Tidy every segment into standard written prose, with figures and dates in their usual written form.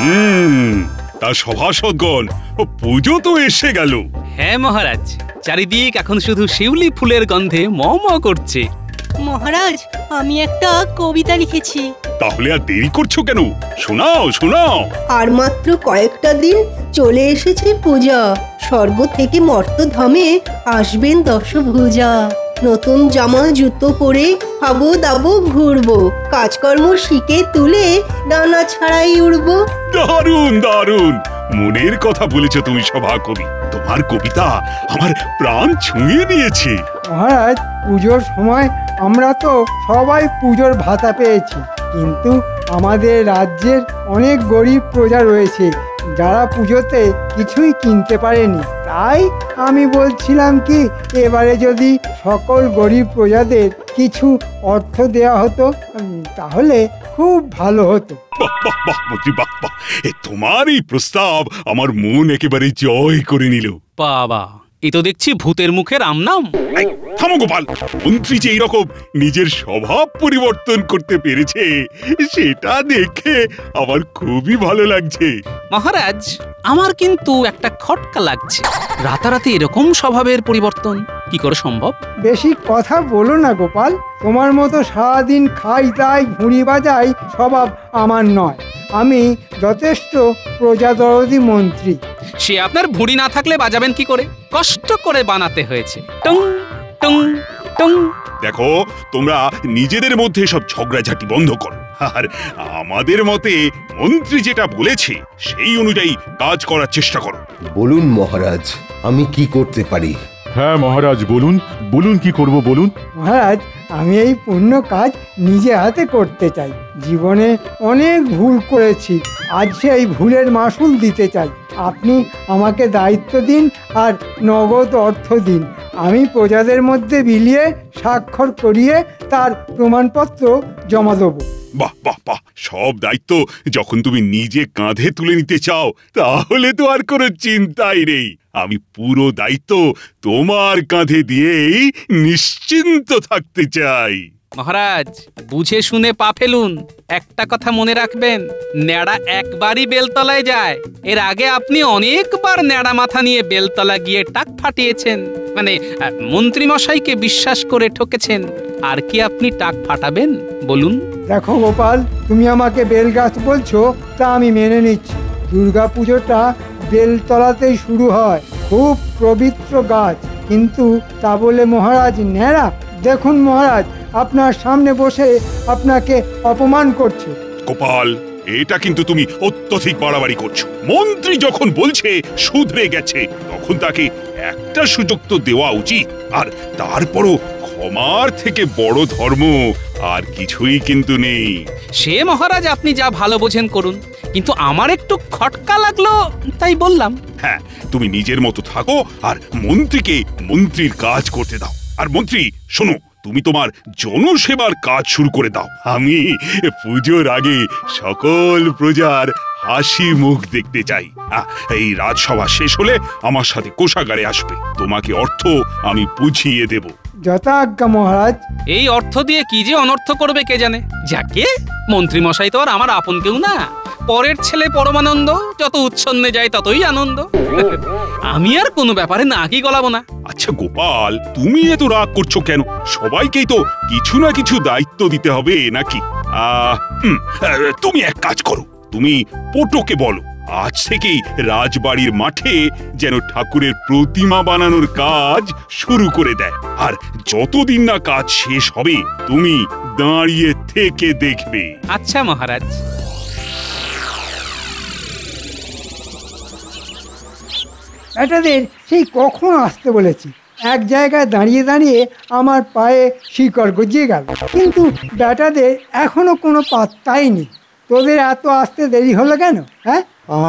তা সভাসদগণ, পুজো তো এসে গেল। হ্যাঁ মহারাজ, চারিদিক এখন শুধু শিউলি ফুলের গন্ধে ম ম করছে। মহারাজ, আমি একটা কবিতা লিখেছি। তাহলে আর দেরি করছো কেন? শোনাও শোনাও। আর মাত্র কয়েকটা দিন চলে এসেছে পূজা, স্বর্গ থেকে মর্তধামে আসবেন দশভুজা। নতুন জামা জুতো পরে খাবো দাবো ঘুরবো, কাজকর্ম শিখে তুলে ডানা ছাড়াই উড়বো। দারুণ দারুণ, মনের কথা বলেছো তুমি সভাকবি। তোমার কবিতা আমার প্রাণ ছুঁয়ে নিয়েছে। মহারাজ, পুজোর সময় আমরা তো সবাই পুজোর ভাতা পেয়েছি, কিন্তু আমাদের রাজ্যের অনেক গরিব প্রজা রয়েছে যারা পুজোতে কিছুই কিনতে পারেনি। তাই আমি বলছিলাম কি, এবারে যদি সকল গরিব প্রজাদের কিছু অর্থ দেওয়া হতো তাহলে খুব ভালো হতো। বাহ বাহ বাহ মন্ত্রী, বাহ বাহ, তোমার এই প্রস্তাব আমার মন একেবারে জয় করে নিল। বাবা, এ তো দেখছি ভূতের মুখে রাম নাম। থামো গোপাল, মন্ত্রী যে এইরকম নিজের স্বভাব পরিবর্তন করতে পেরেছে সেটা দেখে আমার খুবই ভালো লাগছে। মহারাজ, আমার কিন্তু একটা খটকা লাগছে। রাতারাতি এরকম স্বভাবের পরিবর্তন কি করে সম্ভব? বেশি কথা বলো না গোপাল, তোমার মতো সারাদিন খাই তাই ঘুড়ি বাজাই স্বভাব আমার নয়। আমি যথেষ্ট প্রজাদরদি মন্ত্রী। সে আপনার ভুঁড়ি না থাকলে বাজাবেন কি করে? কষ্ট করে বানাতে হয়েছে। টং টং টং। দেখো, তোমরা নিজেদের মধ্যে সব ঝগড়াঝাটি বন্ধ করো, আর আমাদের মতে মন্ত্রী যেটা বলেছে সেই অনুযায়ী কাজ করার চেষ্টা করো। বলুন মহারাজ, আমি কি করতে পারি? হ্যাঁ মহারাজ, বলুন বলুন, কি করব বলুন। মহারাজ, আমি এই পুণ্য কাজ নিজে হাতে করতে চাই। জীবনে অনেক ভুল করেছি, আজ সেই ভুলের মাসুল দিতে চাই। আপনি আমাকে দায়িত্ব দিন আর নগদ অর্থ দিন। আমি প্রজাদের মধ্যে বিলিয়ে স্বাক্ষর করিয়ে তার প্রমাণপত্র জমা দেবো। বাহ বাহ বাহ, সব দায়িত্ব যখন তুমি নিজে কাঁধে তুলে নিতে চাও তাহলে তো আর কোনো চিন্তাই নেই। আমি পুরো দায়িত্ব তোমার কাঁধে দিয়েই নিশ্চিন্ত থাকতে চাই। মহারাজ, বুঝে শুনে পা ফেলুন। একটা কথা মনে রাখবেন, ন্যাড়া একবারই বেলতলায় যায়। এর আগে আপনি অনেকবার ন্যাড়া মাথা নিয়ে বেলতলা গিয়ে টাক ফাটিয়েছেন, মানে মন্ত্রী মশাইকে বিশ্বাস করে ঠকেছেন। আর কি আপনি টাক ফাটাবেন বলুন? দেখো গোপাল, তুমি আমাকে বেল গাছ বলছো, তা আমি মেনে নিচ্ছি। দুর্গা পুজোটা বেলতলাতেই শুরু হয়, খুব পবিত্র গাছ। কিন্তু তা বলে মহারাজ ন্যাড়া? দেখুন মহারাজ, আপনার সামনে বসে আপনাকে অপমান করছে। গোপাল, এটা কিন্তু তুমি অত্যধিক বাড়াবাড়ি করছো। মন্ত্রী যখন বলছে শুধরে গেছে, তখন তাকে একটা সুযোগ তো দেওয়া উচিত। আর তারপরও ক্ষমার থেকে বড় ধর্ম আর কিছুই কিন্তু নেই। সে মহারাজ আপনি যা ভালো বোঝেন করুন, কিন্তু আমার একটু খটকা লাগলো তাই বললাম। হ্যাঁ, তুমি নিজের মতো থাকো আর মন্ত্রীকে মন্ত্রীর কাজ করতে দাও। আর মন্ত্রী শোনো, তুমি তোমার জনসেবার কাজ শুরু করে দাও। আমি পুজোর আগে সকল প্রজার হাসি মুখ দেখতে চাই। এই রাজসভা শেষ হলে আমার সাথে কোষাগারে আসবে, তোমাকে অর্থ আমি বুঝিয়ে দেব। যথাজ্ঞা মহারাজ। এই অর্থ দিয়ে কি যে অনর্থ করবে কে জানে। যাকে মন্ত্রী মশাই তো আর আমার আপন কেউ না, পরের ছেলে পরমানন্দ, যত উচ্ছন্নে যায় ততই আনন্দ। আমি আর কোনো ব্যাপারে নাকি গলাবো না। আচ্ছা গোপাল, তুমি এত রাগ করছো কেন? সবাইকেই তো কিছু না কিছু দায়িত্ব দিতে হবে নাকি? তুমি এক কাজ করো, তুমি পটোকে বলো আজ থেকেই রাজবাড়ির মাঠে যেন ঠাকুরের প্রতিমা বানানোর কাজ শুরু করে দেয়। আর যতদিন না কাজ শেষ হবে তুমি দাঁড়িয়ে থেকে দেখবে। আচ্ছা মহারাজ। বেটাদের সেই কখন আসতে বলেছি, এক জায়গায় দাঁড়িয়ে দাঁড়িয়ে আমার পায়ে শিকড় গজিয়ে গেল, কিন্তু বেটাদের এখনো কোনো পাত্তাই নেই। তোদের এত আসতে দেরি হলো কেন? হ্যাঁ,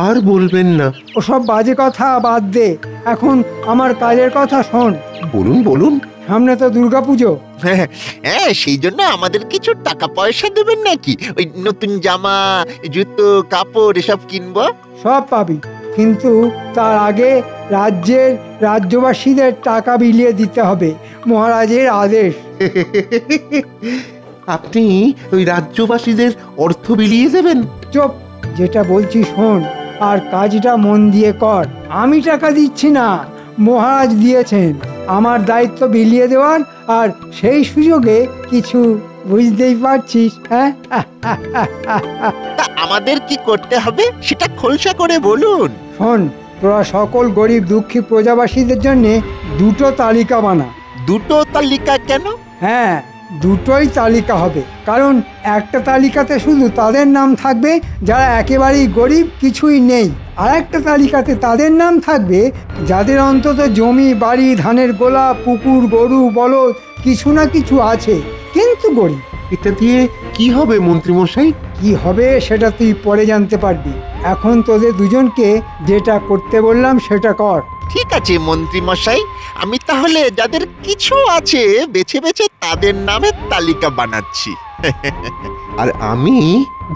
আর বলবেন না। ওসব বাজে কথা বাদ দে, এখন আমার কাজের কথা শোন। বলুন বলুন। সামনে তো দুর্গাপুজো। হ্যাঁ, সেই জন্য আমাদের কিছু টাকা পয়সা দেবেন নাকি? ওই নতুন জামা, জুতো, কাপড় এসব কিনবো। সব পাবি, কিন্তু তার আগে রাজ্যবাসীদের টাকা বিলিয়ে দিতে হবে, মহারাজের আদেশ। আপনি ওই রাজ্যবাসীদের অর্থ বিলিয়ে দেবেন? চুপ, যেটা বলছি শোন, আর কাজটা মন দিয়ে কর। আমি টাকা দিচ্ছি না, মহারাজ দিয়েছেন আমার দায়িত্ব বিলিয়ে দেওয়ার, আর সেই সুযোগে কিছু বুঝতেই পারছিস। হ্যাঁ, তা আমাদের কি করতে হবে সেটা খোলসা করে বলুন। শোন, তোরা সকল গরিব দুঃখী প্রজাবাসীদের জন্য দুটো তালিকা বানা। দুটো তালিকা কেন? হ্যাঁ, দুটোই তালিকা হবে, কারণ একটা তালিকাতে শুধু তাদের নাম থাকবে যারা একেবারেই গরিব, কিছুই নেই। আর একটা তালিকাতে তাদের নাম থাকবে যাদের অন্তত জমি, বাড়ি, ধানের গোলা, পুকুর, গরু, বলদ কিছু না কিছু আছে, কিন্তু গরিব। এটা দিয়ে কি হবে মন্ত্রীমশাই? কি হবে সেটা তুই পরে জানতে পারবি। এখন তোদের দুজনকে যেটা করতে বললাম সেটা কর। ঠিক আছে মন্ত্রী মশাই, আমি তাহলে যাদের কিছু আছে বেছে বেছে তাদের নামের তালিকা বানাচ্ছি। আর আমি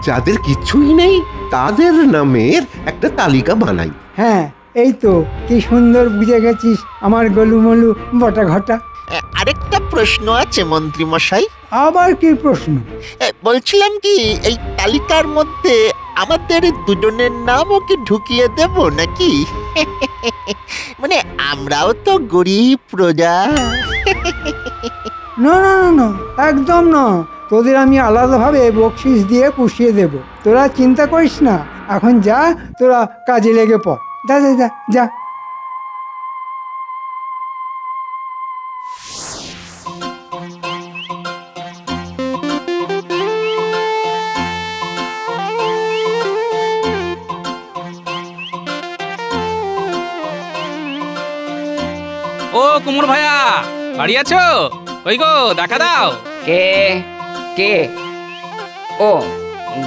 যাদের কিছুই নেই তাদের নামের একটা তালিকা বানাই। হ্যাঁ, এই তো কি সুন্দর বুঝে গেছিস আমার গলুমলু বটা ঘটা। আরেকটা প্রশ্ন আছে মন্ত্রী মশাই। আবার কি প্রশ্ন? বলছিলাম কি, এই তালিকার মধ্যে আমাদের দুজনের নামও কি ঢুকিয়ে দেব নাকি? মানে আমরাও তো গরিব প্রজা। না না না না, একদম না। তোদের আমি আলাদাভাবে বকশিস দিয়ে পুষিয়ে দেব, তোরা চিন্তা করিস না। এখন যা, তোরা কাজে লেগে পড়। যা যা যা যা। ও কুমোর ভাইয়া, বাড়ি আছো? ওই গো, দেখা দাও। কে কে? ও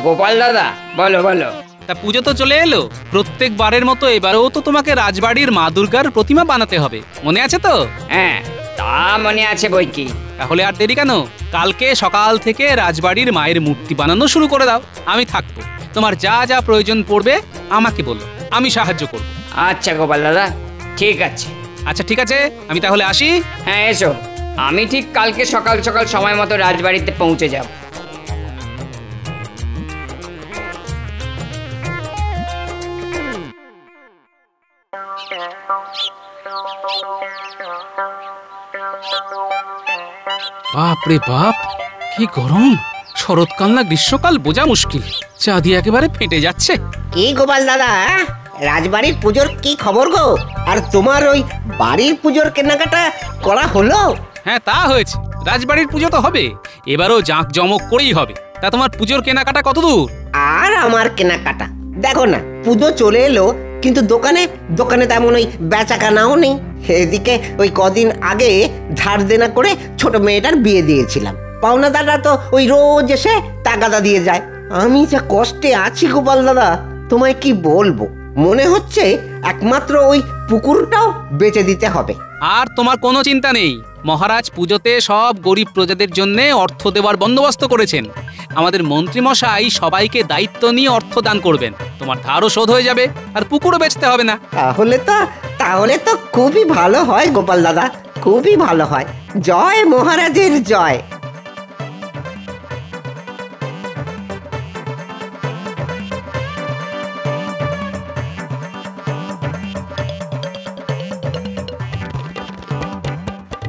গোপাল দাদা, বলো বলো। তা পুজো তো চলে এলো, প্রত্যেকবারের মতো এবারেও তো তোমাকে রাজবাড়ির মা দুর্গার প্রতিমা বানাতে হবে, মনে আছে তো? হ্যাঁ, তা মনে আছে বই কি। তাহলে আর দেরি কেন? কালকে সকাল থেকে রাজবাড়ির মায়ের মূর্তি বানানো শুরু করে দাও। আমি থাকবো, তোমার যা যা প্রয়োজন পড়বে আমাকে বলো, আমি সাহায্য করব। আচ্ছা গোপাল দাদা, ঠিক আছে। আচ্ছা ঠিক আছে, আমি তাহলে আসি। হ্যাঁ এসো, আমি ঠিক কালকে সকাল সকাল সময় মতো রাজবাড়িতে পৌঁছে যাব। বাপ রে বাপ, কি গরম! শরৎকাল না গ্রীষ্মকাল বোঝা মুশকিল, চা দিয়ে একেবারে ফেটে যাচ্ছে। কি গোপাল দাদা, রাজবাড়ির পুজোর কি খবর গো? আর তোমার ওই বাড়ির পুজোর কেনাকাটা করা হলো? হ্যাঁ তা হয়েছে, রাজবাড়ির পুজো তো হবে, এবারও জাঁকজমক করেই হবে। তা তোমার পুজোর কেনাকাটা কত দূর? আর আমার কেনাকাটা দেখো না, পুজো চলে এলো, কিন্তু দোকানে দোকানে তেমন ওই বেচাকেনাও নেই। এদিকে ওই কদিন আগে ধার দেনা করে ছোট মেয়েটার বিয়ে দিয়েছিলাম, পাওনাদাররা তো ওই রোজ এসে তাগাদা দিয়ে যায়। আমি যা কষ্টে আছি গোপাল দাদা, তোমায় কি বলবো। মনে হচ্ছে একমাত্র ওই পুকুরটাও বেচে দিতে হবে। আর তোমার কোনো চিন্তা নেই, মহারাজ পুজোতে সব গরিব প্রজাদের জন্য অর্থ দেওয়ার বন্দোবস্ত করেছেন। আমাদের মন্ত্রী মশাই সবাইকে দায়িত্ব নিয়ে অর্থ দান করবেন, তোমার ধারও শোধ হয়ে যাবে, আর পুকুরও বেচতে হবে না। তাহলে তো খুবই ভালো হয় গোপাল দাদা, খুবই ভালো হয়। জয় মহারাজের জয়।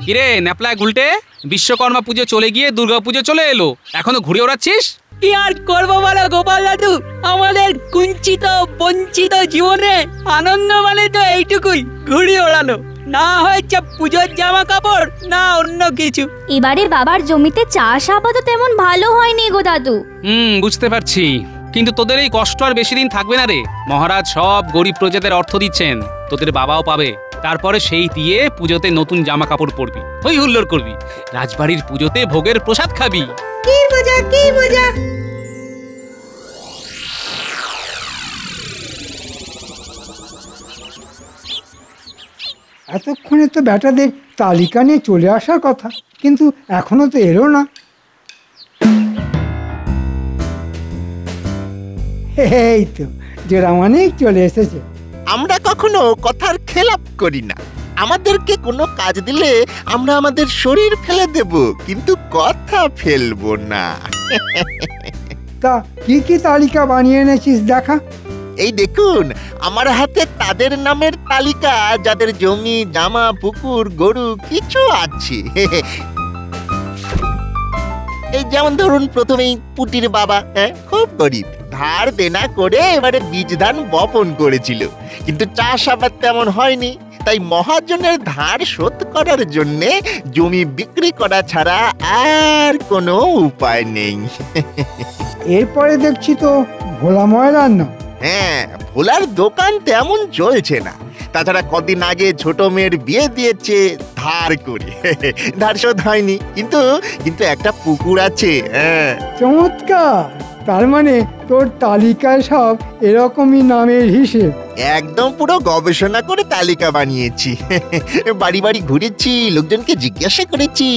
কিরে ন্যাপলায় গুলটে, বিশ্বকর্মা পুজো চলে গিয়ে দুর্গা পুজো চলে এলো, এখনো ঘুরে ওড়াচ্ছিস? কি আর করবো বলো গোপাল দাদু, আমাদের কুঞ্চিত বঞ্চিত জীবনে আনন্দ মানে তো এইটুকুই, ঘুড়ি ওড়ানো। না হয়েছে পুজোর জামা কাপড়, না অন্য কিছু। এবারে বাবার জমিতে চাষ আবাদ তেমন ভালো হয়নি গো দাদু। বুঝতে পারছি, কিন্তু তোদের এই কষ্ট আর বেশি দিন থাকবে না রে। মহারাজ সব গরিব প্রজাদের অর্থ দিচ্ছেন, তোদের বাবাও পাবে। তারপরে সেই দিয়ে পুজোতে নতুন জামা কাপড় পরবি, হই হুল্লোড় করবি, রাজবাড়ির পুজোতে ভোগের প্রসাদ খাবি। কি মজা, কি মজা! এতক্ষণে তো ব্যাটাদের তালিকা নিয়ে চলে আসার কথা, কিন্তু এখনো তো এলো না। এই তো জোড়া মানিক চলে এসেছে। আমরা কখনো কথার খেলাপ করি না, আমাদেরকে কোনো কাজ দিলে আমরা আমাদের শরীর ফেলে দেব, কিন্তু কথা ফেলবো না। তা কি কি তালিকা বানিয়ে এনেছিস দেখা। এই দেখুন আমার হাতে তাদের নামের তালিকা যাদের জমি জামা পুকুর গরু কিছু আছে। এই যেমন ধরুন প্রথমেই পুটির বাবা, খুব গরিব, ধার দেনা করে এবারে বীজ ধান বপন করেছিল, কিন্তু চাষ আবাদ তেমন হয়নি, তাই মহাজনের ধার শোধ করার জন্যে জমি বিক্রি করা ছাড়া আর কোনো উপায় নেই। এরপরে দেখছি তো ভোলা ময়রার নাম। হ্যাঁ, ভোলার দোকান তেমন চলছে না, তাছাড়া কদিন আগে ছোট মেয়ের বিয়ে দিয়েছে ধার করে, ধার শোধ হয়নি, কিন্তু কিন্তু একটা পুকুর আছে। চমৎকার, তার মানে তোর তালিকায় সব এরকমই নামের হিসেব। একদম পুরো গবেষণা করে তালিকা বানিয়েছি, বাড়ি বাড়ি ঘুরেছি, লোকজনকে জিজ্ঞাসা করেছি।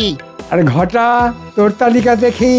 আর ঘটা তোর তালিকা দেখি।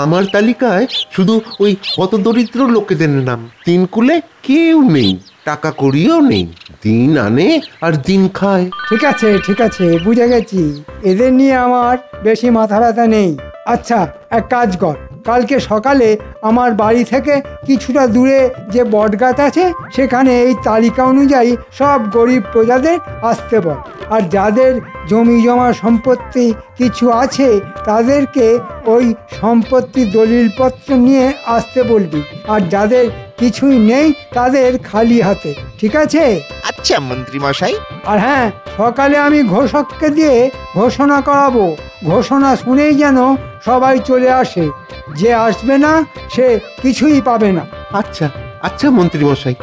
আমার তালিকায় শুধু ওই কত দরিদ্র লোকেদের নাম, তিন কুলে কেউ নেই, টাকা করিও নেই, দিন আনে আর দিন খায়। ঠিক আছে ঠিক আছে, বুঝে গেছি, এদের নিয়ে আমার বেশি মাথা ব্যথা নেই। আচ্ছা এক কাজ কর, কালকে সকালে আমার বাড়ি থেকে কিছুটা দূরে যে বটগাছ আছে সেখানে এই তালিকা অনুযায়ী সব গরিব প্রজাদের আসতে বল, আর যাদের জমি জমা সম্পত্তি কিছু আছে তাদেরকে ওই সম্পত্তি দলিলপত্র নিয়ে আসতে বলবি, আর যাদের কিছুই নেই তাদের খালি হাতে, ঠিক আছে? আচ্ছা মন্ত্রী মশাই। আর হ্যাঁ, সকালে আমি ঘোষককে দিয়ে ঘোষণা করাবো, ঘোষণা শুনেই যেন সবাই চলে আসে, যে আসবে না সে কিছুই পাবে না। আচ্ছা আচ্ছা মন্ত্রী মশাই।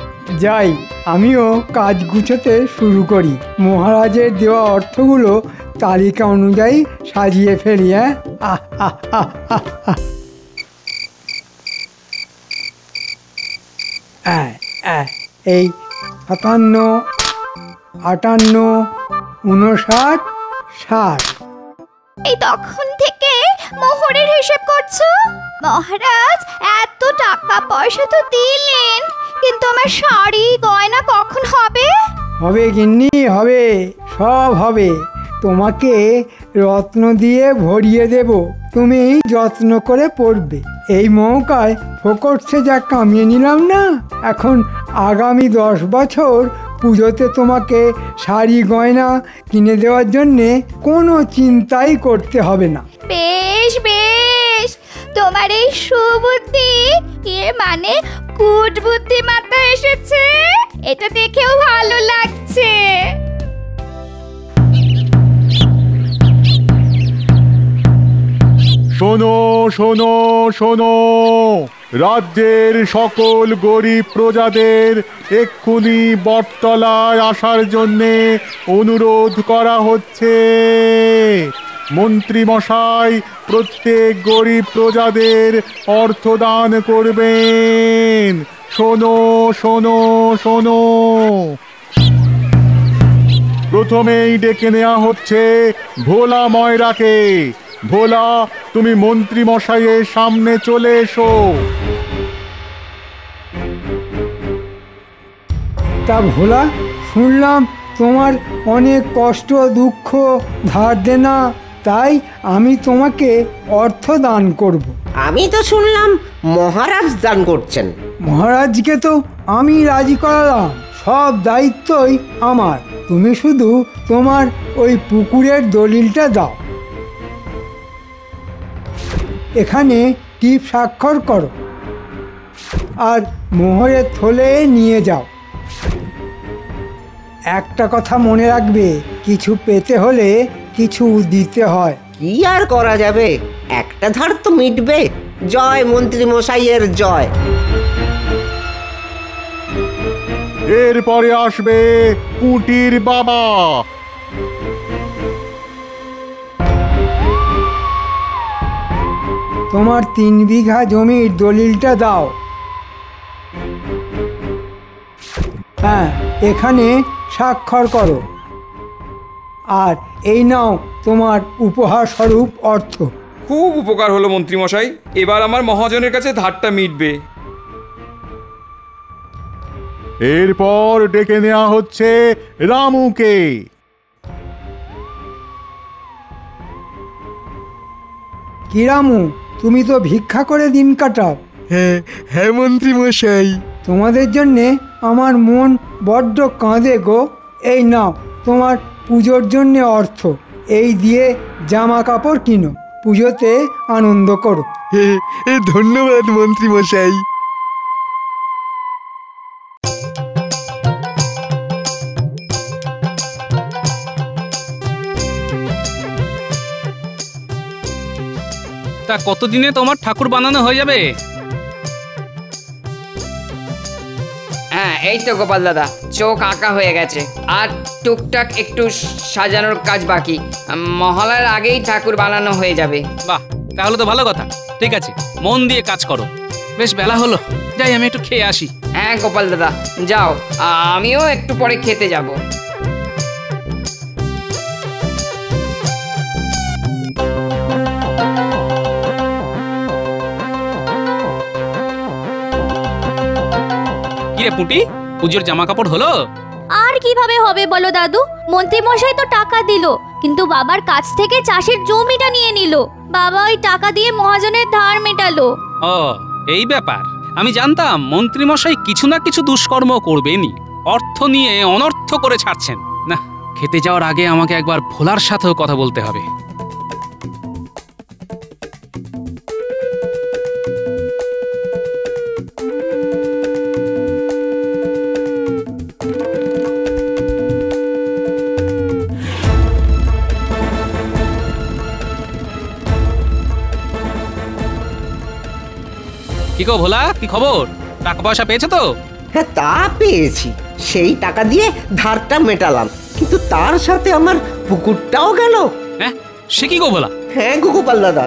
যাই, আমিও কাজ গুছোতে শুরু করি, মহারাজের দেওয়া অর্থগুলো তালিকা অনুযায়ী সাজিয়ে ফেলি। এই 57, 58, 59, 60। এই তখন থেকে মোহরের হিসেব করছো? মহারাজ এত টাকা পয়সা তো দিলেন, কিন্তু আমার শাড়ি গয়না কখন হবে? হবে গিন্নি, হবে, সব হবে। তোমাকে রত্ন দিয়ে ভরিয়ে দেব, তুমি যত্ন করে পড়বে। এই মৌকায় ফোকটসে যা কামিয়ে নিলাম না, এখন আগামী 10 বছর পুজোতে তোমাকে শাড়ি গয়না কিনে দেওয়ার জন্যে কোনো চিন্তাই করতে হবে না। বেশ বেশ, তোমার এই সুবুদ্ধি, এর মানে কুট বুদ্ধি মাথায় এসেছে, এটা দেখেও ভালো লাগছে। শোনো শোনো শোনো, রাজ্যের সকল গরিব প্রজাদের এক্ষুনি বটতলায় আসার জন্যে অনুরোধ করা হচ্ছে। মন্ত্রী মশাই প্রত্যেক গরিব প্রজাদের অর্থদান করবেন। শোনো শোনো শোনো, প্রথমেই ডেকে নেওয়া হচ্ছে ভোলা ময়রাকে। ভোলা, তুমি মন্ত্রী মশাইয়ের সামনে চলে এসো। তা ভোলা, শুনলাম তোমার অনেক কষ্ট দুঃখ ধার দেনা, তাই আমি তোমাকে অর্থ দান করব। আমি তো শুনলাম মহারাজ দান করছেন। মহারাজকে তো আমি রাজি করালাম, সব দায়িত্বই আমার, তুমি শুধু তোমার ওই পুকুরের দলিলটা দাও, এখানে টিপ স্বাক্ষর করো আর মোহরের থলে নিয়ে যাও। একটা কথা মনে রাখবে, কিছু পেতে হলে কিছু দিতে হয়। কি আর করা যাবে, একটা ধার তো মিটবে। জয় মন্ত্রী মশাইয়ের জয়। এরপরে আসবে পুটির বাবা। তোমার 3 বিঘা জমির দলিলটা দাও। হ্যাঁ, এখানে স্বাক্ষর করো, আর এই নাও তোমার উপহার স্বরূপ অর্থ। খুব উপকার হলো মন্ত্রী মশাই, এবার আমার মহাজনের কাছে ধারটা মিটবে। এরপর ডেকে নেওয়া হচ্ছে রামুকে। কি রামু, তুমি তো ভিক্ষা করে দিন কাটাও। হ্যাঁ হ্যাঁ মন্ত্রী মশাই। তোমাদের জন্যে আমার মন বড্ড কাঁদে গো। এই নাও তোমার পুজোর জন্যে অর্থ, এই দিয়ে জামা কাপড় কিনো, পুজোতে আনন্দ করো। ধন্যবাদ মন্ত্রী মশাই। তা কতদিনে তোমার ঠাকুর বানানো হয়ে যাবে? হ্যাঁ এই তো গোপাল দাদা, চোখ আঁকা হয়ে গেছে, আর টুকটাক একটু সাজানোর কাজ বাকি। মহালয়ার আগেই ঠাকুর বানানো হয়ে যাবে। বাহ, তাহলে তো ভালো কথা। ঠিক আছে, মন দিয়ে কাজ করো। বেশ বেলা হলো, যাই আমি একটু খেয়ে আসি। হ্যাঁ গোপাল দাদা যাও, আমিও একটু পরে খেতে যাব। কিরে পুঁটি, পুজোর জামা কাপড় হলো? আর কিভাবে হবে বলো দাদু, মন্ত্রী মশাই তো টাকা দিল, কিন্তু বাবার কাছ থেকে চাষের জমিটা নিয়ে নিল। বাবা ওই টাকা দিয়ে মহাজনের ধার মেটালো। ও এই ব্যাপার, আমি জানতাম মন্ত্রী মশাই কিছু না কিছু দুষ্কর্ম করবেনই, অর্থ নিয়ে অনর্থ করে ছাড়ছেন না। খেতে যাওয়ার আগে আমাকে একবার ভোলার সাথেও কথা বলতে হবে। কি গো ভোলা, কি খবর? টাকা পয়সা পেয়েছো তো? হ্যাঁ তা পেয়েছি, সেই টাকা দিয়ে ধারটা মেটালাম, কিন্তু তার সাথে আমার পুকুরটাও গেল। হ্যাঁ সে কি গো ভোলা? হ্যাঁ গোপাল দাদা,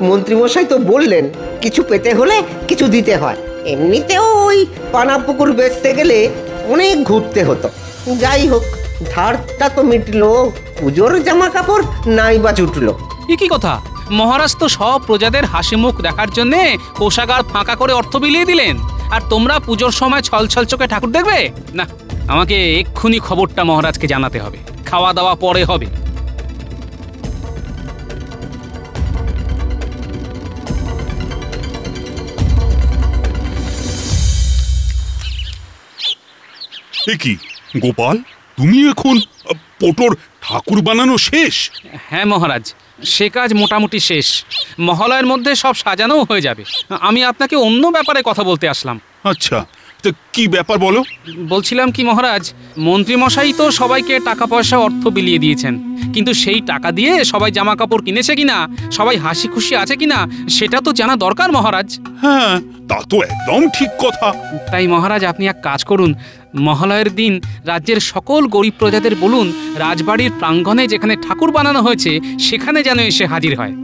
মন্ত্রীমশাই তো বললেন কিছু পেতে হলে কিছু দিতে হয়। এমনিতেও ওই পানা পুকুর বেচতে গেলে অনেক ঘুরতে হতো। যাই হোক, ধারটা তো মিটলো, পুজোর জামা কাপড় নাই বা জুটলো। কি কথা, মহারাজ তো সব প্রজাদের হাসি মুখ দেখার জন্য কোষাগার ফাঁকা করে অর্থ বিলিয়ে দিলেন, আর তোমরা পুজোর সময় ছল ছল চোখে ঠাকুর দেখবে? না, আমাকে এক্ষুনি খবরটা মহারাজকে জানাতে হবে। খাওয়া দাওয়া পরে হবে। এ কি গোপাল, তুমি এখন পটোর ঠাকুর বানানো শেষ? হ্যাঁ মহারাজ, সে কাজ মোটামুটি শেষ। মহালয়ের মধ্যে সব সাজানোও হয়ে যাবে। আমি আপনাকে অন্য ব্যাপারে কথা বলতে আসলাম। আচ্ছা, তো কি ব্যাপার বলো? বলছিলাম কি মহারাজ, মন্ত্রীমশাই তো সবাইকে টাকা পয়সা অর্থ বিলিয়ে দিয়েছেন, কিন্তু সেই টাকা দিয়ে সবাই জামা কাপড় কিনেছে কিনা, সবাই হাসি খুশি আছে কিনা, সেটা তো জানা দরকার মহারাজ। হ্যাঁ তা তো একদম ঠিক কথা। তাই মহারাজ আপনি এক কাজ করুন, মহালয়ের দিন রাজ্যের সকল গরিব প্রজাদের বলুন রাজবাড়ির প্রাঙ্গণে যেখানে ঠাকুর বানানো হয়েছে সেখানে যেন এসে হাজির হয়।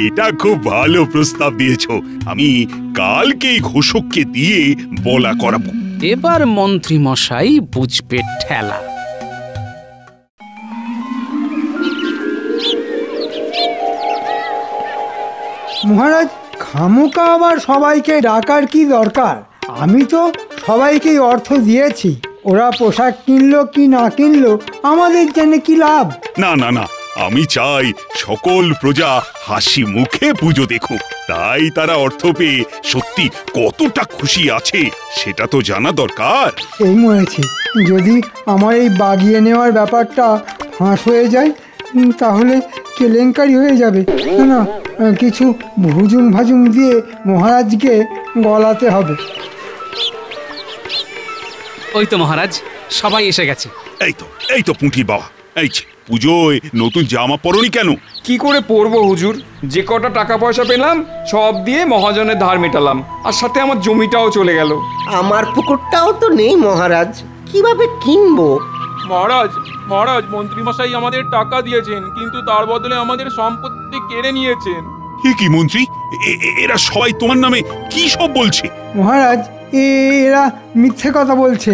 এটা খুব ভালো প্রস্তাব দিয়েছো। আমি কালকেই ঘোষককে দিয়ে বলা করাবো। এবার মন্ত্রী মশাই বুঝবে ঠেলা। মহারাজ, খামোকা আবার সবাইকে ডাকার কি দরকার? আমি তো সবাইকেই অর্থ দিয়েছি, ওরা পোশাক কিনলো কি না কিনলো আমাদের জেনে কি লাভ? না না না, আমি চাই সকল প্রজা হাসি মুখে পুজো দেখুক। তাই তারা অর্থ পেয়ে সত্যি কতটা খুশি আছে সেটা তো জানা দরকার। এই মরেছি, যদি আমার এই বাগিয়ে নেওয়ার ব্যাপারটা ফাঁস হয়ে যায় তাহলে কেলেঙ্কারি হয়ে যাবে। না, কিছু ভুজুং ভাজুং দিয়ে মহারাজকে গলাতে হবে। ওই তো মহারাজ, সবাই এসে গেছে। এই তো পুঁটির বাবা, এই যে পুজোয় নতুন জামা পরনি কেন? কি করে পরবো হুজুর, যে কটা টাকা পয়সা পেলাম সব দিয়ে মহাজনের ধার মেটালাম, আর সাথে আমার জমিটাও চলে গেল। আমার পুকুরটাও তো নেই মহারাজ, কিভাবে কিনবো? মহারাজ, মহারাজ মন্ত্রী মশাই আমাদের টাকা দিয়েছেন, কিন্তু তার বদলে আমাদের সম্পত্তি কেড়ে নিয়েছেন। কি মন্ত্রী, এরা সবাই তোমার নামে কি সব বলছে? মহারাজ, এরা মিথ্যে কথা বলছে।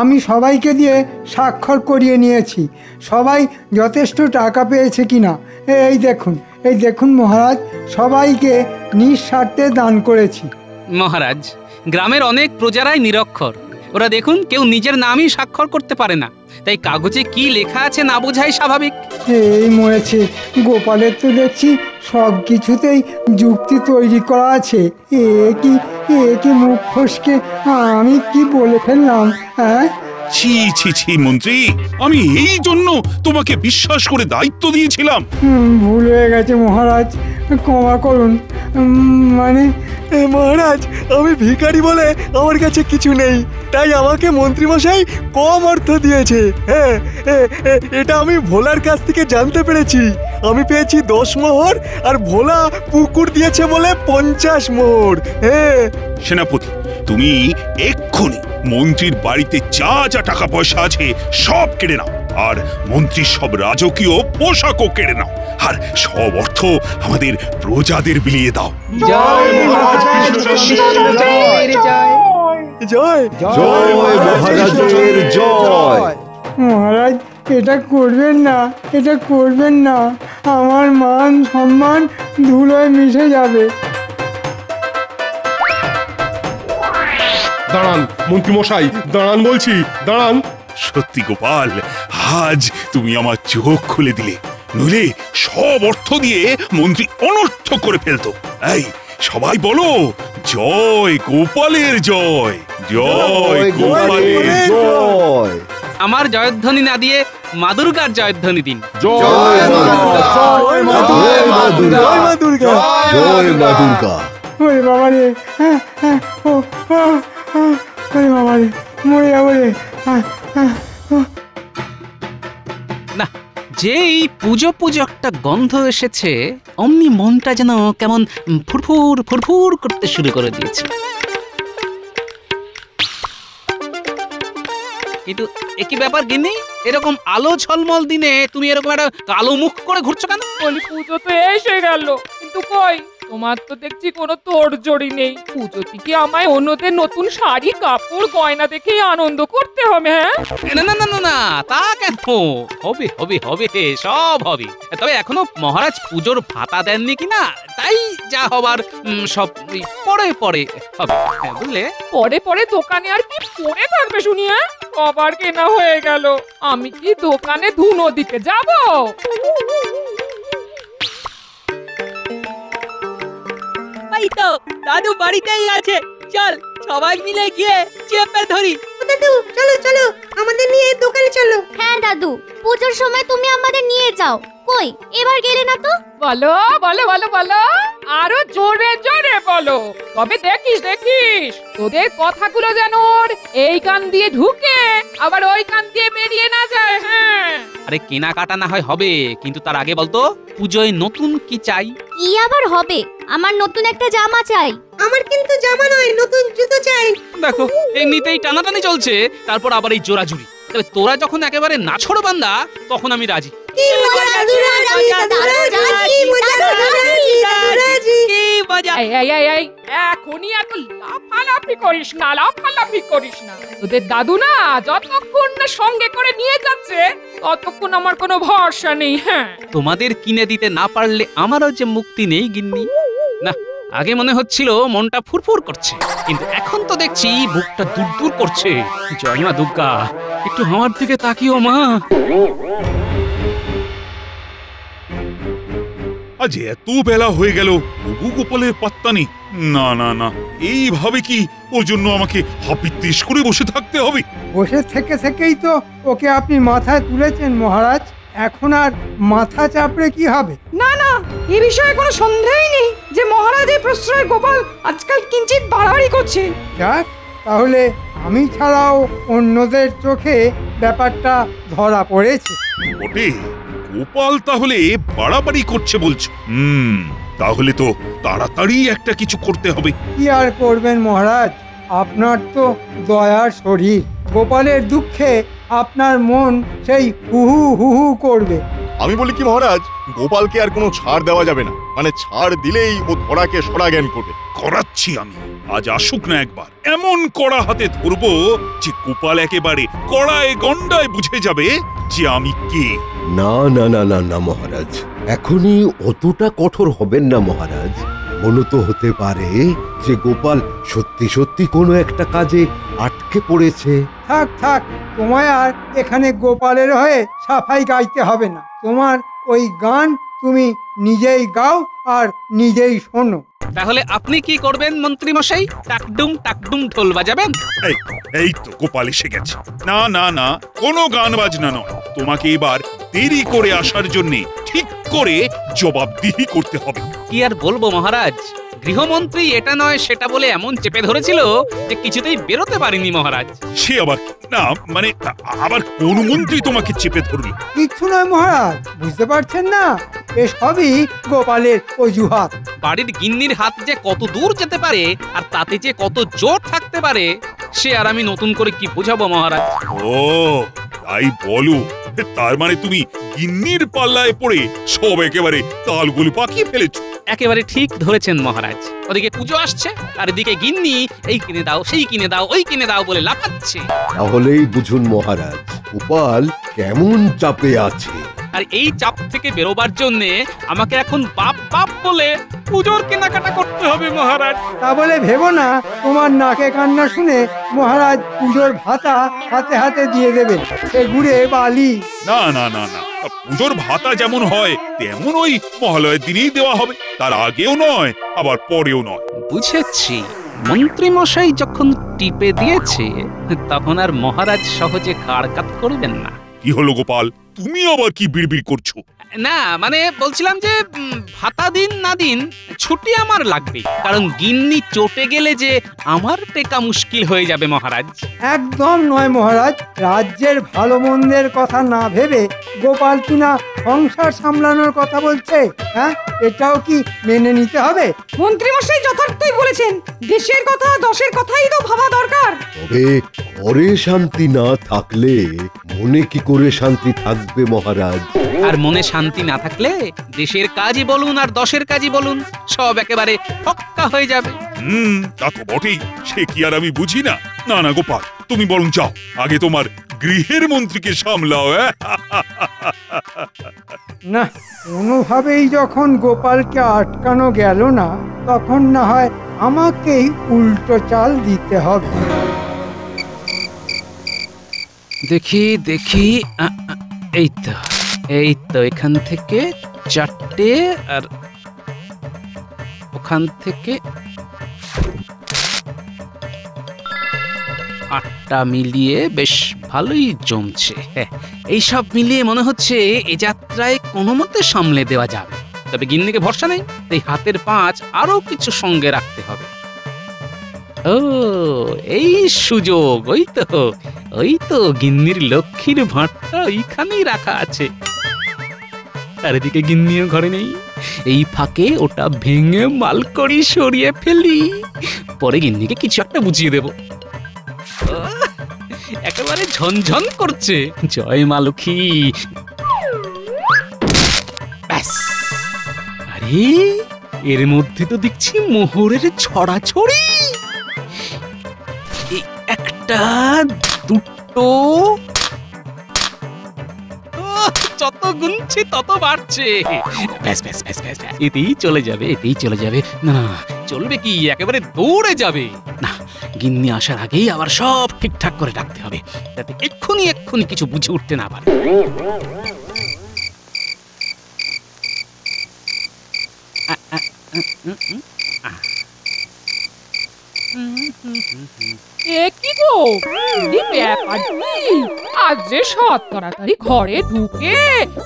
আমি সবাইকে দিয়ে স্বাক্ষর করিয়ে নিয়েছি, সবাই যথেষ্ট টাকা পেয়েছে কিনা। এই দেখুন মহারাজ, সবাইকে নিঃস্বার্থে দান করেছি। মহারাজ, গ্রামের অনেক প্রজারাই নিরক্ষর, ওরা দেখুন কেউ নিজের নামই স্বাক্ষর করতে পারে না, তাই কাগজে কি লেখা আছে না বোঝাই স্বাভাবিক। এই মরেছে, গোপালের তো দেখছি সব কিছুতেই যুক্তি তৈরি করা আছে। এ কি মুখ ফসকে আমি কি বলে ফেললাম? হ্যাঁ, ছি ছি ছি মন্ত্রী, আমি এই জন্য তোমাকে বিশ্বাস করে দায়িত্ব দিয়েছিলাম। ভুল হয়ে গেছে মহারাজ, ক্ষমা করুন। মানে মহারাজ, আমি ভিখারি বলে আমার কাছে কিছু নেই, তাই আমাকে মন্ত্রীমশাই কম অর্থ দিয়েছে। হ্যাঁ, এটা আমি ভোলার কাছ থেকে জানতে পেরেছি। আমি পেয়েছি 10 মোহর, আর ভোলা পুকুর দিয়েছে বলে 50 মোহর। হ্যাঁ সেনাপতি, তুমি এক্ষুনি মন্ত্রীর বাড়িতে যা যা টাকা পয়সা আছে সব কেড়ে নাও, আর মন্ত্রীর সব রাজকীয় পোশাকও কেড়ে নাও, আর সব অর্থ আমাদের প্রজাদের বিলিয়ে দাও। জয় মহারাজ কৃষ্ণচন্দ্রের জয়। জয় জয় মহারাজের জয়। মহারাজ, এটা করবেন না, এটা করবেন না, আমার মান সম্মান ধুলোয় মিশে যাবে। দাঁড়ান মন্ত্রী মশাই, দাঁড়ান বলছি, দাঁড়ান। সত্যি গোপাল, আজ তুমি আমার চোখ খুলে দিলে, নইলে সব অর্থ দিয়ে মন্ত্রী অনর্থ করে ফেলতো। এই সবাই বলো, জয় গোপালের জয়, জয় গোপালের জয়। আমার জয়ধ্বনি না দিয়ে মা দুর্গার জয়ধ্বনি দিন। জয় মা দুর্গা। ওরে বাবা রে, ওরে বাবা রে, মরে যাবো রে। না, যে এই পুজো পুজো একটা গন্ধ এসেছে, অমনি মনটা যেন কেমন ফুরফুর ফুরফুর করতে শুরু করে দিয়েছে। কিন্তু একই ব্যাপার গিন্নি, এরকম আলো ঝলমল দিনে তুমি এরকম একটা কালো মুখ করে ঘুরছো কেন? বলি পুজো তো এসে গেল, কিন্তু কই তোমার তো দেখছি কোনো তোড়জোড়ই নেই। পুজোতে কি আমায় অন্যদের নতুন শাড়ি কাপড় গয়না দেখেই আনন্দ করতে হবে? হ্যাঁ, না না না না না, তা কেন? হবে হবে হবে, সব হবে। তবে এখনো মহারাজ পুজোর ভাতা দেননি কিনা, তাই যা হবার সব পরে পরে হবে, বুঝলে? পরে পরে দোকানে আর কি পরে থাকবে শুনি? হ্যাঁ, কবার কেনা হয়ে গেল, আমি কি দোকানে ধুনো দিতে যাব? এই তো দাদু বাড়িতেই আছে, চল সবাই মিলে গিয়ে চেপে ধরি। দাদু চলো চলো, আমাদের নিয়ে দোকানে চলো। হ্যাঁ দাদু, পুজোর সময় তুমি আমাদের নিয়ে যাও। কই এবার গেলে না তো? বলো বলো বলো বলো, আরো জোরে জোরে বলো, তবে দেখিস দেখিস তোদের কথাগুলো যেন এই কান দিয়ে ঢুকে আবার ওই কান দিয়ে বেরিয়ে না যায়। হ্যাঁ, আরে কেনাকাটা না হয় হবে, কিন্তু তার আগে বলতো পুজোয় নতুন কি চাই? কি আবার হবে? আমার নতুন একটা জামা চাই। আমার কিন্তু জামা নয়, নতুন জুতো চাই। দেখো এমনিতেই টানাটানি চলছে, তারপর আবার এই জোরাজুরি। তবে তোরা যখন একেবারে নাছোড় বান্দা, তখন আমি রাজি। কি মজা দাদু রাজি, দাদু রাজি, মজা রাজি, দাদু রাজি। কি মজা! এই এই এই এই, এখনই এত লাফালাফি করিস না, লাফালাফি করিস না। তোদের দাদু না যতক্ষণ না সঙ্গে করে নিয়ে যাচ্ছে, ততক্ষণ আমার কোনো ভরসা নেই। হ্যাঁ, তোমাদের কিনে দিতে না পারলে আমারও যে মুক্তি নেই গিন্নি। না, আগে মনে হচ্ছিল মনটা ফুরফুর করছে, কিন্তু এখন তো দেখছি বুকটা দূর দূর করছে। জয় মা দুর্গা, একটু আমার দিকে তাকিও মা। আজ এত বেলা হয়ে গেল, তবু গোপালের পাত্তা নেই। না না না, এইভাবে কি ওর জন্য আমাকে হাপিত্তিস করে বসে থাকতে হবে? বসে থেকে থেকেই তো ওকে আপনি মাথায় তুলেছেন মহারাজ, এখন আর মাথা চাপড়ে কি হবে? না না, এ বিষয়ে কোনো সন্দেহই নেই যে মহারাজের প্রশ্রয় গোপাল আজকাল কিঞ্চিত বাড়াবাড়ি করছে। যাক, তাহলে আমি ছাড়াও অন্যদের চোখে ব্যাপারটা ধরা পড়েছে। বটে, গোপাল তাহলে বাড়াবাড়ি করছে বলছো? তাহলে তো তাড়াতাড়ি একটা কিছু করতে হবে। কি আর করবেন মহারাজ, আপনার তো দয়ার শরীর। গোপালের দুঃখে আপনার মন সেই হুহু হুহু করবে। আমি বলি কি মহারাজ, গোপালকে আর কোনো ছাড় দেওয়া যাবে না, মানে ছাড় দিলেই ও ধরাকে সরা জ্ঞান করবে। করাচ্ছি আমি, আজ আসুক না একবার, এমন কড়া হাতে ধরবো যে গোপাল একেবারে কড়ায় গন্ডায় বুঝে যাবে যে আমি কে। না না না না না মহারাজ, এখনই অতটা কঠোর হবেন না মহারাজ। এমনও তো হতে পারে যে গোপাল সত্যি সত্যি কোনো একটা কাজে আটকে পড়েছে। থাক থাক, তোমায় আর এখানে গোপালের হয়ে সাফাই গাইতে হবে না। তোমার ওই গান তুমি নিজেই গাও আর নিজেই শোনো। তাহলে আপনি কি করবেন মন্ত্রী মশাই? টাকডুম ঢোল বাজাবেন? এই তো গোপাল এসে গেছে। না না না, কোনো গান বাজনা নয়। তোমাকে এবার দেরি করে আসার জন্য ঠিক করে জবাবদিহি করতে হবে। কি আর বলবো মহারাজ, গৃহমন্ত্রী এটা নয় সেটা বলে এমন চেপে ধরেছিল যে কিছুতেই বেরোতে পারিনি মহারাজ। সে আবার না, মানে আবার কোন মন্ত্রী তোমাকে চেপে ধরলো? কিচ্ছু নয় মহারাজ, বুঝতে পারছেন না? এসবই গোপালের অজুহাত। বাড়ির গিন্নির হাত যে কত দূর যেতে পারে আর তাতে যে কত জোর থাকতে পারে সে আর আমি নতুন করে কি বোঝাবো মহারাজ। ও তাই বলো? তার মানে তুমি গিন্নির পাল্লায় পড়ে সব একেবারে তালগুলো পাকিয়ে ফেলেছো। একেবারে ঠিক ধরেছেন মহারাজ। ওদিকে পুজো আসছে আর এদিকে গিন্নি এই কিনে দাও, সেই কিনে দাও, ওই কিনে দাও বলে লাফাচ্ছে। তাহলেই বুঝুন মহারাজ, গোপাল কেমন চাপে আছে। আর এই চাপ থেকে বেরোবার জন্য আমাকে এখন বাপ বাপ বলে পুজোর কেনাকাটা করতে হবে মহারাজ। তা বলে ভেবো না তোমার নাকে কান্না শুনে মহারাজ পুজোর ভাতা হাতে হাতে দিয়ে দেবেন। সে গুড়ে বালি। না না না না, পুজোর ভাতা যেমন হয় তেমন ওই মহালয়ের দিনেই দেওয়া হবে, তার আগেও নয় আবার পরেও নয়। বুঝেছি, মন্ত্রী মশাই যখন টিপে দিয়েছে তখন আর মহারাজ সহজে ঘাড় কাত করবেন না। কি হলো গোপাল, তুমি আবার কি বিড়বিড় করছো? না মানে বলছিলাম যে ভাতা দিন না দিন ছুটি আমার লাগবে, কারণ গিন্নি চটে গেলে যে আমার টেকা মুশকিল হয়ে যাবে মহারাজ। একদম নয় মহারাজ, রাজ্যের ভালো মন্দের কথা না ভেবে গোপাল কিনা সংসার সামলানোর কথা বলছে। হ্যাঁ, এটাও কি মেনে নিতে হবে? মন্ত্রী মশাই যথার্থই বলেছেন, দেশের কথা দশের কথাই তো ভাবা দরকার। তবে ঘরে শান্তি না থাকলে মনে কি করে শান্তি থাকবে মহারাজ? আর মনে শান্তি না থাকলে দেশের কাজই বলুন আর দশের কাজই বলুন সব একেবারে ফক্কা হয়ে যাবে। তা তো বটেই, সে কি আর আমি বুঝি না? না না গোপাল, তুমি বরং যাও, আগে তোমার গৃহের মন্ত্রীকে সামলাও। না, কোনোভাবেই যখন গোপালকে আটকানো গেল না, তখন না হয় আমাকেই উল্টো চাল দিতে হবে। দেখি দেখি, এই তো এখান থেকে 4টে আর ওখান থেকে 8টা মিলিয়ে বেশ ভালোই জমছে। এইসব মিলিয়ে মনে হচ্ছে এ যাত্রায় কোনো মতে সামলে দেওয়া যাবে। তবে গিন্নিকে ভরসা নেই, তাই হাতের পাঁচ আরো কিছু সঙ্গে রাখতে হবে। ও এই সুযোগ, ওই তো গিন্নির লক্ষ্মীর ভাঁড়টা ওইখানেই রাখা আছে। আর এদিকে গিন্নিও ঘরে নেই, এই ফাঁকে ওটা ভেঙে মালকড়ি সরিয়ে ফেলি, পরে গিন্নিকে কিছু একটা বুঝিয়ে দেব। একেবারে ঝনঝন করছে। জয় মা লক্ষ্মী। ব্যাস, আরে এর মধ্যে তো দেখছি মোহরের ছড়াছড়ি। একটা, দুটো, যত গুনছি তত বাড়ছে। ব্যাস ব্যাস ব্যাস ব্যাস, এতেই চলে যাবে, এতেই চলে যাবে। না চলবে কি, একেবারে দৌড়ে যাবে। না, গিন্নি আসার আগেই আবার সব ঠিকঠাক করে রাখতে হবে, যাতে এক্ষুনি কিছু বুঝে উঠতে না পারে। কি গো, ব্যাপার কি? আজ যে সৎ তাড়াতাড়ি ঘরে ঢুকে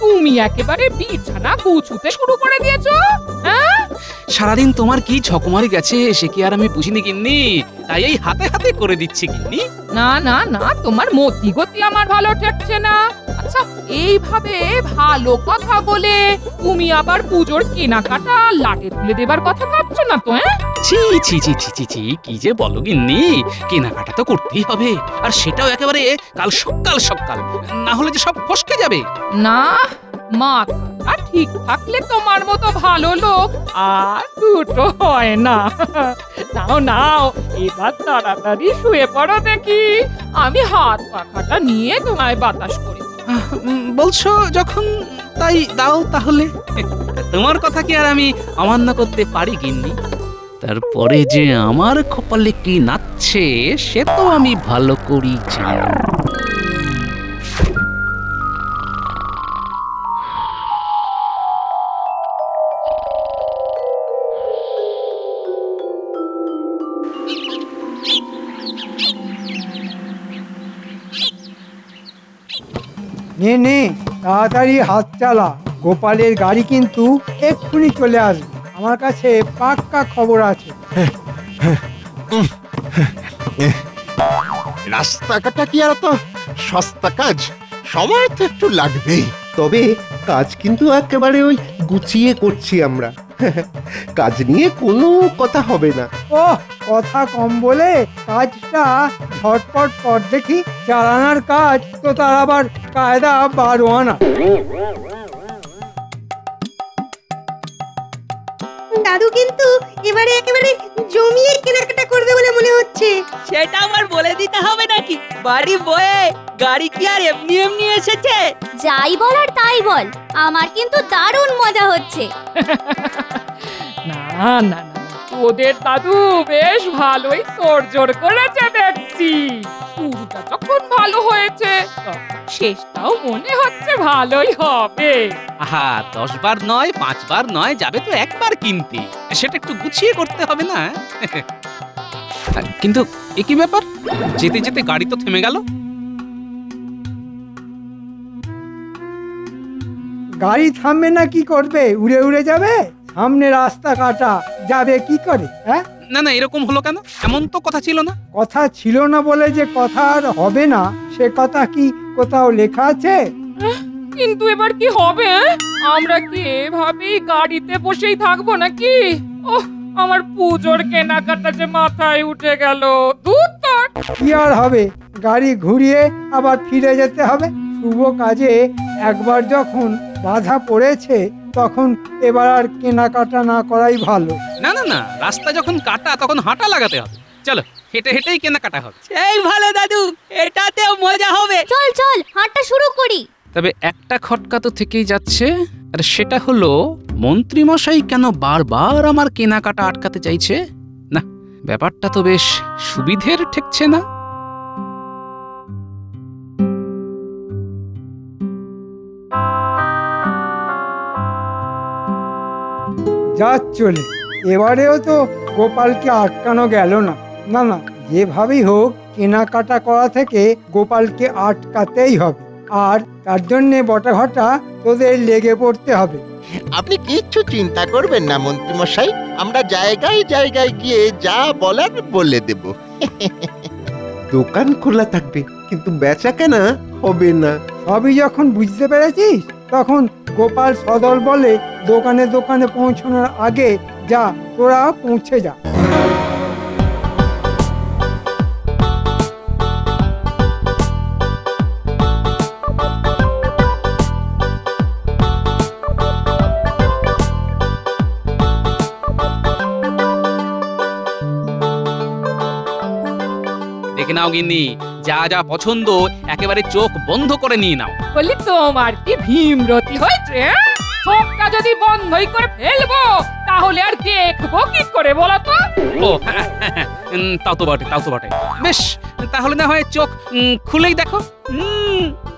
তুমি একেবারে বিছানা গুছুতে শুরু করে দিয়েছো? হ্যাঁ, সারাদিন তোমার কি ঝকমারি গেছে সে কি আর আমি বুঝিনি গিন্নি, তাই এই হাতে হাতে করে দিচ্ছি গিন্নি। না না না, তোমার মতি গতি আমার ভালো ঠেকছে না। আচ্ছা, এইভাবে ভালো কথা বলে তুমি আবার পুজোর কেনাকাটা লাটে তুলে দেবার কথা ভাবছো না তো? ছি ছি ছি ছি ছি, কি যে বলো গিন্নি, কেনাকাটা তো করতেই হবে, আর সেটাও একেবারে কাল সকাল সকাল, না হলে যে সব ফসকে যাবে। না, মাথা ঠিক থাকলে তোমার মতো ভালো লোক আর দুটো হয় না। নাও নাও, এবার তাড়াতাড়ি শুয়ে পড়ো দেখি, আমি হাত পাখাটা নিয়ে তোমায় বাতাস করি। বলছো যখন তাই দাও তাহলে। তোমার কথা কি আর আমি অমান্য করতে পারি গিন্নি? তারপরে যে আমার কপালে কি নাচছে সে তো আমি ভালো করেই জানি। নে নে তাড়াতাড়ি হাত চালা, গোপালের গাড়ি কিন্তু এক্ষুনি চলে আসবে। আমার কাছে পাক্কা খবর আছে। রাস্তা কাটা কি আর তো সস্তা কাজ, সময় তো একটু লাগবেই। তবে কাজ কিন্তু একেবারে ওই গুছিয়ে করছি আমরা। কাজ নিয়ে কোনো কথা হবে না। ও কথা কম বলে কাজটা ঝটপট কর দেখি। চালানার কাজ তো তার আবার কায়দা 12 আনা। দাদু কিন্তু এবারে একেবারে জমিয়ে কেনাকাটা করবে বলে মনে হচ্ছে। সেটা আমার বলে দিতে হবে নাকি? বাড়ি বয়ে গাড়ি কি আর এমনি এমনি এসেছে? যাই বল আর তাই বল, আমার কিন্তু দারুণ মজা হচ্ছে। না না না, ওদের দাদু বেশ ভালোই তোড়জোড় করেছে দেখছি। শুরুটা যখন ভালো হয়েছে শেষটাও মনে হচ্ছে ভালোই হবে। আহা 10 বার নয় 5 বার নয়, যাবে তো একবার কিনতে, সেটা একটু গুছিয়ে করতে হবে না? কিন্তু একই ব্যাপার, যেতে যেতে গাড়ি তো থেমে গেল। গাড়ি থামবে না কি করবে? উড়ে উড়ে যাবে? সামনে রাস্তা কাটা, যাবে কি করে? হ্যাঁ না না, এরকম হলো কেন? এমন তো কথা ছিল না। কথা ছিল না বলে যে কথা আর হবে না সে কথা কি কোথাও লেখা আছে? কিন্তু এবার কি হবে? আমরা কি এভাবেই গাড়িতে বসেই থাকবো নাকি? ওহ, আমার পুজোর কেনাকাটা যে মাথায় উঠে গেল। দূর তোর। কি আর হবে, গাড়ি ঘুরিয়ে আবার ফিরে যেতে হবে। শুভ কাজে একবার যখন বাধা পড়েছে তখন এবার আর কেনাকাটা না করাই ভালো। না না না, রাস্তা যখন কাটা তখন হাঁটা লাগাতে হবে। চলো হেঁটে হেঁটেই কেনাকাটা হবে। সেই ভালো দাদু, এটাতেও মজা হবে। চল চল হাঁটা শুরু করি। তবে একটা খটকা তো থেকেই যাচ্ছে, আর সেটা হলো মন্ত্রীমশাই কেন বারবার আমার কেনাকাটা আটকাতে চাইছে? না, ব্যাপারটা তো বেশ সুবিধের ঠেকছে না। যা চলে, এবারেও তো গোপালকে আটকানো গেল না। না না, যেভাবেই হোক কেনাকাটা করা থেকে গোপালকে আটকাতেই হবে। আর তার জন্যে বটাঘটা তোদের লেগে পড়তে হবে। আপনি কিচ্ছু চিন্তা করবেন না মন্ত্রীমশাই, আমরা জায়গায় জায়গায় গিয়ে যা বলার বলে দেব। দোকান খোলা থাকবে কিন্তু বেচা কেনা হবে না। সবই যখন বুঝতে পেরেছিস তখন গোপাল সদল বলে দোকানে দোকানে পৌঁছানোর আগে যা তোরা পৌঁছে যা। দেখে নাও গিন্নি, যা যা পছন্দ একেবারে চোখ বন্ধ করে নিয়ে নাও। বলি তোমার কি ভীমরতি হয়েছে? চোখটা যদি বন্ধই করে ফেলবো তাহলে আর দেখবো কি করে বলো তো? ও তাও তো বটে, তাও তো বটে। বেশ, তাহলে না হয় চোখ খুলেই দেখো।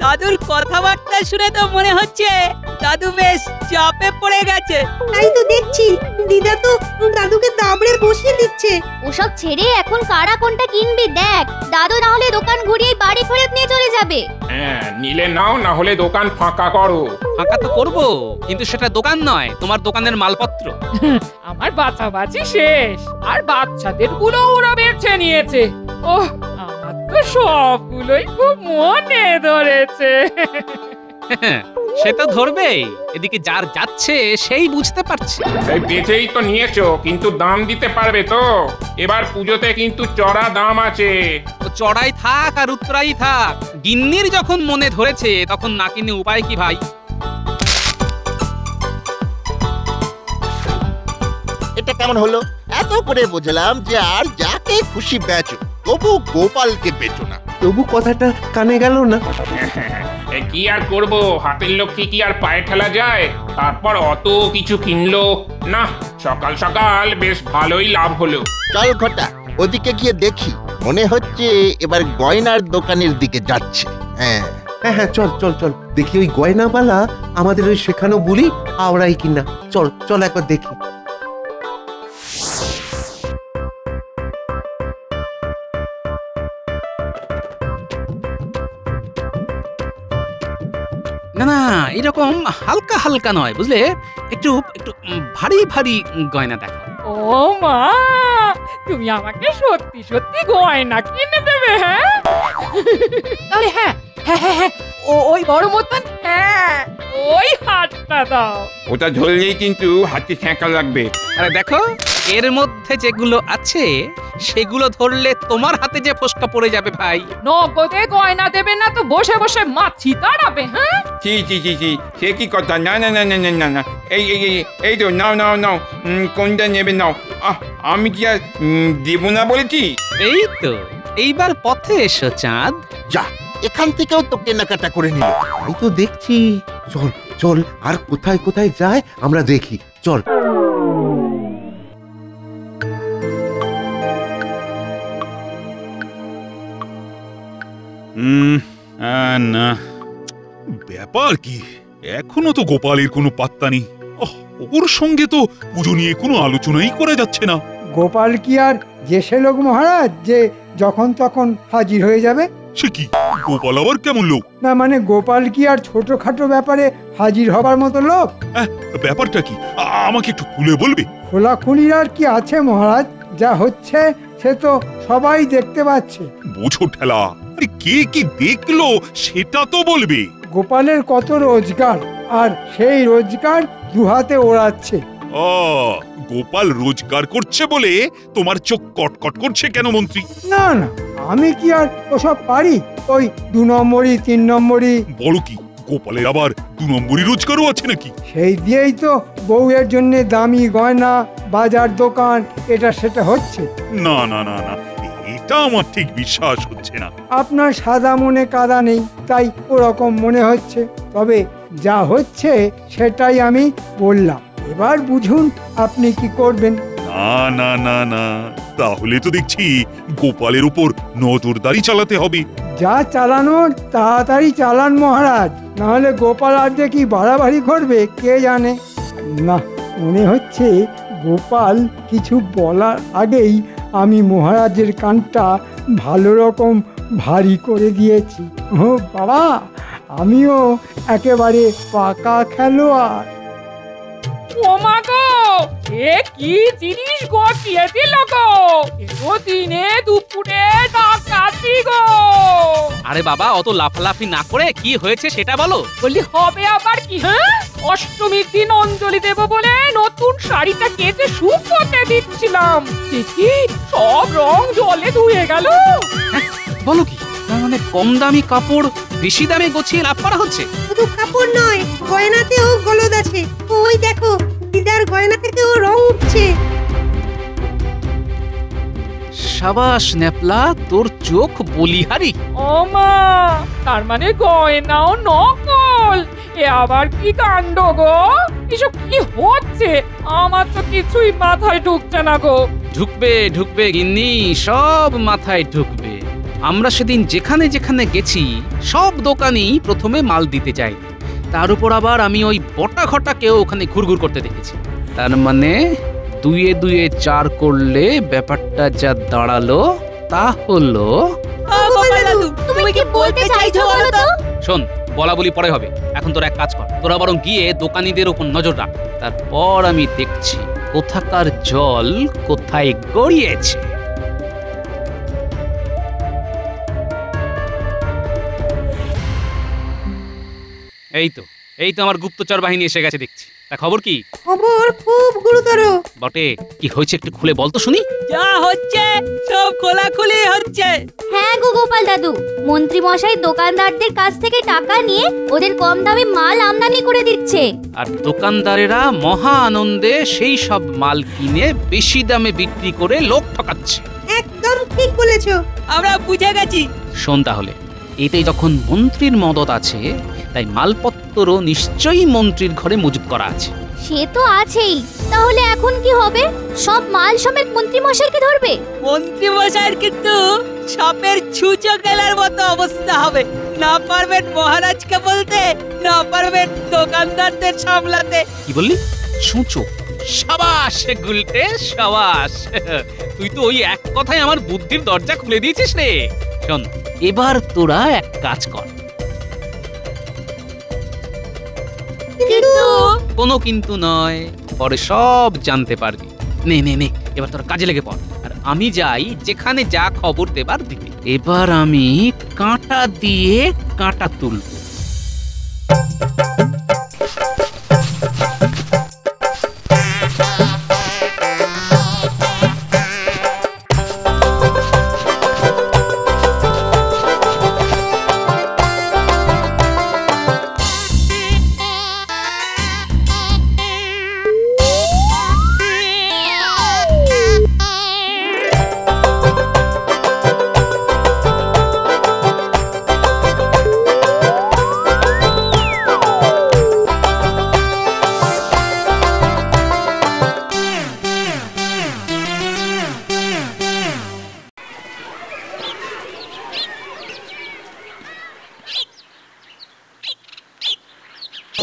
দাদুর কথাবার্তা শুনে তো মনে হচ্ছে দাদু বেশ চাপে পড়ে গেছে। তাই তো দেখছি, দিদা তো দাদুকে দাবড়ে বসিয়ে দিচ্ছে। ওসব ছেড়ে এখন কারা কোনটা কিনবি দেখ। দাদু না হলে দোকান ঘুরিয়ে বাড়ি ফেরত নিয়ে চলে যাবে। হ্যাঁ, নিলে নাও, না হলে দোকান ফাঁকা করো। ফাঁকা তো করবো, কিন্তু সেটা দোকান নয়, তোমার দোকানের মালপত্র। আমার বাছাবাছি শেষ, আর বাচ্চাদের গুলো ওরা বেছে নিয়েছে। ওহ, আমার তো সবগুলোই খুব মনে ধরেছে। সে তো ধরবেই, এদিকে যার যাচ্ছে সেই বুঝতে পারছে। এই বেচেই তো নিয়েছো, কিন্তু দাম দিতে পারবে তো? এবার পুজোতে কিন্তু চড়া দাম আছে। চড়াই থাক আর উত্তরাই থাক, গিন্নির যখন মনে ধরেছে তখন না কিনে উপায় কি ভাই? এটা কেমন হলো? এত করে বুঝলাম যে আর যাকে খুশি বেচো, তবু গোপালকে বেচো না। তবু কথাটা কানে গেল না। এ কি আর করব, হাতের লক্ষ্মী কি আর পায়ে ঠেলা যায়? তারপর অত কিছু কিনলো না, সকাল সকাল বেশ ভালোই লাভ হলো। চল ঘটা, ওদিকে গিয়ে দেখি। মনে হচ্ছে এবার গয়নার দোকানের দিকে যাচ্ছে। হ্যাঁ হ্যাঁ হ্যাঁ, চল চল চল, দেখি ওই গয়নাওয়ালা আমাদের ওই শেখানো বুলি আওড়াই কিনা। চল চল একবার দেখি। না না, এরকম হালকা হালকা নয়, বুঝলে, একটু একটু ভারী ভারী গয়না দেখো। ও মা, তুমি আমাকে সত্যি সত্যি গয়না কিনে দেবে? হ্যাঁ আরে হ্যাঁ হ্যাঁ হ্যাঁ হ্যাঁ, ওই বড় মতন, হ্যাঁ ওই হাতটা দাও। ওটা ধরলেই কিন্তু হাতে ছ্যাঁকা লাগবে। আরে দেখো, এর মধ্যে যেগুলো আছে সেগুলো ধরলে তোমার হাতে যে ফোসকা পড়ে যাবে ভাই। নগদে গয়না দেবে না তো বসে বসে মাছি তাড়াবে? হ্যাঁ ছি ছি ছি ছি, সে কি কথা? না না না না না না না, এই এই এই এই তো নাও নাও নাও, কোনটা নেবে নাও। আমি কি আর দেবো না বলেছি? এই তো, এইবার পথে এসো চাঁদ। যা, এখান থেকেও তো কেনাকাটা করে নিল। আমি তো দেখছি। চল চল, আর কোথায় কোথায় যায় আমরা দেখি। চল। না, ব্যাপার কি, এখনো তো গোপালের কোনো পাত্তা নেই। ওর সঙ্গে তো পুজো নিয়ে কোনো আলোচনাই করা যাচ্ছে না। গোপাল কি আর জেসে লোক মহারাজ যে যখন তখন হাজির হয়ে যাবে? সে কি, গোপাল আবার কেমন লোক? না মানে গোপাল কি আর ছোটখাটো ব্যাপারে হাজির হবার মতো লোক? ব্যাপারটা কি, আমাকে একটু খুলে বলবে? খোলাখুলির আর কি আছে মহারাজ, যা হচ্ছে সে তো সবাই দেখতে পাচ্ছে। বোঝো ঠেলা, আরে কে কি দেখলো সেটা তো বলবে। গোপালের কত রোজগার, আর সেই রোজগার দুহাতে ওড়াচ্ছে। গোপাল রোজগার করছে বলে তোমার চোখ কটকট করছে কেন মন্ত্রী? না না, আমি কি আর ওসব পারি? ওই 2 নম্বরই 3 নম্বরই। বড় কি, গোপালের আবার 2 নম্বরই রোজগারও আছে নাকি? সেই দিয়েই তো বউয়ের জন্য দামি গয়না, বাজার দোকান, এটা সেটা হচ্ছে। না না না না, এটা আমার ঠিক বিশ্বাস হচ্ছে না। আপনার সাদা মনে কাদা নেই, তাই ওরকম মনে হচ্ছে। তবে যা হচ্ছে সেটাই আমি বললাম, এবার বুঝুন আপনি কি করবেন। না না না না, তাহলে তো দেখছি গোপালের উপর নজরদারি চালাতে হবে। যা চালানোর তাড়াতাড়ি চালান মহারাজ, নাহলে গোপাল আর যে কি বাড়াবাড়ি করবে কে জানে। না, মনে হচ্ছে গোপাল কিছু বলার আগেই আমি মহারাজের কানটা ভালো রকম ভারী করে দিয়েছি। ও বাবা, আমিও একেবারে পাকা খেলোয়াড়। ও মা গো, এ কি জিনিস গটিয়ে দিল গো? এতো দিনে দুপুরে ডাকাতি গো। আরে বাবা, অত লাফালাফি না করে কি হয়েছে সেটা বলো। বলি হবে আবার কি? হ্যাঁ, অষ্টমীর দিন অঞ্জলি দেব বলে নতুন শাড়িটা কেচে শুকোতে দিচ্ছিলাম, দেখি সব রং জলে ধুয়ে গেল। বলো কি, মানে কম দামি কাপড় বেশি দামে গছিয়ে লাভ করা হচ্ছে? শুধু কাপড় নয়, গয়নাতেও গলদ আছে। ওই দেখো, দিদার গয়না থেকেও রং উঠছে। সাবাস ন্যাপলা, তোর চোখ বলিহারি। ও মা, তার মানে গয়নাও নকল? এ আবার কি কাণ্ড গো? এসব কি হচ্ছে? আমার তো কিছুই মাথায় ঢুকছে না গো। ঢুকবে ঢুকবে গিন্নি, সব মাথায় ঢুকবে। আমরা সেদিন যেখানে যেখানে গেছি সব দোকানেই প্রথমে মাল দিতে যাই, তার উপর আবার আমি ওই বটা ঘটাকেও ওখানে ঘুরঘুর করতে দেখেছি। তার মানে 2 2 4 করলে ব্যাপারটা যা দাঁড়ালো তা হলো। তুমি কি বলতে চাইছো বলো তো? শোন, বলা বলি পরে হবে, এখন তোরা এক কাজ কর, তোরা বরং গিয়ে দোকানীদের উপর নজর রাখ, তারপর আমি দেখছি কোথাকার জল কোথায় গড়িয়েছে। এই তো আমার গুপ্তচর বাহিনী এসে গেছে দেখছি। তা খবর কি? খবর খুব গুরুতর বটে, কি হয়েছে একটু খুলে বল তো শুনি। যা হচ্ছে সব খোলাখুলি হচ্ছে। হ্যাঁ গো গোপাল দাদু, মন্ত্রী মশাই দোকানদারদের কাছ থেকে টাকা নিয়ে ওদের কম দামে মাল আমদানি করে দিচ্ছে, আর দোকানদারেরা মহা আনন্দে সেই সব মাল কিনে বেশি দামে বিক্রি করে লোক ঠকাচ্ছে। একদম ঠিক বলেছো, আমরা বুঝে গেছি শোন তাহলে, এতে যখন মন্ত্রীর মদত আছে, তাই মালপত্রও নিশ্চয়ই মন্ত্রীর ঘরে মজুত করা আছে। সে তো আছেই। তাহলে এখন কি হবে? সব মাল সমেত মন্ত্রী মশাইকে ধরবে? মন্ত্রী মশাইয়ের কিন্তু সাপের ছুঁচো গেলার মতো অবস্থা হবে। না পারবেন মহারাজকে বলতে, না পারবেন দোকানদারদের সামলাতে। কি বললি? ছুঁচো? সাবাস গুলটে, সাবাস। তুই তো ওই এক কথায় আমার বুদ্ধির দরজা খুলে দিয়েছিস রে। শোন, এবার তোরা এক কাজ কর। কোনো কিন্তু নয়, পরে সব জানতে পারবি। নে নে নে, এবার তোরা কাজে লেগে পড়। আর আমি যাই যেখানে যা খবর দেবার দিতে। এবার আমি কাঁটা দিয়ে কাঁটা তুলব।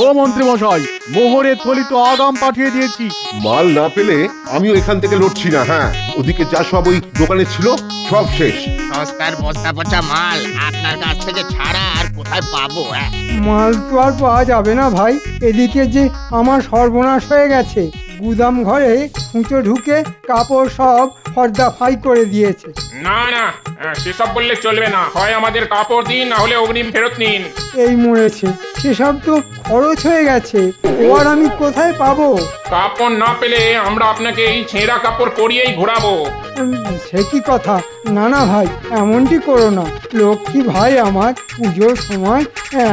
ও মন্ত্রী মশাই, মোহরের থলি তো আগাম পাঠিয়ে দিয়েছি। মাল না পেলে আমিও এখান থেকে লড়ছি না। হ্যাঁ, ওদিকে যা সব ওই দোকানে ছিল সব শেষ। সস্তার বস্তা পচা মাল আপনার কাছ থেকে ছাড়া আর কোথায় পাবো? মাল তো আর পাওয়া যাবে না ভাই। এদিকে যে আমার সর্বনাশ হয়ে গেছে। গুদাম ঘরে খুঁচো ঢুকে কাপড় সব ফর্দা ফাই করে দিয়েছে। না না, সেসব বললে চলবে না। হয় আমাদের কাপড় দিন, না হলে অগ্রিম ফেরত নিন। এই মরেছে, সেসব তো খরচ হয়ে গেছে। ও আর আমি কোথায় পাবো? কাপড় না পেলে আমরা আপনাকে এই ছেঁড়া কাপড় পরিয়েই ঘোরাবো। সে কি কথা? না না ভাই, এমনটি করো না। লক্ষ্মী ভাই আমার, পুজোর সময়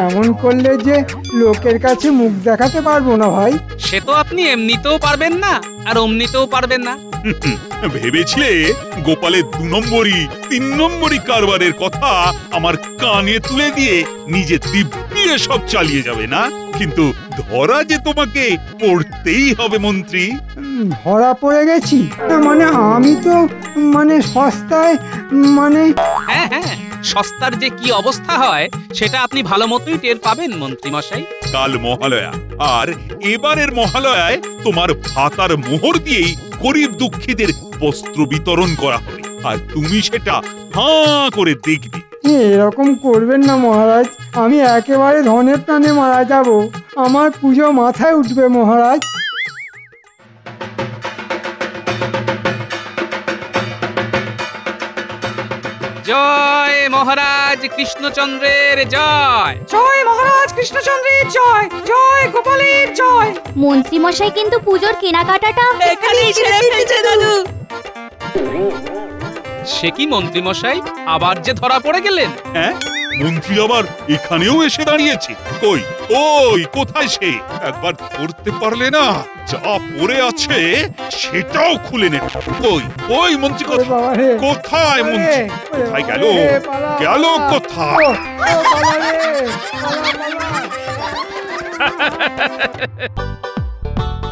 এমন করলে যে লোকের কাছে মুখ দেখাতে পারবো না ভাই। সে তো আপনি এমনিতেও পারবেন না, আর অমনিতেও পারবেন না। ভেবেছিলে গোপালের 2 নম্বরই 3 নম্বরই কারবারের কথা আমার কানে তুলে দিয়ে নিজে দিব্যি সব চালিয়ে যাবে না? কিন্তু ধরা যে তোমাকে পড়তেই হবে মন্ত্রী। ধরা পড়ে গেছি? মানে আমি তো সস্তায় হ্যাঁ হ্যাঁ, সস্তার যে কি অবস্থা হয় সেটা আপনি ভালো মতোই টের পাবেন মন্ত্রী মশাই। কাল মহালয়া, আর এবারের মহালয়ায় তোমার ভাতার মোহর দিয়েই গরিব দুঃখীদের বস্ত্র বিতরণ করা হবে, আর তুমি সেটা হাঁ করে দেখবে। এরকম করবেন না মহারাজ, আমি একেবারে ধনে প্রাণে মারা যাব। আমার পুজো মাথায় উঠবে মহারাজ। জয় মহারাজ কৃষ্ণচন্দ্রের জয়। জয় মহারাজ কৃষ্ণচন্দ্রের জয়। জয় গোপালের জয়। মন্ত্রী মশাই কিন্তু পুজোর কেনাকাটাটা এখানেই ছেড়ে ফেলছে দাদু। সে কি মন্ত্রী মশাই, আবার যে ধরা পড়ে গেলেন? হ্যাঁ, মন্ত্রী আবার এখানেও এসে দাঁড়িয়েছে। কই ওই কোথায় সে? একবার ধরতে পারলে না, যা পড়ে আছে সেটাও খুলে নেবে। কই ওই মন্ত্রী কোথায়? মন্ত্রী কোথায় গেল? গেল কোথায়?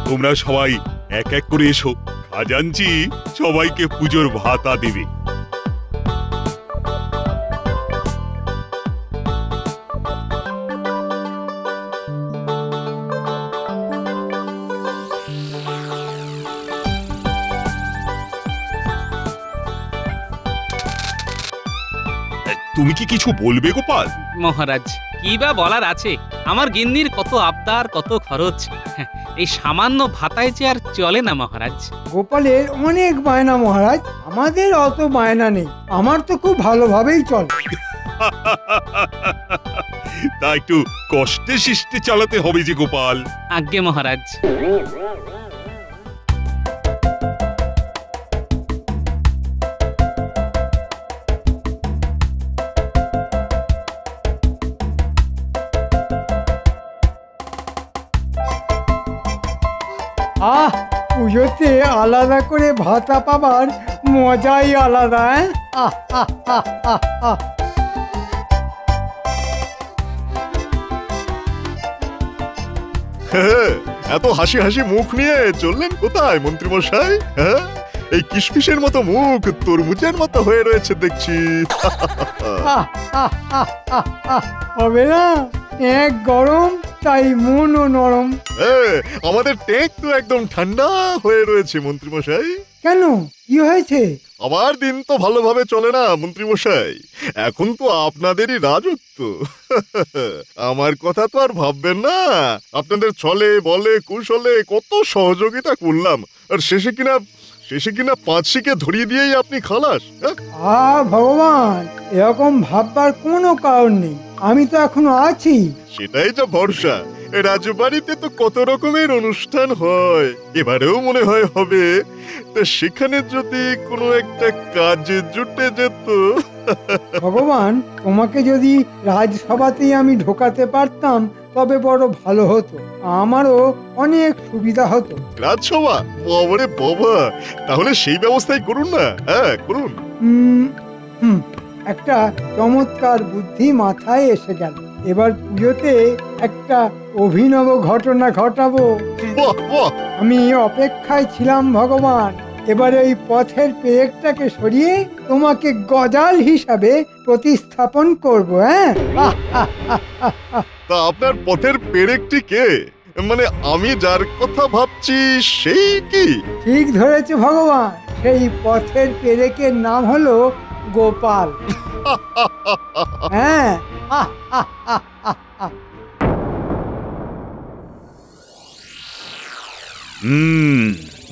তোমরা সবাই এক এক করে এসো, খাজাঞ্চি সবাইকে পুজোর ভাতা দেবে। তুমি কি কিছু বলবে গোপাল? মহারাজ, কি বা বলার আছে? আমার গিন্নির কত আবদার, কত খরচ। এই সামান্য ভাতায় যে আর চলে না মহারাজ। গোপালের অনেক বায়না মহারাজ, আমাদের অত বায়না নেই। আমার তো খুব ভালোভাবেই চলে। তা একটু কষ্টে শিষ্টে চালাতে হবে যে গোপাল। আজ্ঞে মহারাজ। পুজোতে আলাদা করে ভাতা পাবার মজাই আলাদা। এত হাসি হাসি মুখ নিয়ে চললেন কোথায় মন্ত্রীমশাই? হ্যাঁ, এই কিশমিশের মতো মুখ তরমুজের মতো হয়ে রয়েছে দেখছি। হবে না, এক গরম তাই মনও নরম। আমাদের টেক তো একদম ঠান্ডা হয়ে রয়েছে মন্ত্রীমশাই। কেন, কি হয়েছে? আমার দিন তো ভালোভাবে চলে না মন্ত্রীমশাই, এখন তো আপনাদেরই রাজত্ব। আমার কথা তো আর ভাববেন না, আপনাদের ছলে বলে কুশলে কত সহযোগিতা করলাম, আর শেষে কিনা পাঁচশিকে ধরিয়ে দিয়েই আপনি খালাস। ভগবান, এরকম ভাববার কোনো কারণ নেই, আমি তো এখনো আছি। সেটাই তো ভরসা। রাজবাড়িতে তো কত রকমের অনুষ্ঠান হয়, এবারেও মনে হয় হবে, তা সেখানে যদি কোনো একটা কাজে জুটে যেত। ভগবান, তোমাকে যদি রাজসভাতেই আমি ঢোকাতে পারতাম তবে বড় ভালো হতো, আমারও অনেক সুবিধা হতো। রাজসভা? বাবারে বাবা, তাহলে সেই ব্যবস্থাই করুন না। হ্যাঁ, করুন। একটা চমৎকার বুদ্ধি মাথায় এসে গেল, এবার পুজোতে একটা অভিনব ঘটনা ঘটাবো। আমি অপেক্ষায় ছিলাম ভগবান, এবার এই পথের পেরেকটাকে সরিয়ে তোমাকে গজাল হিসাবে প্রতিস্থাপন করবো। হ্যাঁ, তা আপনার পথের পেরেকটি কে? মানে আমি যার কথা ভাবছি সেই কি? ঠিক ধরেছে ভগবান, সেই পথের পেরেকের নাম হলো গোপাল। হ্যাঁ,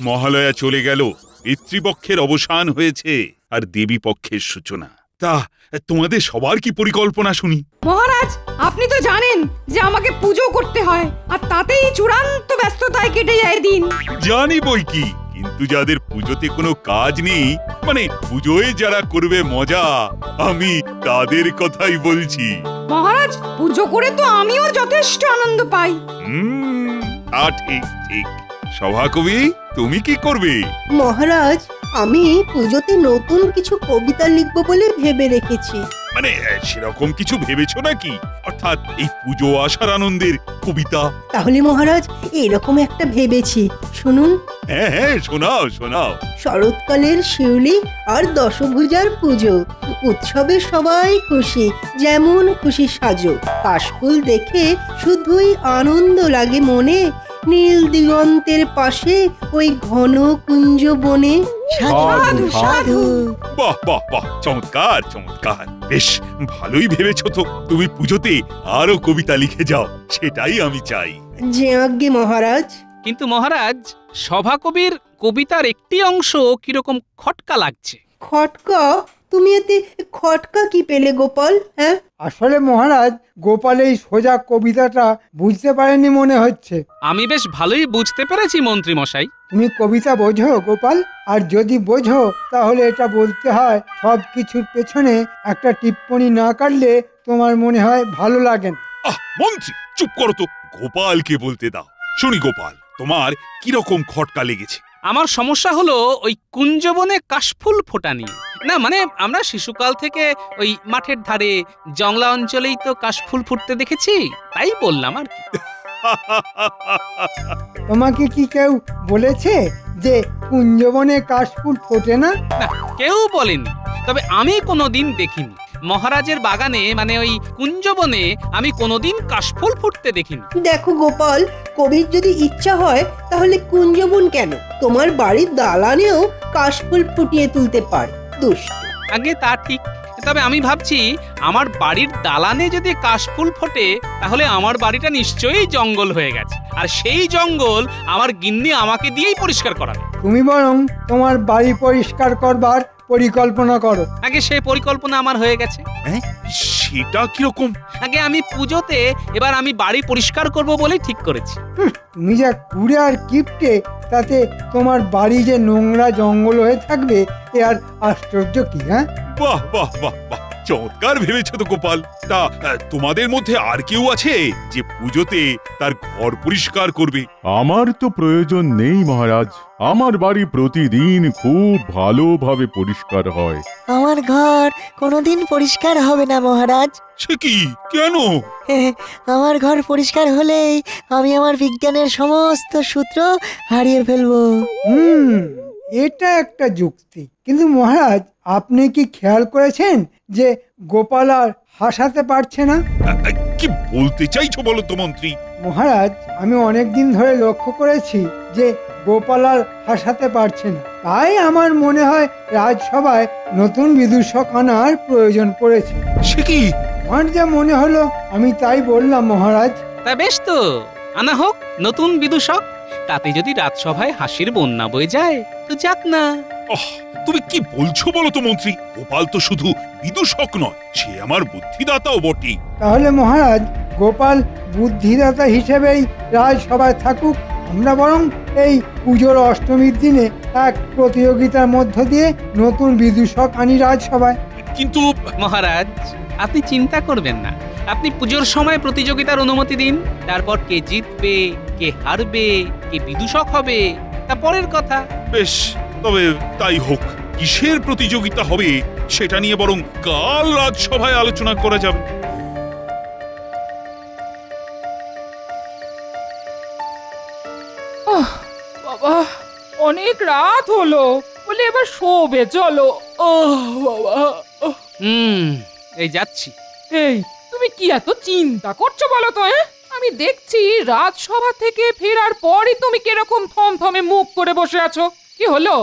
মহালয়া চলে গেল, পিতৃপক্ষের অবসান হয়েছে আর দেবী পক্ষের সূচনা। তা তোমাদের সবার কি পরিকল্পনা শুনি? মহারাজ, আপনি তো জানেন যে আমাকে পুজো করতে হয়, আর তাতেই চূড়ান্ত ব্যস্ততায় কেটে যায় দিন। জানি বই কি, কিন্তু যাদের পুজোতে কোনো কাজ নেই, মানে পুজোয় যারা করবে মজা, আমি তাদের কথাই বলছি। মহারাজ, পুজো করে তো আমিও যথেষ্ট আনন্দ পাই। ঠিক ঠিক। সভাকবি, তুমি কি করবে? মহারাজ, আমি পুজোতে নতুন কিছু কবিতা লিখবো বলে ভেবে রেখেছি। মানে সেরকম কিছু ভেবেছো নাকি? অর্থাৎ এই পুজো আসার আনন্দের কবিতা? তাহলে মহারাজ এরকম একটা ভেবেছি, শুনুন। হ্যাঁ হ্যাঁ, শোনাও শোনাও। শরৎকালের শিউলি আর দশভুজার পুজো, উৎসবে সবাই খুশি, যেমন খুশি সাজো, কাশফুল দেখে শুধুই আনন্দ লাগে মনে, নীল দিগন্তের পাশে ওই ঘন কুঞ্জ বনে। সাধু সাধু। বাহ বাহ বাহ, চমৎকার চমৎকার, বেশ ভালোই ভেবেছো তো। তুমি পুজোতে আরো কবিতা লিখে যাও, সেটাই আমি চাই। যে আজ্ঞে মহারাজ। কিন্তু মহারাজ, সভাকবির কবিতার একটি অংশ কিরকম খটকা লাগছে। খটকা? তুমি এতে খটকা কি পেলে গোপাল? হ্যাঁ, আসলে মহারাজ, গোপাল এই সোজা কবিতাটা বুঝতে পারেনি মনে হচ্ছে। আমি বেশ ভালোই বুঝতে পেরেছি মন্ত্রী মশাই। তুমি কবিতা বোঝো গোপাল? আর যদি বোঝো তাহলে এটা বলতে হয়, সব কিছুর পেছনে একটা টিপ্পনি না কাটলে তোমার মনে হয় ভালো লাগে না। মন্ত্রী চুপ করো তো, গোপালকে বলতে দাও। শুনি গোপাল, তোমার কিরকম খটকা লেগেছে? আমার সমস্যা হলো ওই কুঞ্জবনে কাশফুল ফোটা নিয়ে। না মানে আমরা শিশুকাল থেকে ওই মাঠের ধারে জংলা অঞ্চলেই তো কাশফুল ফুটতে দেখেছি, তাই বললাম আর কি। তোমাকে কি কেউ বলেছে যে কুঞ্জবনে কাশফুল ফোটে না? না, কেউ বলেনি, তবে আমি কোনোদিন দেখিনি। মহারাজের বাগানে মানে ওই কুঞ্জবনে আমি কোনোদিন কাশফুল ফুটতে দেখিনি। দেখো গোপাল, কবির যদি ইচ্ছা হয় তাহলে কুঞ্জবন কেন, তোমার বাড়ির দালানেও কাশফুল ফুটিয়ে তুলতে পারে। দুষ্ট। আগে তা ঠিক, তবে আমি ভাবছি আমার বাড়ির দালানে যদি কাশফুল ফোটে তাহলে আমার বাড়িটা নিশ্চয়ই জঙ্গল হয়ে গেছে, আর সেই জঙ্গল আমার গিন্নি আমাকে দিয়েই পরিষ্কার করাবে। তুমি বরং তোমার বাড়ি পরিষ্কার করবার পরিকল্পনা করো। আগে সেই পরিকল্পনা আমার হয়ে গেছে। সেটা কিরকম? আগে আমি পুজোতে এবার আমি বাড়ি পরিষ্কার করব বলেই ঠিক করেছি। তুমি যা কুড়ে আর কিপটে, তাতে তোমার বাড়ি যে নোংরা জঙ্গল হয়ে থাকবে এ আর আশ্চর্য কি? হ্যাঁ, বাহ বাহ বাহ বাহ, চমৎকার ভেবেছো তো গোপাল। তা তোমাদের মধ্যে আর কেউ আছে যে পুজোতে তার ঘর পরিষ্কার করবে? আমার তো প্রয়োজন নেই মহারাজ। আমার বাড়ি প্রতিদিন খুব ভালোভাবে পরিষ্কার হয়। আমার ঘর কোনোদিন পরিষ্কার হবে না মহারাজ। সে কি, কেন? আমার ঘর পরিষ্কার হলেই আমি আমার বিজ্ঞানের সমস্ত সূত্র হারিয়ে ফেলবো। এটা একটা যুক্তি, কিন্তু মহারাজ আপনি কি খেয়াল করেছেন যে গোপাল আর হাসাতে পারছে না? কি বলতে চাইছো বলো তো মন্ত্রী? মহারাজ, আমি অনেক দিন ধরে লক্ষ্য করেছি যে গোপাল আর হাসাতে পারছে না। তাই আমার মনে হয় রাজসভায় নতুন বিদূষক আনার প্রয়োজন পড়েছে। সে কি? আমার যা মনে হলো আমি তাই বললাম মহারাজ। তা বেশ তো, আনা হোক নতুন বিদূষক। তাতে যদি রাজসভায় হাসির বন্যা বয়ে যায় তো যাক না। তুমি কি বলছো বলো তো মন্ত্রী? গোপাল তো শুধু বিদূষক নয়, সে আমার বুদ্ধিদাতাও বটে। তাহলে মহারাজ গোপাল বুদ্ধিদাতা হিসেবেই রাজসভায় থাকুক। আমরা বরং এই পুজোর অষ্টমীর দিনে এক প্রতিযোগিতার মধ্য দিয়ে নতুন বিদূষক আনি রাজসভায়। কিন্তু মহারাজ, আপনি চিন্তা করবেন না। আপনি পুজোর সময় প্রতিযোগিতার অনুমতি দিন, তারপর কে জিতবে, কে হারবে, কে বিদূষক হবে তা পরের কথা। বেশ, তবে তাই হোক। কিসের প্রতিযোগিতা হবে সেটা নিয়ে বরং কাল রাজসভায় আলোচনা করা যাবে। বাবা, অনেক রাত হলো, বলে এবার শোবে চলো। বাবা। এই যাচ্ছি। এই তুমি কি এত চিন্তা করছো বলো তো? আমি দেখছি রাজসভা থেকে ফেরার পরই তুমি কিরকম থমথমে মুখ করে বসে আছো। কি হলো?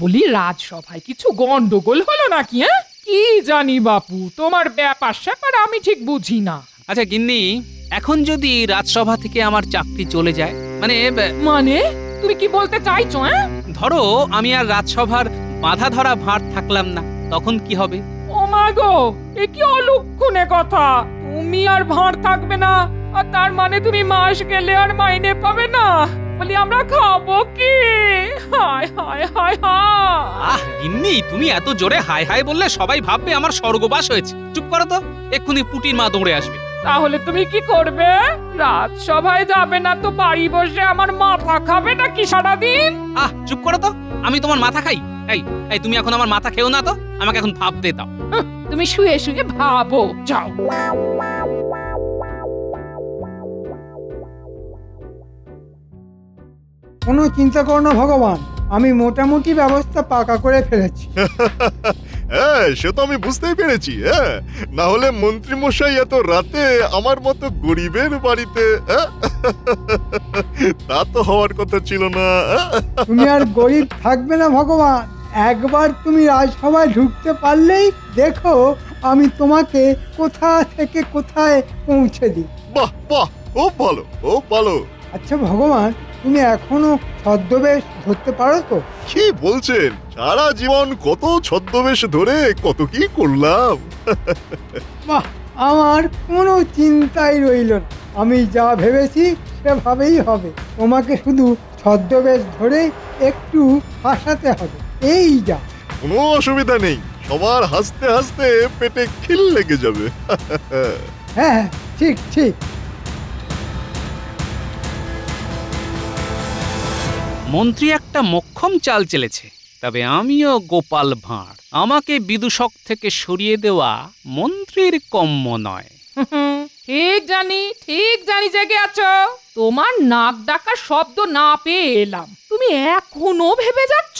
বলি রাজসভায় কিছু গন্ডগোল হলো নাকি? কি জানি বাপু, তোমার ব্যাপার স্যাপার আমি ঠিক বুঝি না। আচ্ছা গিন্নি, এখন যদি রাজসভা থেকে আমার চাকরি চলে যায়, মানে তুমি কি বলতে চাইছো? ধরো আমি আর রাজসভার বাধা ধরা ভাঁড় থাকলাম না, তখন কি হবে? ও মা গো, এ কি অলক্ষণে কথা! তুমি আর ভাঁড় থাকবে না, আর তার মানে তুমি মাস গেলে আর মাইনে পাবে না। বলি আমরা খাবো কি? হায় হায় হায় হায়! গিন্নি, তুমি এত জোরে হায় হায় বললে সবাই ভাববে আমার স্বর্গবাস হয়েছে। চুপ করো তো, এক্ষুনি পুটির মা দৌড়ে আসবে। তাহলে তুমি কি করবে? রাজসভায় যাবে না তো বাড়ি বসে আমার মাথা খাবে নাকি সারাদিন? চুপ করো তো, আমি তোমার মাথা খাই? এই তুমি এখন আমার মাথা খেও না তো, আমাকে এখন ভাবতে দাও। তুমি শুয়ে শুয়ে ভাবো, যাও। কোনো চিন্তা করো না ভগবান, আমি মোটামুটি ব্যবস্থা পাকা করে ফেলেছি। হ্যাঁ, সে তো আমি বুঝতেই পেরেছি। না হলে মন্ত্রী মশাই এত রাতে আমার মতো গরিবের বাড়িতে, তা তো হওয়ার কথা ছিল না। তুমি আর গরিব থাকবে না ভগবান। একবার তুমি রাজসভায় ঢুকতে পারলেই দেখো আমি তোমাকে কোথা থেকে কোথায় পৌঁছে দিই। বাহ বাহ, খুব ভালো, খুব ভালো। আচ্ছা ভগবান, তুমি এখনো ছদ্মবেশ ধরতে পারো তো? কি বলছেন? সারা জীবন কত ছদ্মবেশ ধরে কত কি করলাম। বাহ, আমার কোনো চিন্তাই রইল না। আমি যা ভেবেছি সেভাবেই হবে। তোমাকে শুধু ছদ্মবেশ ধরে একটু হাসাতে হবে, এই যা। কোনো অসুবিধা নেই, সবার হাসতে হাসতে পেটে খিল লেগে যাবে। হ্যাঁ, ঠিক ঠিক। মন্ত্রী একটা মোক্ষম চাল চেলেছে, তবে আমিও গোপাল ভাঁড়। আমাকে বিদূষক থেকে সরিয়ে দেওয়া মন্ত্রীর কম্য নয়। ঠিক জানি জেগে আছো। তোমার নাক ডাকার শব্দ না পেয়ে এলাম, তুমি এখনো ভেবে যাচ্ছ?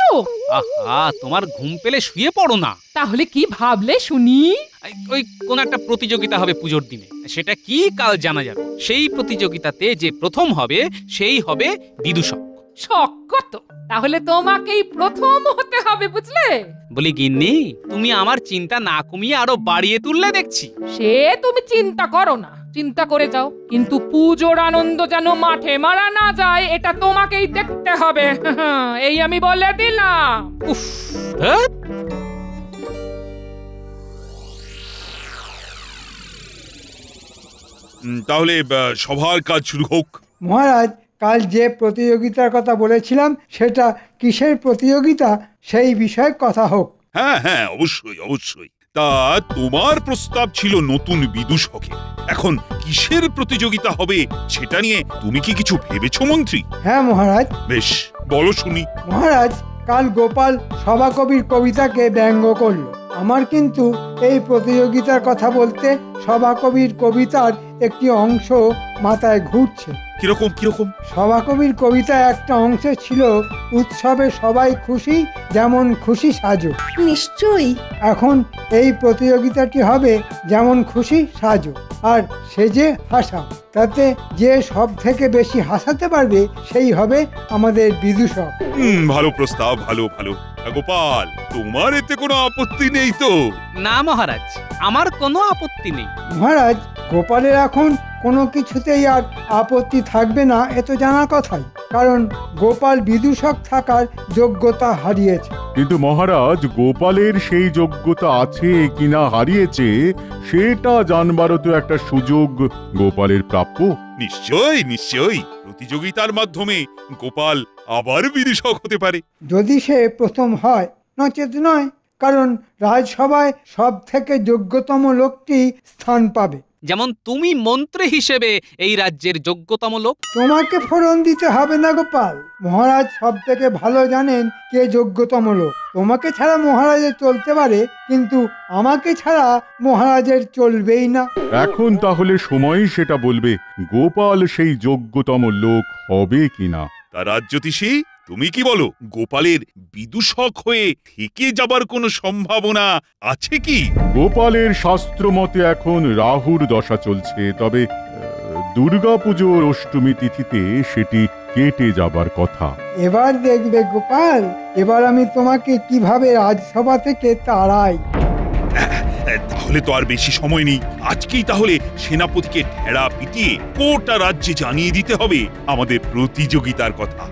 তোমার ঘুম পেলে শুয়ে পড়ো না। তাহলে কি ভাবলে শুনি? ওই কোন একটা প্রতিযোগিতা হবে পুজোর দিনে, সেটা কি কাল জানা যাবে। সেই প্রতিযোগিতাতে যে প্রথম হবে সেই হবে বিদূষক। শক্ত, তাহলে তোমাকেই প্রথম হতে হবে, বুঝলে? বলি গিন্নি, তুমি আমার চিন্তা না কমিয়ে আরো বাড়িয়ে তুললে দেখছি। সে তুমি চিন্তা করো না, চিন্তা করে যাও, কিন্তু পুজোর আনন্দ যেন মাঠে মারা না যায় এটা তোমাকেই দেখতে হবে। এই আমি বলে দিলাম। তাহলে সবার কাজ শুরু হোক। মহারাজ, কাল যে প্রতিযোগিতার কথা বলেছিলাম সেটা কিসের প্রতিযোগিতা সেই বিষয়ে কথা হোক। হ্যাঁ হ্যাঁ, অবশ্যই অবশ্যই। তা তোমার প্রস্তাব ছিল নতুন বিদূষকের। এখন কিসের প্রতিযোগিতা হবে সেটা নিয়ে তুমি কি কিছু ভেবেছো মন্ত্রী? হ্যাঁ মহারাজ। বেশ, বলো শুনি। মহারাজ, কাল গোপাল সভাকবির কবিতাকে ব্যঙ্গ করলো। আমার কিন্তু এই প্রতিযোগিতার কথা বলতে সভাকবির কবিতার একটি অংশ মাথায় ঘুরছে। কিরকম কিরকম? সভাকবির কবিতায় একটা অংশ ছিল, উৎসবে সবাই খুশি, যেমন খুশি সাজো। নিশ্চয়ই। এখন এই প্রতিযোগিতাটি হবে যেমন খুশি সাজো আর সেজে হাসাও। তাতে যে সব থেকে বেশি হাসাতে পারবে সেই হবে আমাদের বিদূষক। ভালো প্রস্তাব, ভালো ভালো। গোপাল, তোমার এতে কোনো আপত্তি নেই তো? না মহারাজ, আমার কোনো আপত্তি নেই। মহারাজ, গোপালের এখন কোনো কিছুতেই আর আপত্তি থাকবে না, এ তো জানা কথাই। কারণ গোপাল বিদূষক থাকার যোগ্যতা হারিয়েছে। কিন্তু মহারাজ, গোপালের সেই যোগ্যতা আছে কিনা হারিয়েছে সেটা জানবারও তো একটা সুযোগ গোপালের প্রাপ্য। নিশ্চয়ই নিশ্চয়ই, প্রতিযোগিতার মাধ্যমে গোপাল আবার বিদূষক হতে পারে। যদি সে প্রথম হয়, নচেত নয়। কারণ রাজসভায় সব থেকে যোগ্যতম লোকটি স্থান পাবে। যেমন তুমি মন্ত্রী হিসেবে এই রাজ্যের যোগ্যতম লোক। তোমাকে ফোড়ন দিতে হবে না গোপাল। মহারাজ সব থেকে ভালো জানেন কে যোগ্যতম লোক। তোমাকে ছাড়া মহারাজের চলতে পারে, কিন্তু আমাকে ছাড়া মহারাজের চলবেই না। এখন তাহলে সময়ই সেটা বলবে গোপাল সেই যোগ্যতম লোক হবে কিনা। তা রাজ্যতীষী, তুমি কি বলো, গোপালের বিদূষক হয়ে থেকে যাবার কোনো সম্ভাবনা আছে কি? গোপালের শাস্ত্র মতে এখন রাহুর দশা চলছে, তবে দুর্গাপুজোর অষ্টমী তিথিতে সেটি কেটে যাবার কথা। এবার দেখবে গোপাল, এবার আমি তোমাকে কিভাবে রাজসভা থেকে তাড়াই। তাহলে তো আর বেশি সময় নেই। আজকেই তাহলে সেনাপতিকে ঢেড়া পিটিয়ে গোটা রাজ্যে জানিয়ে দিতে হবে আমাদের প্রতিযোগিতার কথা।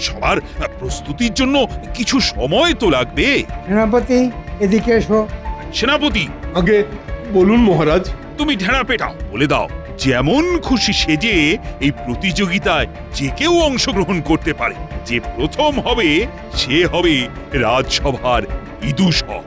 সবার প্রস্তুতির জন্য কিছু সময় তো লাগবে। সেনাপতি, এদিকে এসো। সেনাপতি, আগে বলুন মহারাজ। তুমি ঢেড়া পেটাও, বলে দাও যেমন খুশি সেজে এই প্রতিযোগিতায় যে কেউ অংশগ্রহণ করতে পারে। যে প্রথম হবে সে হবে রাজসভার বিদূষক।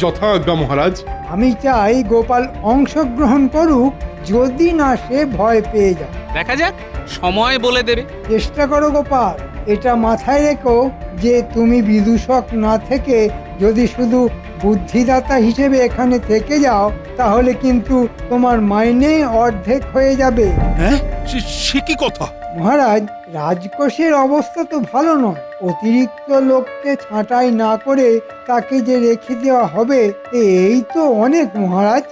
যথাজ্ঞা মহারাজ। আমি চাই গোপাল অংশগ্রহণ করুক, যদি না সে ভয় পেয়ে যায়। দেখা যাক, সময় বলে দেবে। চেষ্টা করো গোপাল। এটা মাথায় রেখো যে তুমি বিদূষক না থেকে যদি শুধু বুদ্ধিদাতা হিসেবে এখানে থেকে যাও, তাহলে কিন্তু তোমার মাইনে অর্ধেক হয়ে যাবে। হ্যাঁ, সে কি কথা? মহারাজ, রাজকোষের অবস্থা তো ভালো নয়। অতিরিক্ত লোককে ছাঁটাই না করে তাকে যে রেখে দেওয়া হবে, এই তো অনেক মহারাজ।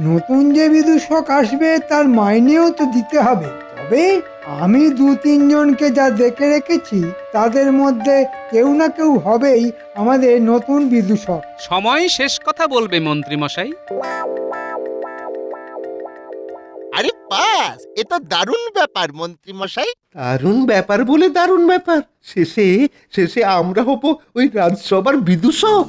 নতুন যে বিদূষক আসবে তার মাইনেও তো দিতে হবে। তবে আমি 2-3 জনকে যা দেখে রেখেছি, তাদের মধ্যে কেউ না কেউ হবেই আমাদের নতুন বিদূষক। সময় শেষ কথা বলবে মন্ত্রী মশাই। আরে বাস, এ তো দারুণ ব্যাপার মন্ত্রী মশাই। দারুণ ব্যাপার বলে দারুণ ব্যাপার। শেষে শেষে আমরা হব ওই রাজসভার বিদূষক।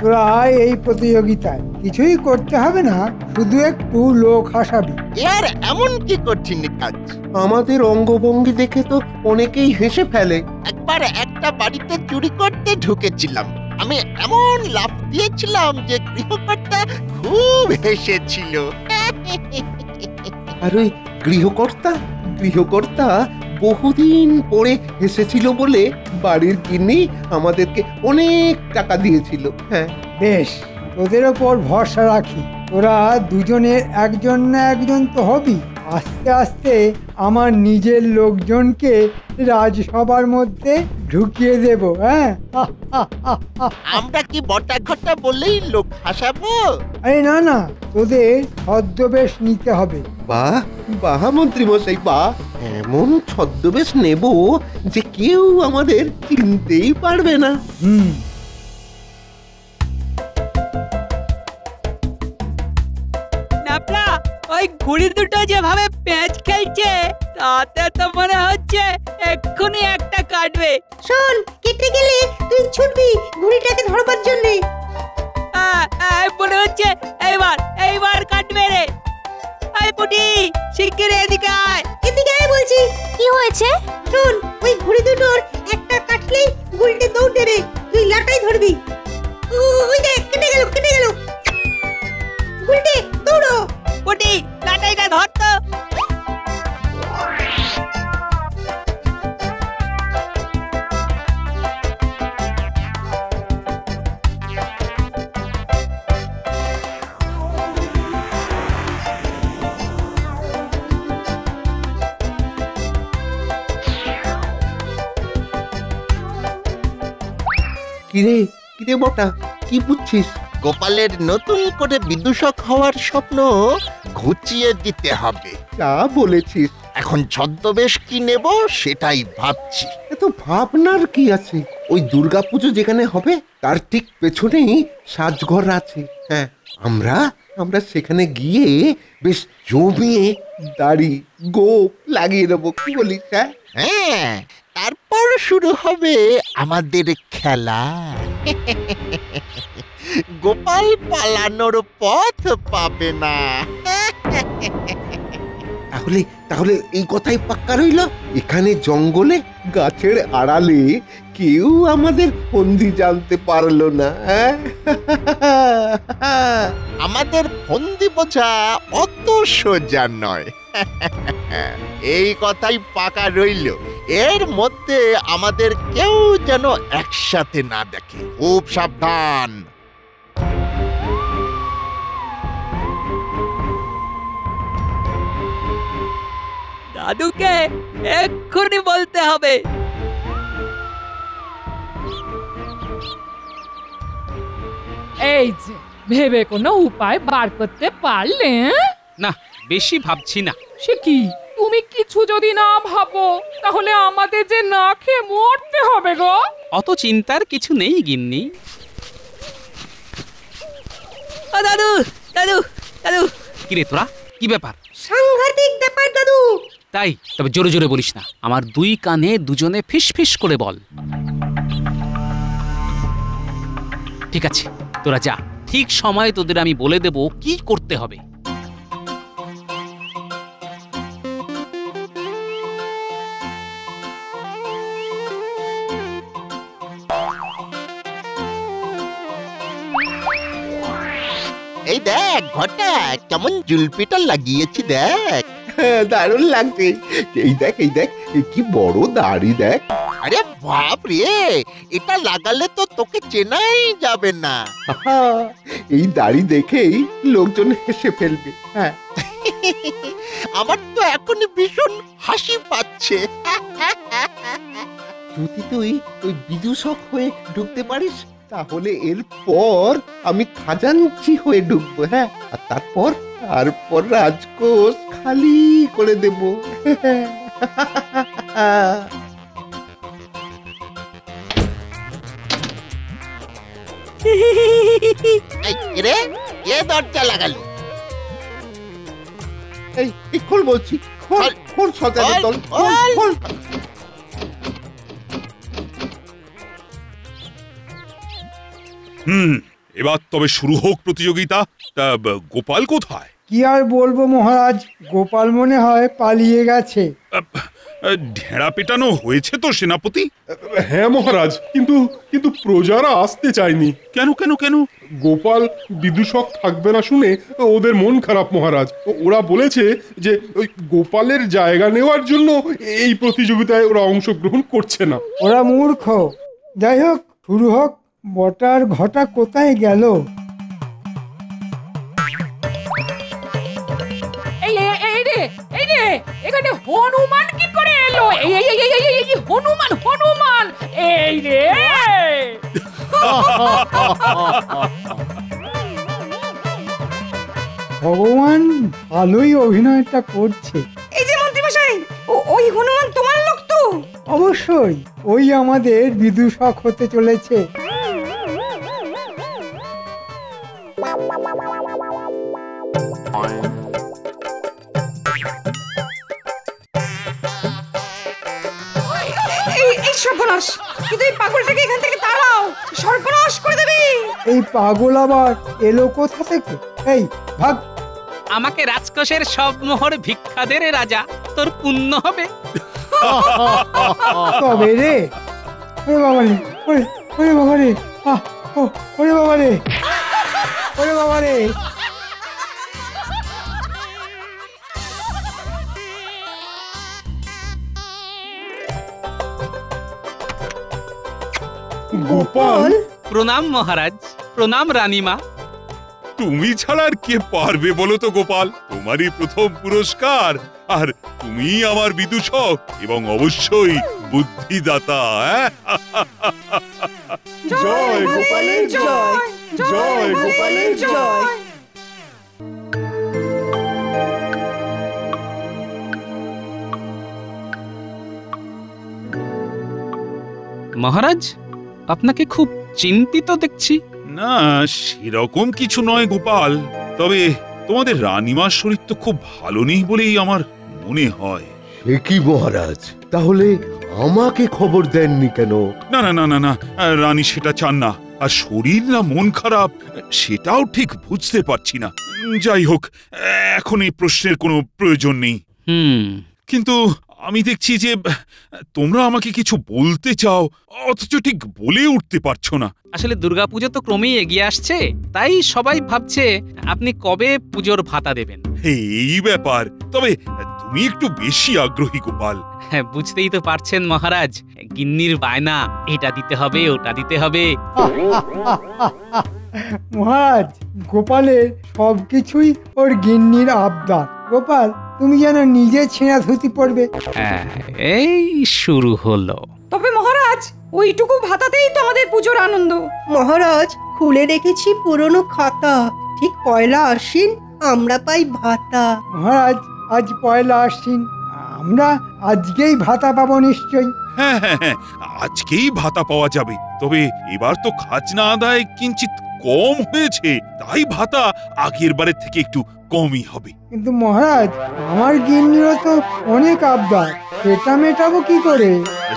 তোরা এই প্রতিযোগিতায় কিছুই করতে হবে না, শুধু একটু লোক হাসাবি। এর এমন কি কঠিন কাজ? আমাদের অঙ্গভঙ্গি দেখে তো অনেকেই হেসে ফেলে। একবার একটা বাড়িতে চুরি করতে ঢুকেছিলাম, আমি এমন লাফ দিয়েছিলাম যে গৃহকর্তা খুব হেসেছিল। আর ওই গৃহকর্তা বহুদিন পরে হেসেছিল বলে বাড়ির গিন্নি আমাদেরকে অনেক টাকা দিয়েছিল। হ্যাঁ, বেশ, তোদের ওপর ভরসা রাখি। তোরা দুজনের একজন না একজন তো হবি। আস্তে আস্তে আমার নিজের লোকজনকে রাজসভার মধ্যে ঢুকিয়ে দেব। হ্যাঁ, আমরা কি বটা ঘটা বললেই লোক হাসাবো? আরে না না, তোদের ছদ্মবেশ নিতে হবে। বাহ বাহ মন্ত্রী মশাই, বাহ! এমন ছদ্মবেশ নেব যে কেউ আমাদের চিনতেই পারবে না। নাপলা, ওই ঘুড়ি দুটো যেভাবে প্যাঁচ খেলছে, তাতে তো মনে হচ্ছে এক্ষুনি একটা কাটবে। শোন, কেটে গেলে তুই ছুটবি ঘুড়িটাকে ধরবার জন্য। মনে হচ্ছে এইবার কাটবে রে। আই পুটি, শিগগির এদিকে আয়। এদিকে আয় বলছি। কি হয়েছে? শোন, ওই ঘুড়ি দুটোর একটা কাটলেই গুলটে দৌড় দেবে, তুই লাটাই ধরবি। ওই দেখ, কেটে গেল। কিরে কিরে বটা, কি বুঝছিস? গোপালের নতুন করে বিদূষক হওয়ার স্বপ্ন ঘুচিয়ে দিতে হবে। যা বলেছিস। এখন ছদ্মবেশ কি নেব সেটাই ভাবছি। এত ভাবনার কি আছে? ওই দুর্গাপুজো যেখানে হবে তার ঠিক পেছনেই সাজঘর আছে। হ্যাঁ, আমরা সেখানে গিয়ে বেশ জমিয়ে দাড়ি গোপ লাগিয়ে দেবো, কি বলিস? হ্যাঁ, তারপর শুরু হবে আমাদের খেলা। গোপাল পালানোর পথ পাবে না। তাহলে এই কথাই পাক্কা রইল। এখানে জঙ্গলে গাছের আড়ালে কেউ আমাদের ফন্দি জানতে পারলো না। আমাদের ফন্দি বোঝা অত সোজা নয়। এই কথাই পাকা রইল। এর মধ্যে আমাদের কেউ যেন একসাথে না দেখে, খুব সাবধান। দাদুকে এক্ষুনি বলতে হবে। এই যে ভেবে কোনো উপায় বার করতে পারলে? না, বেশি ভাবছি না। সে কি, তুমি কিছু যদি না ভাবো তাহলে আমাদের যে না খেয়ে মরতে হবে গো। অত চিন্তার কিছু নেই গিন্নি। দাদু দাদু দাদু। কিরে তোরা, কি ব্যাপার? সাংঘাতিক ব্যাপার দাদু। তাই? তবে জোরে জোরে বলিস না, আমার দুই কানে দুজনে ফিস ফিস করে বল। ঠিক আছে, তোরা যা, ঠিক সময়ে তোদের আমি বলে দেব কি করতে হবে। এই দেখ ঘটা, কেমন জুলপিটা লাগিয়েছি দেখ। দারুণ লাগছে। এই দেখ কি বড় দাড়ি দেখ। আরে বাপ রে, এটা লাগালে তো তোকে চেনাই যাবে না। এই দাড়ি দেখেই লোকজন হেসে ফেলবে। হ্যাঁ, আমার তো এখন ভীষণ হাসি পাচ্ছে। যদি তুই ওই বিদূষক হয়ে ঢুকতে পারিস তাহলে এরপর আমি খাজাঞ্চি হয়ে ঢুকবো। হ্যাঁ, আর তারপর রাজকোষ খালি করে দেব। রে, কে দরজা লাগালো? এই খোল বলছি, খোল শয়তানের দল, খোল। এবার তবে শুরু হোক প্রতিযোগিতা। তা গোপাল কোথায়? কি আর বলবো মহারাজ, গোপাল মনে হয় পালিয়ে গেছে। ঢেড়া পেটানো হয়েছে তো সেনাপতি? হ্যাঁ মহারাজ, কিন্তু প্রজারা আসতে চায়নি। কেন? গোপাল বিদূষক থাকবে না শুনে ওদের মন খারাপ মহারাজ। ওরা বলেছে যে ওই গোপালের জায়গা নেওয়ার জন্য এই প্রতিযোগিতায় ওরা অংশগ্রহণ করছে না। ওরা মূর্খ। যাই হোক, শুরু হোক। বটার ঘটা কোথায় গেল? এই রে, এখানে হনুমান কি করে এলো? এই হনুমান, এই রে। ভগবান ভালোই অভিনয়টা করছে। এই যে মন্ত্রীমশাই, ওই হনুমান তোমার লোক তো? অবশ্যই, ওই আমাদের বিদূষক হতে চলেছে। এই সর্বনাশ, কিন্তু এই পাগলটাকে এখান থেকে তাড়াও, সর্বনাশ করে দেবে। এই পাগল আবার এলো কোথা থেকে? এই ভাগ। আমাকে রাজকোষের সব মোহর ভিক্ষা দে রে রাজা, তোর পুণ্য হবে। তবে রে, ওরে বাবা রে, ওরে বাবা রে, ওরে বাবা রে, ওরে বাবা রে। গোপাল, প্রণাম মহারাজ, প্রণাম রানীমা। তুমি ছাড়া আর কে পারবে বলো তো গোপাল? তোমারই প্রথম পুরস্কার, আর তুমি আমার বিদূষক এবং অবশ্যই বুদ্ধিদাতা। জয় গোপালের জয়, জয় গোপালের জয়। মহারাজ, আপনাকে খুব চিন্তিত দেখছি। না, সেরকম কিছু নয় গোপাল, তবে তোমাদের রানীমার শরীর তো খুব ভালো নেই বলেই আমার মনে হয়। সে কি মহারাজ, তাহলে আমাকে খবর দেননি কেন? না না না না না, রানী সেটা চান না। আর শরীর না মন খারাপ সেটাও ঠিক বুঝতে পারছি না। যাই হোক, এখন এই প্রশ্নের কোনো প্রয়োজন নেই। কিন্তু আমি দেখছি যে তোমরা আমাকে কিছু বলতে চাও, অথচ ঠিক বলে উঠতে পারছো না। আসলে দুর্গাপুজো তো ক্রমেই এগিয়ে আসছে, তাই সবাই ভাবছে আপনি কবে পুজোর ভাতা দেবেন। এই ব্যাপার, তবে তুমি একটু বেশি আগ্রহী গোপাল। হ্যাঁ, বুঝতেই তো পারছেন মহারাজ, গিন্নির বায়না, এটা দিতে হবে ওটা দিতে হবে। মহারাজ, গোপালের সবকিছুই ওর গিন্নির আবদার। গোপাল, তুমি যেন নিজে ছেঁড়া ধুতি পড়বে। এই শুরু হলো। তবে মহারাজ, ওইটুকু ভাতাতেই তো আমাদের পুজোর আনন্দ। মহারাজ, খুলে রেখেছি পুরনো খাতা, ঠিক পয়লা আশ্বিন আমরা পাই ভাতা। মহারাজ, আজ পয়লা আশ্বিন, আমরা আজকেই ভাতা পাবো নিশ্চয়ই। হ্যাঁ হ্যাঁ হ্যাঁ, আজকেই ভাতা পাওয়া যাবে। তবে এবার তো খাজনা আদায় কিঞ্চিত কম হয়েছে, তাই ভাতা আগের বারের থেকে একটু কমই হবে। কিন্তু মহারাজ, আমার গিন্নিরও তো অনেক আবদার, সেটা মেটাবো কি করে?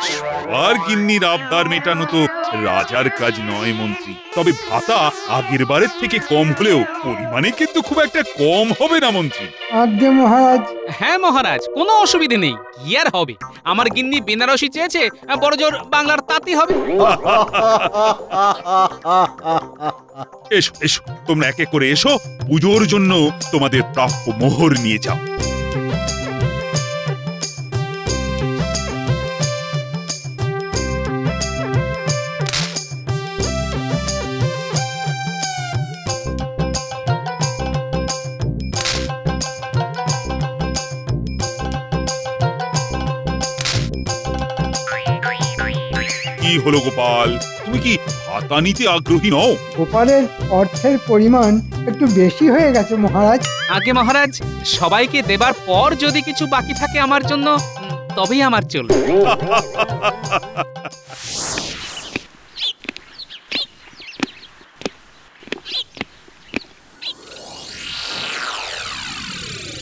সবার গিন্নির আবদার মেটানো তো রাজার কাজ নয় মন্ত্রী। তবে ভাতা আগের বারের থেকে কম হলেও পরিমাণে কিন্তু খুব একটা কম হবে না মন্ত্রী। আজ্ঞে মহারাজ। হ্যাঁ মহারাজ, কোনো অসুবিধে নেই। কি আর হবে, আমার গিন্নি বেনারসি চেয়েছে, বড় জোর বাংলার তাঁতি হবে। এসো এসো, তোমরা একে করে এসো, পুজোর জন্য তোমাদের প্রাপ্য মোহর নিয়ে যাও। কি হলো গোপাল, তুমি কি ভাতা নিতে আগ্রহী নও? গোপালের অর্থের পরিমাণ একটু বেশি হয়ে গেছে মহারাজ। আগে মহারাজ, সবাইকে দেবার পর যদি কিছু বাকি থাকে আমার জন্য, তবেই আমার চলবে।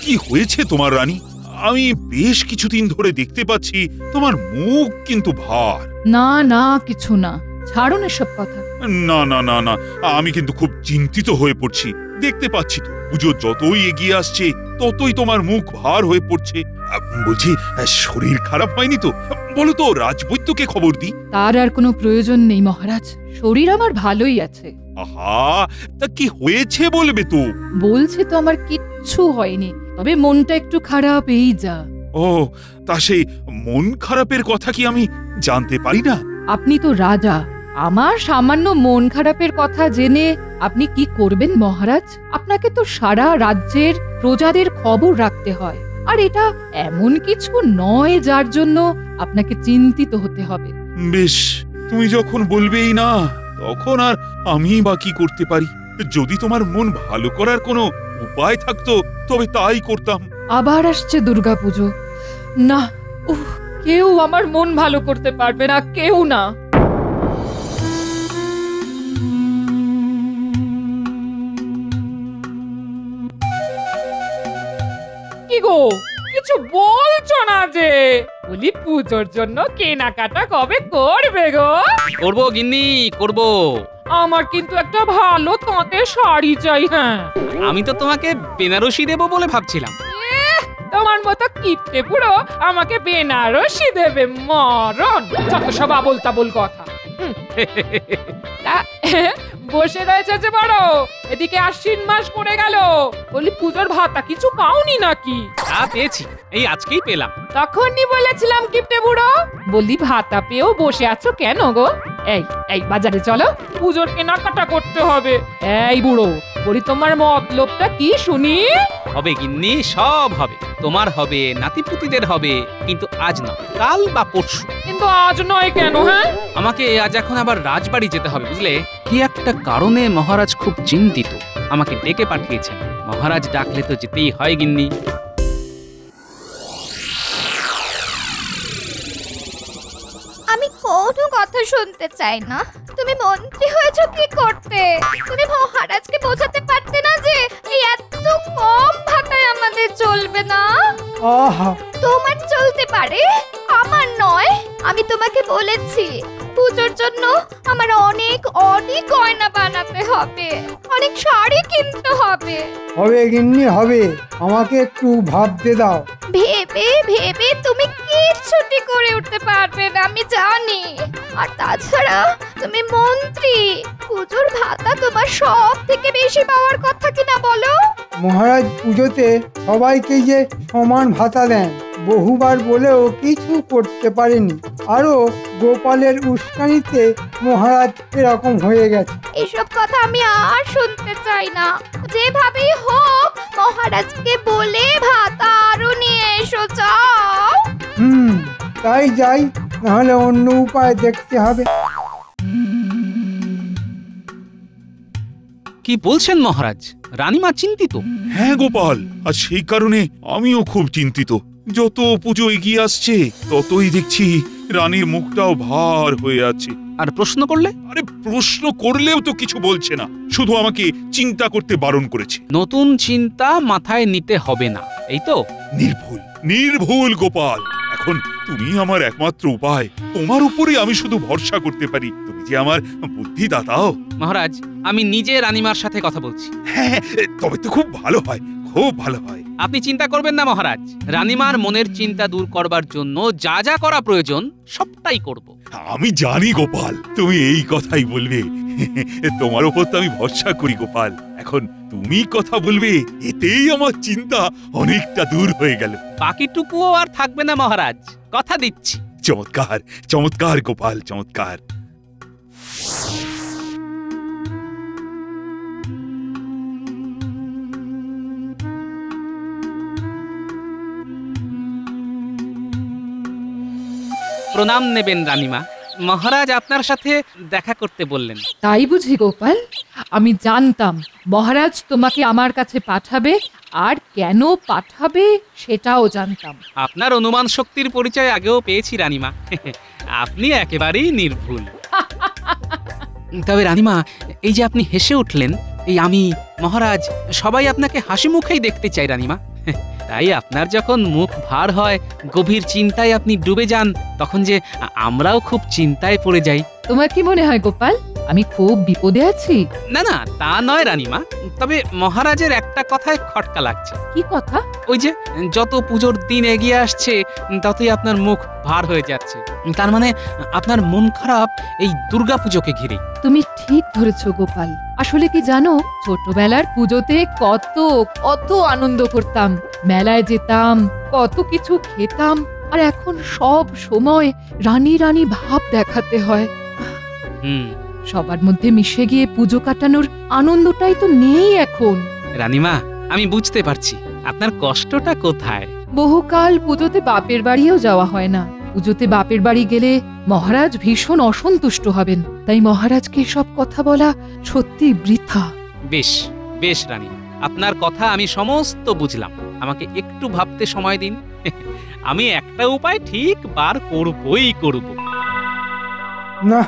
কি হয়েছে তোমার রানী? আমি বেশ কিছুদিন ধরে দেখতে পাচ্ছি তোমার মুখ কিন্তু ভার। না না, কিছু না, ছাড়ুন এসব কথা। না না না না, আমি কিন্তু খুব চিন্তিত হয়ে পড়ছি। দেখতে পাচ্ছি তো পুজো যতই এগিয়ে আসছে ততই তোমার মুখ ভার হয়ে পড়ছে। বলছি, শরীর খারাপ হয়নি তো? বলো তো, রাজবৈদ্যকে খবর দিই। তার আর কোনো প্রয়োজন নেই মহারাজ, শরীর আমার ভালোই আছে। আহা, তা কি হয়েছে বলবে তো? বলছে তো আমার কিচ্ছু হয়নি, তবে মনটা একটু খারাপ, এই যা। ও, তা সেই মন খারাপের কথা কি আমি জানতে পারি না? আপনি তো রাজা, আমার সামান্য মন খারাপের কথা জেনে আপনি কি করবেন মহারাজ? আপনাকে তো সারা রাজ্যের প্রজাদের খবর রাখতে হয়, আর এটা এমন কিছু নয় যার জন্য আপনাকে চিন্তিত হতে হবে। বেশ, তুমি যখন বলবেই না, তখন আর আমি বা কি করতে পারি? যদি তোমার মন ভালো করার কোনো উপায় থাকতো তবে তাই করতাম। আবার আসছে দুর্গাপুজো, না, কেউ আমার মন ভালো করতে পারবে না, কেউ না। কি গো, কিছু বলছো না যে? বলি, পুজোর জন্য কেনাকাটা কবে করবে গো? করবো গিন্নি, করবো। আমার কিন্তু একটা ভালো তাঁতের শাড়ি চাই। হ্যাঁ, আমি তো তোমাকে বেনারসি দেবো বলে ভাবছিলাম। তোমার মতো কিপটে পুরো আমাকে বেনারসি দেবে? মরণ, যত সব আবোল তাবোল কথা। বসে রয়েছে যে বড়, এদিকে আশ্বিন মাস পড়ে গেল, বলি পুজোর ভাতা কিছু পাওনি নাকি? তা পেয়েছি, এই আজকেই পেলাম। তখনই বলেছিলাম কিপটে বুড়ো, বলি ভাতা পেয়েও বসে আছো কেন গো? এই এই বাজারে চলো, পুজোর কেনাকাটা করতে হবে। এই বুড়ো, বলি তোমার মতলবটা কি শুনি? হবে গিন্নি, সব হবে। তোমার হবে, নাতিপুতিদের হবে, কিন্তু আজ না, কাল বা পরশু। কিন্তু আজ নয় কেন? হ্যাঁ, আমাকে আজ এখন আবার রাজবাড়ি যেতে হবে, বুঝলে? কি একটা কারণে মহারাজ খুব চিন্তিত, আমাকে ডেকে পাঠিয়েছেন। মহারাজ ডাকলে তো যেতেই হয় গিন্নি। আমি কোনো কথা শুনতে চাই না। তুমি মন্ত্রী হয়েছো কি করতে? তুমি মহারাজকে বোঝাতে পারতে না যে এই এত কম ভাতায় আমাদের চলবে না? আহা, তোমার চলতে পারে, আমার নয়। আমি তোমাকে বলেছি পুজোর জন্য আমার অনেক অনেক গয়না বানাতে হবে, অনেক শাড়ি কিনতে হবে। হবে গিন্নি হবে, আমাকে একটু ভাবতে দাও। ভেবে ভেবে তুমি কিচ্ছুটি করে উঠতে পারবে না, আমি জানি। আর তাছাড়া তুমি মন্ত্রী, পুজোর ভাতা তোমার সব থেকে বেশি পাওয়ার কথা কিনা বলো? মহারাজ পুজোতে সবাইকে যে সমান ভাতা দেন, বহুবার বলেও কিছু করতে পারেনি। আরো গোপালের উস্কানিতে মহারাজ এরকম হয়ে গেছে। এসব কথা আমি আর শুনতে চাই না। যেভাবেই হোক মহারাজকে বলে ভাতা আরো নিয়ে এসো, যাও। তাই যাই, নাহলে অন্য উপায় দেখতে হবে। কি বলছেন মহারাজ? রানীমা চিন্তিত? হ্যাঁ গোপাল, আর সেই কারণে আমিও খুব চিন্তিত। যত পুজো এগিয়ে আসছে ততই দেখছি রানীর মুখটাও ভার হয়ে আছে। আর প্রশ্ন করলে? আরে প্রশ্ন করলেও তো কিছু বলছে না, শুধু আমাকে চিন্তা করতে বারণ করেছে। নতুন চিন্তা মাথায় নিতে হবে না, এই তো? নির্ভুল নির্ভুল গোপাল, এখন তুমি আমার একমাত্র উপায়। তোমার উপরে আমি শুধু ভরসা করতে পারি। তুমি যে আমার বুদ্ধিদাতাও। মহারাজ, আমি নিজে রানীমার সাথে কথা বলছি। হ্যাঁ, তবে তো খুব ভালো হয়, খুব ভালো হয়। আপনি চিন্তা করবেন না মহারাজ, রানীমার মনের চিন্তা দূর করবার জন্য যা যা করা প্রয়োজন সবটাই করব। আমি জানি গোপাল, তুমি এই কথাই বলবে। তোমার উপর তো আমি ভরসা করি গোপাল। এখন তুমি কথা বলবে, এতেই আমার চিন্তা অনেকটা দূর হয়ে গেল। বাকিটুকুও আর থাকবে না মহারাজ, কথা দিচ্ছি। চমৎকার চমৎকার গোপাল, চমৎকার। প্রণাম নেবেন রানীমা, মহারাজ আপনার সাথে দেখা করতে বললেন। তাই বুঝি গোপাল? আমি জানতাম মহারাজ তোমাকে আমার কাছে পাঠাবে, আর কেন পাঠাবে সেটাও জানতাম। আপনার অনুমান শক্তির পরিচয় আগেও পেয়েছি রানীমা, আপনি একেবারেই নির্ভুল। তবে রানীমা, এই যে আপনি হেসে উঠলেন, এই আমি, মহারাজ, সবাই আপনাকে হাসি মুখেই দেখতে চাই রানীমা। তাই আপনার যখন মুখ ভার হয়, গভীর চিন্তায় আপনি ডুবে যান, তখন যে আমরাও খুব চিন্তায় পড়ে যাই। তোমার কি মনে হয় গোপাল, আমি খুব বিপদে আছি? না না, তা নয় রানীমা, তবে মহারাজের একটা কথায় খটকা লাগছে। কি কথা? ওই যে যত পুজোর দিন এগিয়ে আসছে ততই আপনার মুখ ভার হয়ে যাচ্ছে। তার মানে আপনার মন খারাপ এই দুর্গাপুজোকে ঘিরে। তুমি ঠিক ধরেছো গোপাল। আসলে কি জানো, ছোটবেলার পুজোতে কত কত আনন্দ করতাম, মেলায় যেতাম, কত কিছু খেতাম, আর এখন সব সময় রানী রানী ভাব দেখাতে হয়। সবার মধ্যে মিশে গিয়ে পুজো কাটানোর আনন্দটাই তো নেই এখন। রানীমা, আমি বুঝতে পারছি আপনার কষ্টটা কোথায়। বহুকাল পুজোতে বাপের বাড়িও যাওয়া হয় না। পুজোতে বাপের বাড়ি গেলে মহারাজ ভীষণ অসন্তুষ্ট হবেন, তাই মহারাজকে সব কথা বলা সত্যি বৃথা। বেশ বেশ রানীমা, আপনার কথা আমি সমস্ত বুঝলাম। আমাকে একটু ভাবতে সময় দিন, আমি একটা উপায় ঠিক বার করবই করব। না,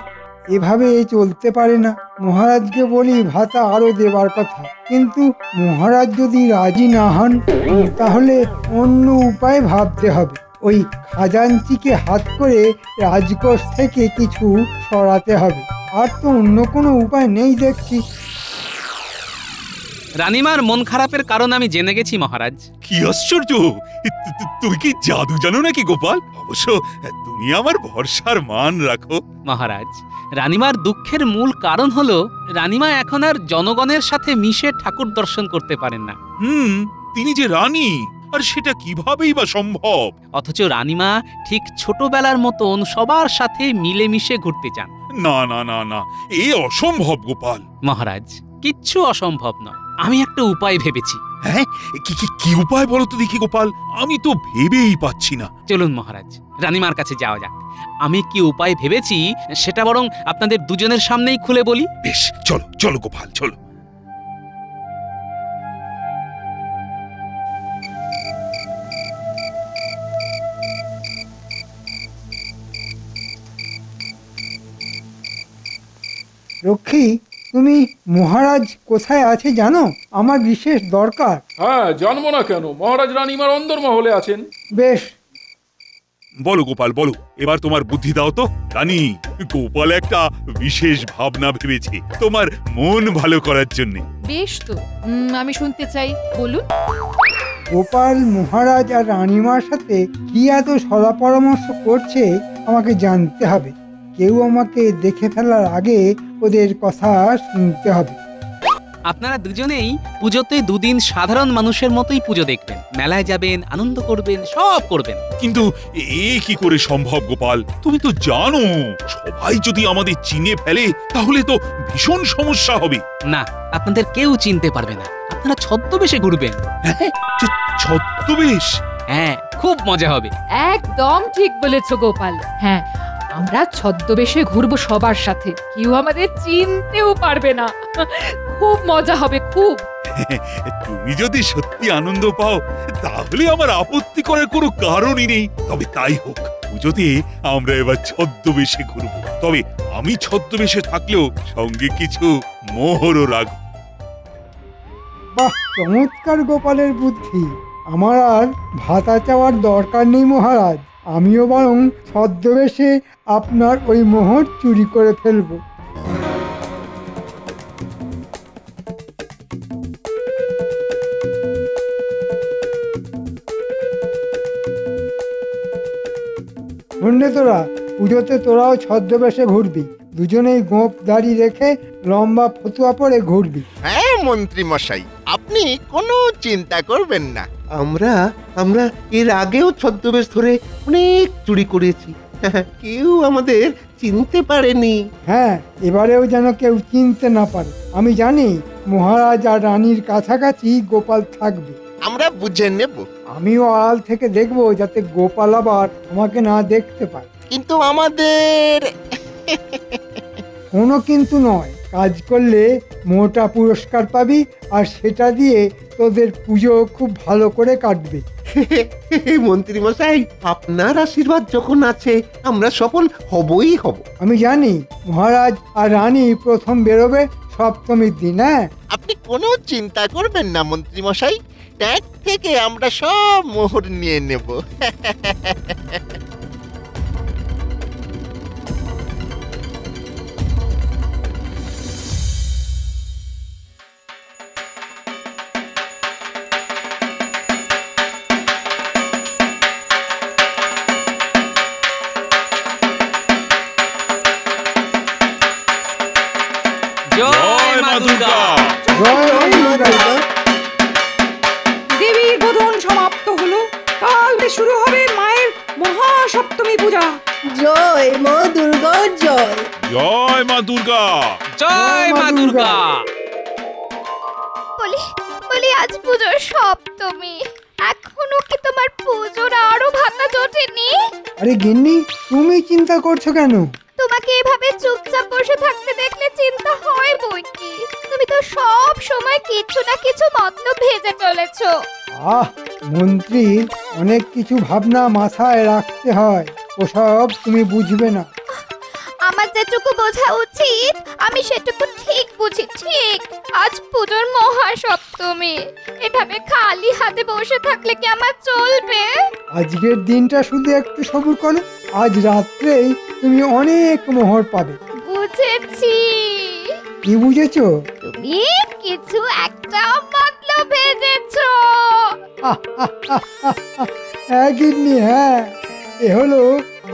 এভাবে চলতে পারে না। মহারাজকে বলি ভাতা আরো দেবার কথা, কিন্তু মহারাজ যদি রাজি না হন, তাহলে অন্য উপায় ভাবতে হবে। ওই খাজাঞ্চিকে হাত করে রাজকোষ থেকে কিছু সরাতে হবে। আর তো অন্য কোনো উপায় নেই দেখছি। রানীমার মন খারাপের কারণ আমি জেনে গেছি মহারাজ। কি আশ্চর্য! তুমি কি জাদু জানো নাকি গোপাল? অবশ্য তুমি আমার ভরসার মান রাখো। মহারাজ, রানীমার দুঃখের মূল কারণ হলো রানীমা এখন আর জনগণের সাথে মিশে ঠাকুর দর্শন করতে পারেন না। তিনি যে রানী, আর সেটা কিভাবেই বা সম্ভব? অথচ রানীমা ঠিক ছোটবেলার মতন সবার সাথে মিলেমিশে ঘুরতে চান। না না না না, এ অসম্ভব গোপাল। মহারাজ, কিচ্ছু অসম্ভব নয়। আমি একটা উপায় ভেবেছি। হ্যাঁ, কি উপায় বলো তো দেখি গোপাল, আমি তো ভেবেই পাচ্ছি না। চলুন মহারাজ, রানীমার কাছে যাওয়া যাক। আমি কি উপায় ভেবেছি সেটা বরং আপনাদের দুজনের সামনেই খুলে বলি। বেশ, চলো চলো গোপাল, চলো। রক্ষী, তুমি মহারাজ কোথায় আছে জানো? আমার বিশেষ দরকার। হ্যাঁ, জানবো না কেন, মহারাজ রানীমার অন্দরমহলে আছেন। বেশ, বলো গোপাল বলো, এবার তোমার বুদ্ধি দাও তো। রানী, গোপাল একটা বিশেষ ভাবনা ভেবেছে তোমার মন ভালো করার জন্য। বেশ তো, আমি শুনতে চাই, বলুন। গোপাল মহারাজ আর রানীমার সাথে কি এত সলা পরামর্শ করছে আমাকে জানতে হবে। কেউ আমাকে দেখে ফেলার আগে ওদের কথা শুনতে হবে। আপনারা দুজনেই পুজোতে দুদিন সাধারণ মানুষের মতোই পুজো দেখবেন, মেলায় যাবেন, আনন্দ করবেন, সব করবেন। কিন্তু এ কি করে সম্ভব গোপাল? তুমি তো জানো সবাই যদি আমাদের চিনে ফেলে তাহলে তো ভীষণ সমস্যা হবে। না, আপনাদের কেউ চিনতে পারবে না। আপনারা ছদ্মবেশে ঘুরবেন। ছদ্মবেশ? হ্যাঁ, খুব মজা হবে। একদম ঠিক বলেছো গোপাল। হ্যাঁ, আমরা ছদ্মবেশে ঘুরবো সবার সাথে, কেউ আমাদের চিনতেও পারবে না। খুব মজা হবে, খুব। তুমি যদি সত্যি আনন্দ পাও তাহলে আমার আপত্তি করার কোনো কারণই নেই। তবে তাই হোক, পুজোতে আমরা এবার ছদ্মবেশে ঘুরবো। তবে আমি ছদ্মবেশে থাকলেও সঙ্গে কিছু মোহরও রাখবো। বাহ, চমৎকার গোপালের বুদ্ধি। আমার আর ভাতা চাওয়ার দরকার নেই মহারাজ, আমিও বরং ছদ্মবেশে আপনার ওই মোহর চুরি করে ফেলবো। শুনলে তোরা, পুজোতে তোরাও ছদ্মবেশে ঘুরবি, দুজনেই গোঁফ দাড়ি রেখে লম্বা ফতুয়া পরে ঘুরবি। হ্যাঁ মন্ত্রী মশাই, আপনি কোনো চিন্তা করবেন না। আমরা এর আগেও ছদ্মবেশ ধরে অনেক চুরি করেছি, কেউ আমাদের চিনতে পারেনি। হ্যাঁ, এবারেও যেন কেউ চিনতে না পারে। আমি জানি মহারাজ আর রানীর কাছাকাছি গোপাল থাকবে। আমরা বুঝে নেব। আমিও আড়াল থেকে দেখবো যাতে গোপাল আবার আমাকে না দেখতে পায়। কিন্তু আমাদের কোনো কিন্তু নয়, কাজ করলে মোটা পুরস্কার পাবি, আর সেটা দিয়ে তোদের পুজো খুব ভালো করে কাটবে। মন্ত্রী মশাই, আপনার আশীর্বাদ যখন আছে আমরা সফল হবই হব। আমি জানি মহারাজ আর রানী প্রথম বেরোবে সপ্তমীর দিন। হ্যাঁ, আপনি কোনো চিন্তা করবেন না মন্ত্রী মশাই, ট্যাগ থেকে আমরা সব মোহর নিয়ে নেব। জয় মা দুর্গা। দেবীর বোধন সমাপ্ত হলো, কাল শুরু হবে মায়ের মহাসপ্তমী পূজা। জয় মা দুর্গা, জয় জয় মা দুর্গা, জয় মা দুর্গা। বলি আজ পুজোর সপ্তমী, এখনো কি তোমার পুজোর আরো ভাতা জোটেনি? আরে গিন্নি, তুমি চিন্তা করছো কেন? তোমাকে এভাবে চুপচাপ বসে থাকতে দেখলে চিন্তা হয় বই কি। তুমি তো সব সময় কিছু না কিছু মতলব ভেজে চলেছো। মন্ত্রী, অনেক কিছু ভাবনা মাথায় রাখতে হয়, ওসব তুমি বুঝবে না। আমার যেটুকু বোঝা উচিত আমি সেটুকু ঠিক বুঝি। ঠিক আজ পুজোর মহাসপ্তমী, এভাবে খালি হাতে বসে থাকলে কি আমার চলবে? আজকের দিনটা শুধু একটু সবুর করো, আজ রাত্রেই তুমি অনেক মোহর পাবে। বুঝেছি। কি বুঝেছো? তুমি কিছু একটা মতলব ভেজেছো। হ্যাঁ গিন্নি, হ্যাঁ, এ হলো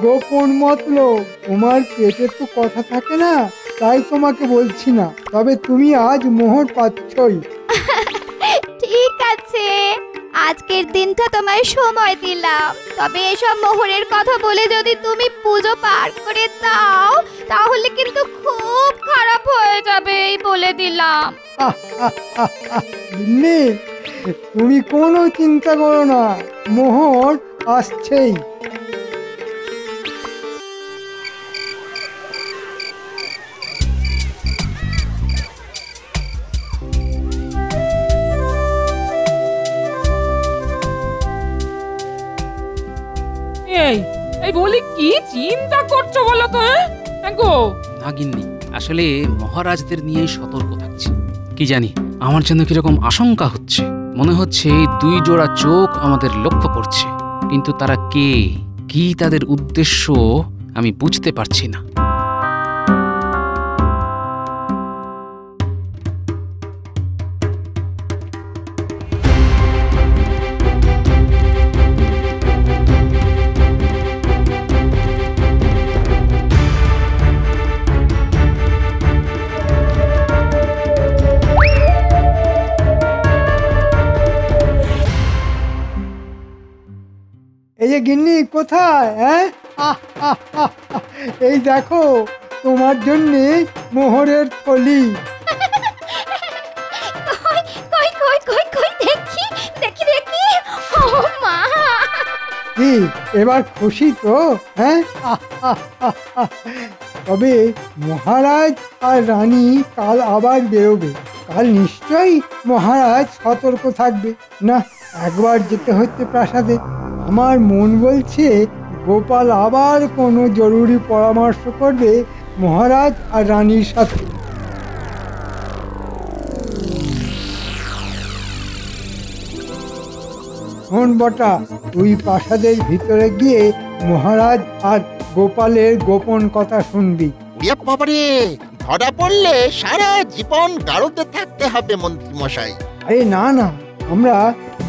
গোপন মতলব। তোমার পেটে তো কথা থাকে না, তাই তোমাকে বলছি না, তবে তুমি আজ মোহর পাচ্ছই। ঠিক আছে, আজকের দিনটা তোমায় সময় দিলাম, তবে এসব মোহরের কথা বলে যদি তুমি পুজো পার করে দাও তাহলে কিন্তু খুব খারাপ হয়ে যাবে, এই বলে দিলাম। গিন্নি, তুমি কোনো চিন্তা করো না, মোহর আসছেই। এই বলি কি চিন্তা করছো বলো তো? গো না গিন্নি, আসলে মহারাজদের নিয়ে সতর্ক থাকছি। কি জানি, আমার যেন কিরকম আশঙ্কা হচ্ছে। মনে হচ্ছে দুই জোড়া চোখ আমাদের লক্ষ্য করছে, কিন্তু তারা কে, কি তাদের উদ্দেশ্য আমি বুঝতে পারছি না। এই যে গিন্নি, কোথায়? হ্যাঁ, এই দেখো তোমার জন্যে মোহরের থলি। কই কই কই কই দেখি দেখি দেখি। ও মা! কি এবার খুশি তো? হ্যাঁ, তবে মহারাজ আর রানী কাল আবার বেরোবে। কাল নিশ্চয়ই মহারাজ সতর্ক থাকবে। না, একবার যেতে হচ্ছে প্রাসাদে। আমার মন বলছে গোপাল আবার কোনো জরুরি পরামর্শ করবে মহারাজ আর রানীর সাথে। শোন বটা, তুই প্রাসাদের ভিতরে গিয়ে মহারাজ আর গোপালের গোপন কথা শুনবি। বাবারে, ধরা পড়লে সারা জীবন গাড়োতে থাকতে হবে মন্ত্রী মশাই। আরে না না, আমরা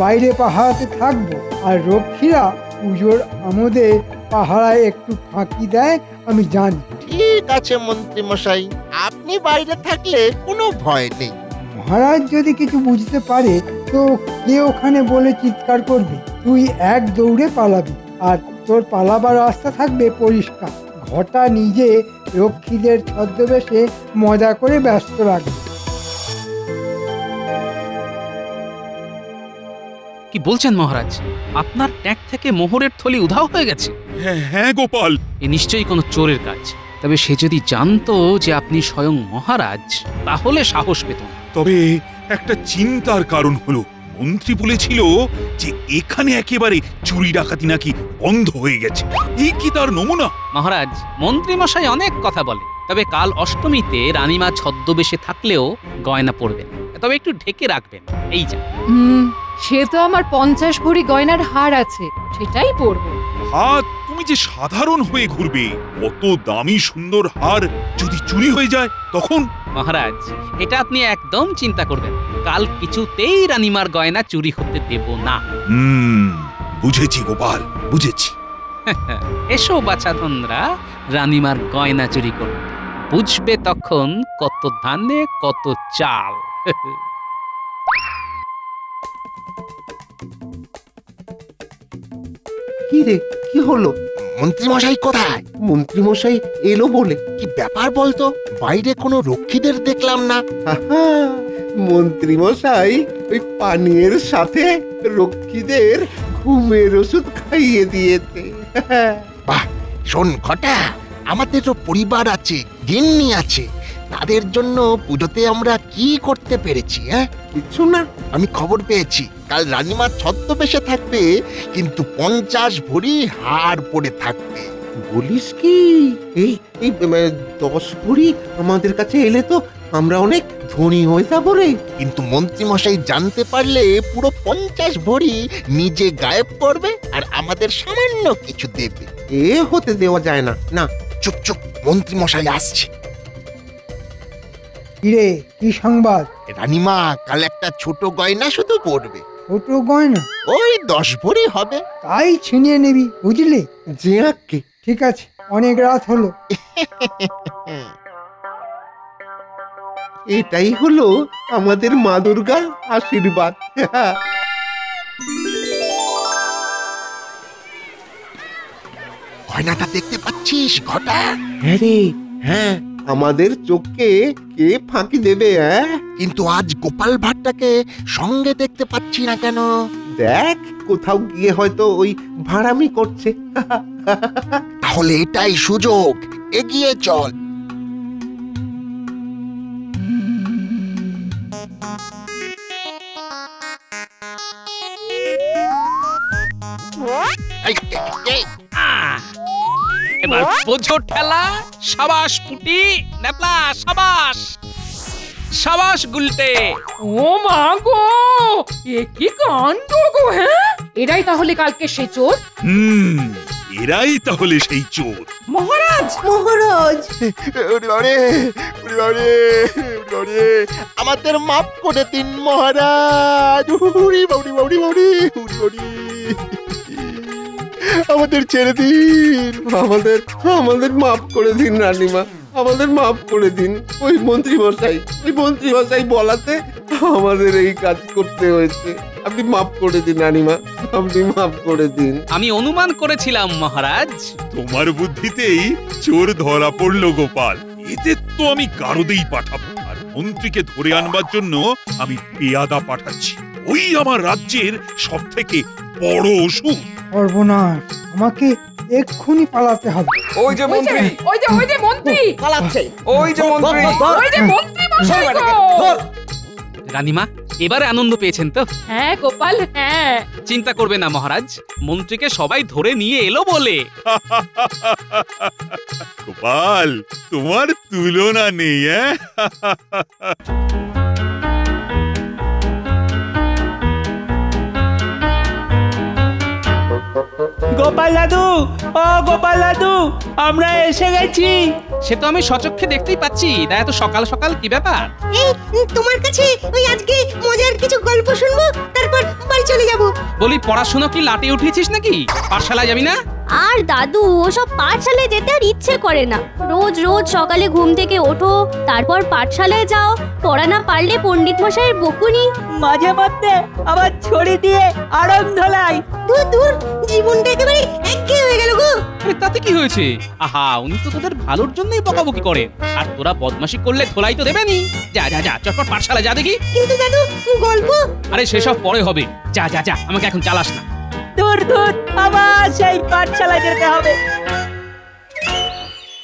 বাইরে পাহারাতে থাকবো, আর রক্ষীরা পুজোর আমোদে পাহারায় একটু ফাঁকি দেয়, আমি জানি। ঠিক আছে মন্ত্রী মশাই, আপনি বাইরে থাকলে কোনো ভয় নেই। মহারাজ যদি কিছু বুঝতে পারে তো কে ওখানে বলে চিৎকার করবে? তুই এক দৌড়ে পালাবি, আর তোর পালাবার রাস্তা থাকবে পরিষ্কার। ঘটা নিজে রক্ষীদের ছদ্মবেশে মজা করে ব্যস্ত রাখবে। কি বলছেন মহারাজ? আপনার ট্যাঙ্ক থেকে মোহরের থলি উধাও হয়ে গেছে? হ্যাঁ গোপাল, এ নিশ্চয়ই কোনো চোরের কাজ। তবে সে যদি জানতো যে আপনি স্বয়ং মহারাজ, তাহলে সাহস পেত না। তবে একটা চিন্তার কারণ হলো, মন্ত্রী বলেছিল যে এখানে একেবারে চুরি ডাকাতি নাকি বন্ধ হয়ে গেছে। এই কি তার নমুনা? মহারাজ, মন্ত্রী মশাই অনেক কথা বলে, তবে কাল অষ্টমীতে রানীমা ছদ্মবেশে থাকলেও গয়না পরবেন, তবে একটু ঢেকে রাখবেন। এই যা। সে তো আমার 50 ভরি গয়নার হার আছে, সেটাই পরবো। হাত তুমি যে সাধারণ হয়ে ঘুরবে, অত দামি সুন্দর হার যদি চুরি হয়ে যায় তখন? মহারাজ, এটা আপনি একদম চিন্তা করবেন। কাল কিছুতেই রানীমার গয়না চুরি হতে দেব না। বুঝেছি গোপাল, বুঝেছি। এসো বাছাধনরা, রানীমার গয়না চুরি করতে। বুঝবে তখন কত ধানে কত চাল। কি রে, কি হলো? মন্ত্রী মশাই কোথায়? মন্ত্রী মশাই এলো বলে? কি ব্যাপার বলতো? বাইরে কোনো রক্ষীদের দেখলাম না। মন্ত্রী মশাই ওই পানীয়ের সাথে রক্ষীদের ঘুমের ওষুধ খাইয়ে দিয়েছে। বাহ, শোন ঘটা, আমাদেরও পরিবার আছে, গিন্নি আছে। তাদের জন্য পুজোতে আমরা কি করতে পেরেছি? হ্যাঁ, কিছু না। আমি খবর পেয়েছি কাল রানীমা ছদ্মবেশে থাকবে, কিন্তু 50 ভরি হার পরে থাকবে। বলিস কি? এই 10 ভরি আমাদের কাছে এলে তো আমরা অনেক ধনী হয়ে যাবো রে। কিন্তু মন্ত্রী মশাই জানতে পারলে পুরো 50 ভরি নিজে গায়েব করবে আর আমাদের সামান্য কিছু দেবে। এ হতে দেওয়া যায় না। না, চুপ চুপ, মন্ত্রী মশাই আসছে। কিরে, কি সংবাদ? রানীমা কাল একটা ছোট গয়না শুধু পরবে। ছোট গয়না? ওই 10 ভরি হবে। তাই ছিনিয়ে নিবি, বুঝলি? যে আঁকে। ঠিক আছে, অনেক রাত হলো। এটাই হলো আমাদের মা দুর্গার আশীর্বাদ। গয়নাটা দেখতে পাচ্ছিস ঘটা? হ্যাঁ রে, হ্যাঁ, আমাদের চোখকে কে ফাঁকি দেবে? কিন্তু আজ গোপাল ভাঁড়টাকে সঙ্গে দেখতে পাচ্ছি না কেন? দেখ, কোথাও গিয়ে হয়তো ওই ভাড়ামি করছে। তাহলে এটাই সুযোগ, এগিয়ে চল। এবার বোঝো ঠেলা। সাবাস পুটি, নেপলা সাবাস, সাবাস গুলটে। ও মা গো, এ কি কাণ্ড গো! হ্যাঁ, এরাই তাহলে কালকে সে চোর? এরাই তাহলে সেই চোর। মহারাজ, মহারাজ, আমাদের মাফ করে দিন মহারাজ। আমাদের ছেড়ে দিন, আমাদের মাফ করে দিন রানীমা, আমাদের মাফ করে দিন। ওই মন্ত্রী মশাই বলাতে আমাদের এই কাজ করতে হয়েছে। আপনি মাফ করে দিন রানীমা, আপনি মাফ করে দিন। আমি অনুমান করেছিলাম মহারাজ। তোমার বুদ্ধিতেই চোর ধরা পড়লো গোপাল। এতে তো আমি গারদেই পাঠাবো, আর মন্ত্রীকে ধরে আনবার জন্য আমি পেয়াদা পাঠাচ্ছি। ওই আমার রাজ্যের সব থেকে বড় ওষুধ। সর্বনাশ, আমাকে এক্ষুনি পালাতে হবে। ওই যে মন্ত্রী, ওই যে মন্ত্রী পালাচ্ছে, ওই যে মন্ত্রী, ওই যে মন্ত্রী মশাই গো। রানীমা, এবারে আনন্দ পেয়েছেন তো? হ্যাঁ গোপাল, হ্যাঁ। চিন্তা করবে না মহারাজ, মন্ত্রীকে সবাই ধরে নিয়ে এলো বলে। গোপাল, তোমার তুলনা নেই। গোপাল দাদু, ও গোপাল দাদু, আমরা এসে গেছি। সে তো আমি সচক্ষে দেখতেই পাচ্ছি। তা এত সকাল সকাল কি ব্যাপার? এই তোমার কাছে ওই আজকে মজার কিছু গল্প শুনবো, তারপর বাড়ি চলে যাব। বলি, পড়াশোনা কি লাটে উঠিয়েছিস নাকি? পাঠশালায় যাবি না? আর দাদু, ওসব পাঠশালায় যেতে আর ইচ্ছে করে না। রোজ রোজ সকালে ঘুম থেকে ওঠো, তারপর পাঠশালায় যাও, পড়া না পারলে পণ্ডিত মশাইয়ের বকুনি, মাঝে মধ্যে আবার ছড়ি দিয়ে আড়ং ধলাই। দূর, জীবনটা একেবারে একঘেয়ে হয়ে গেল গো। তাতে কি হয়েছে? আহা, উনি তো তোদের ভালোর জন্যই বকাবকি করে। আর তোরা বদমাশি করলে ধোলাই তো দেবেনি। যা যা যা, চটপট পাঠশালায় যা দেখি। কিন্তু দাদু, গল্প? আরে সেসব পরে হবে। যা যা যা, আমাকে এখন চালাস না। দূর, আবার সেই পাঠশালায় যেতে হবে।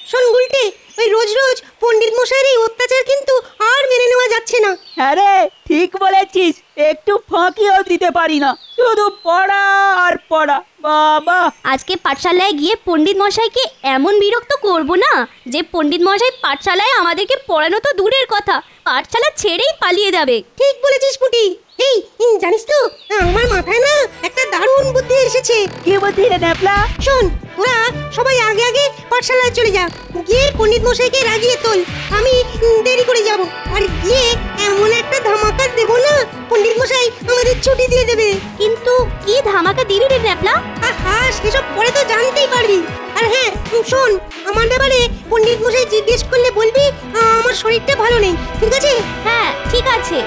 শোন গুলটে, ওই রোজ রোজ পণ্ডিত মশাইয়ের এই অত্যাচার কিন্তু আর মেনে নেওয়া যাচ্ছে না। হ্যাঁ রে, ঠিক বলেছিস। একটু ফাঁকিও দিতে পারি না, শুধু পড়া আর পড়া। বাবা, আজকে পাঠশালায় গিয়ে পণ্ডিত মশাইকে এমন বিরক্ত করব না যে পণ্ডিত মশাই পাঠশালায় আমাদেরকে পড়ানো তো দূরের কথা, পাঠশালা ছেড়েই পালিয়ে যাবে। ঠিক বলেছিস পুটি। এই জানিস তো, আমার মাথায় না একটা দারুণ বুদ্ধি এসেছে। কি বুদ্ধি রে ন্যাপলা? শোন, তোরা সবাই আগে আগে পাঠশালায় চলে যা, গিয়ে পণ্ডিত মশাইকে রাগিয়ে তোল। আমি দেরি করে যাব, আর গিয়ে এমন একটা ধামাকা দেবো না, পণ্ডিত মশাই আমাদের ছুটি দিয়ে দেবে। কিন্তু কি ধামাকা দিবি রে ন্যাপলা? আহা, সেসব পরে তো জানতেই পারবি। আর হ্যাঁ শোন, আমার ব্যাপারে পণ্ডিত মশাই জিজ্ঞেস করলে বলবি আমার শরীরটা ভালো নেই, ঠিক আছে? হ্যাঁ, ঠিক আছে।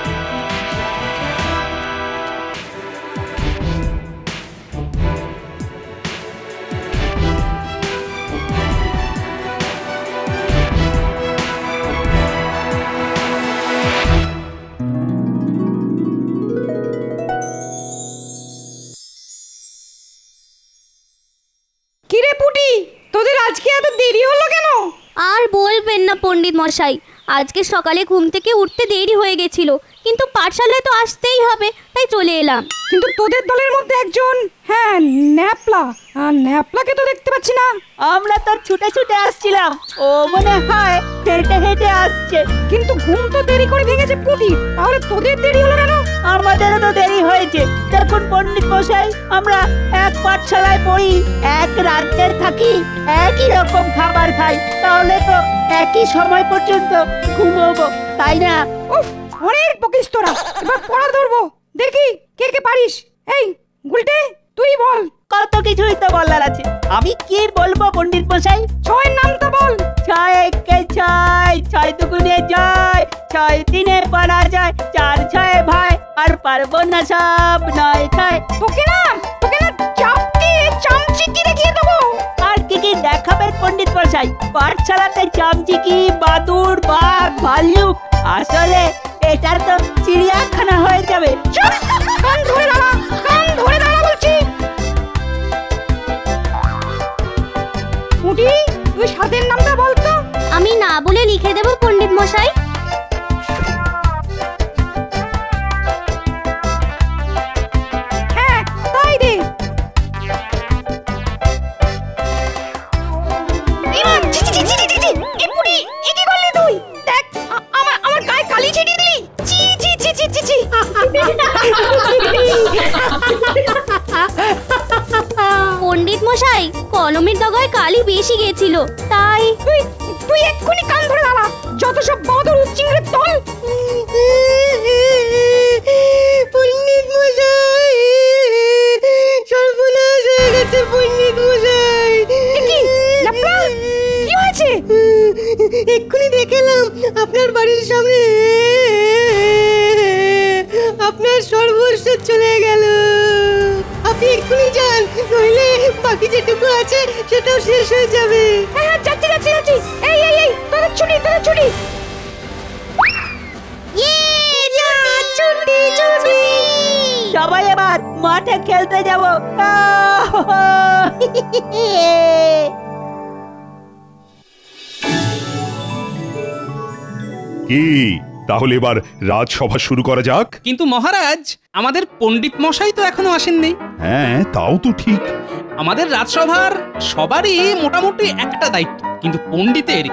কিরে পুটি, তোদের আজকে এত দেরি হলো কেন? আর বলবেন না পণ্ডিত মশাই, আজকে সকালে ঘুম থেকে উঠতে দেরি হয়ে গেছিল, কিন্তু পাঠশালায় তো আসতেই হবে, তাই চলে এলাম। কিন্তু তোদের দলের মধ্যে একজন, হ্যাঁ ন্যাপলা, ন্যাপলাকে তো দেখতে পাচ্ছি না। আমরা তো ছুটে ছুটে আসছিলাম, ও মনে হয় হেঁটে হেঁটে আসছে। কিন্তু ঘুম তো দেরি করে ভেঙেছে পুটি, তাহলে তোদের দেরি হলো কেন? আমাদেরও তো দেরি হয়েছে। দেখুন পণ্ডিত মশাই, আমরা এক পাঠশালায় পড়ি, এক রাজ্যের থাকি, একই রকম খাবার খাই, তাহলে তো একই সময় পর্যন্ত ঘুমোবো, তাই না? উফ, অনেক বকিস তোরা, এবার পড়া ধরবো, দেখি কে কে পারিস। এই গুলটে, তুই বল। কত কিছুই তো বলার আছে, আমি কি বলবো পণ্ডিত মশাই? ছয়ের নামটা বল। 6 একে 6, 6 দুগুণে যায়, 6 তিনে পারা যায়, 4 6 ভাই, আর পারবো না সব 9 6। তোকে না চাপকে চামচিকি দেখিয়ে দেবো। আর কি কি দেখাবেন পণ্ডিত মশাই? পাঠশালাতে চামচিকি, বাদুর, বাঘ, ভাল্লুক, আসলে এটা তো চিড়িয়াখানা হয়ে যাবে। কান ধরে দাঁড়া, কান ধরে দাঁড়া বলছি। পুটি, তুই স্বাদের নামটা বলতো। আমি না বলে লিখে দেব পণ্ডিত মশাই। হ্যাঁ, তাই দে। এবার জি জি জি জি জি। এ পুটি, এ কি করলি তুই? দেখ, আমার গায়ে কালি ছিটিয়ে দিলি। জি জি জি জি জি জি। পণ্ডিত মশাই, কলমের ডগায় কালি বেশি গেছিল, তাই। তুই এক্ষুনি কান ধরে দাঁড়া, যত সব বাঁদর উচ্চিংড়ের দল। পণ্ডিত মশাই, সর্বনাশ হয়ে গেছে পণ্ডিত মশাই। কি ল্যাপলা, কি হয়েছে? এক্ষুনি দেখলাম আপনার বাড়ির সামনে আপনার সর্বস্ব চলে গেল। আপনি এক্ষুনি যান, নইলে বাকি যেটুকু আছে সেটাও শেষ হয়ে যাবে। হ্যাঁ, যাচ্ছি যাচ্ছি যাচ্ছি। এই এই এই, তোদের ছুটি, তোদের ছুটি। সবাই এবার মাঠে খেলতে যাব। কি তাহলে এবার রাজসভা শুরু করা যাক? কিন্তু মহারাজ, আমাদের পণ্ডিত মশাই তো এখনো আসেননি। হ্যাঁ, তাও তো ঠিক। আমাদের রাজসভার সবারই মোটামুটি একটা দায়িত্ব, কিন্তু পণ্ডিতের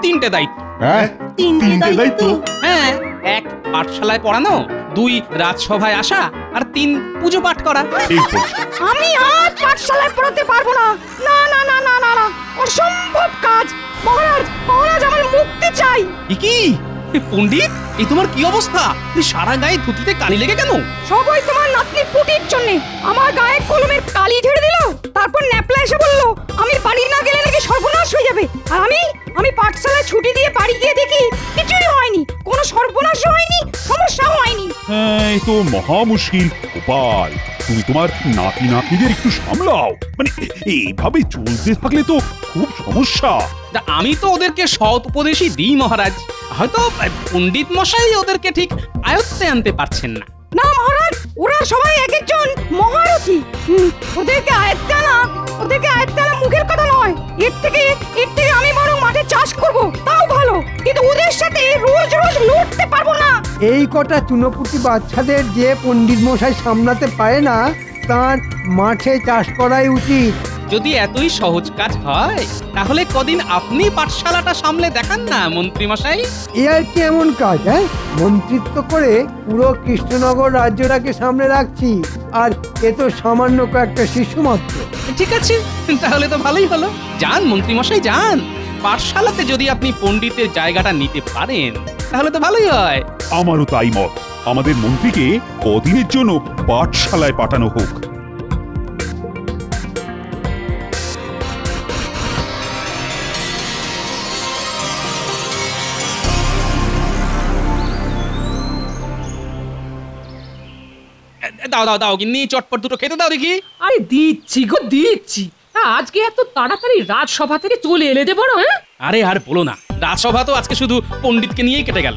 তিনটে দায়িত্ব। হ্যাঁ, তিনটে দায়িত্ব? হ্যাঁ, 1 পাঠশালায় পড়ানো, 2 রাজসভায় আসা, আর 3 পুজো পাঠ করা। আমি আজ পাঠশালায় পড়াতে পারবো না। না না না না না না, অসম্ভব কাজ। মহারাজ, মহারাজ, আমার মুক্তি চাই। কি পণ্ডিত, এই তোমার কি অবস্থা? তুই সারা গায়ে ধুতিতে কালি লেগে কেন? সবাই তোমার নাতনি পুটির জন্য আমার গায়ে কলমের কালি ঝেড়ে দিল। তারপর ন্যাপলা এসে বলল আমি বাড়ি না গেলে নাকি সর্বনাশ হয়ে যাবে। আর আমি পাঠশালায় ছুটি দিয়ে বাড়ি গিয়ে দেখি কিছুই হয়নি, কোনো সর্বনাশ হয়নি, সমস্যা হয়নি। এই তো মহা মুশকিল। গোপাল, তুমি তোমার নাতিদের একটু সামলাও। মানে এইভাবে চলতে থাকলে তো খুব সমস্যা। আমি তো ওদেরকে সৎ উপদেশই দিই মহারাজ, হয়তো পণ্ডিত মশাই ওদেরকে ঠিক আয়ত্তে আনতে পারছেন না। না মহারাজ, ওরা সবাই এক একজন মহারথী। ওদেরকে আয়ত্তে আনা মুখের কথা নয়। এর থেকে আমি বরং মাঠে চাষ করব, তাও ভালো। কিন্তু ওদের সাথে রোজ রোজ লড়তে পারবো না। এই কটা চুনোপুটি বাচ্চাদের যে পণ্ডিত মশাই সামলাতে পারে না, তার মাঠে চাষ করাই উচিত। যদি এতই সহজ কাজ হয়, তাহলে কদিন আপনি পাঠশালাটা সামলে দেখান না মন্ত্রী মশাই। এ আর কি এমন কাজ? হ্যাঁ, মন্ত্রিত্ব করে পুরো কৃষ্ণনগর রাজ্যটাকে সামনে রাখছি, আর এ তো সামান্য কয়েকটা শিশু মাত্র। ঠিক আছে, তাহলে তো ভালোই হলো। যান মন্ত্রী মশাই, যান। পাঠশালাতে যদি আপনি পণ্ডিতের জায়গাটা নিতে পারেন, তাহলে তো ভালোই হয়। আমারও তাই মত। আমাদের মন্ত্রীকে কদিনের জন্য পাঠশালায় পাঠানো হোক। দাও দাও দাও, গিন্নি চটপট দুটো খেতে দাও দেখি। আরে দিচ্ছি গো, দিচ্ছি। আজকে এত তাড়াতাড়ি রাজসভা থেকে চলে এলে যে বড়। হ্যাঁ, আরে আর বলো না, রাজসভা তো আজকে শুধু পণ্ডিতকে নিয়েই কেটে গেল।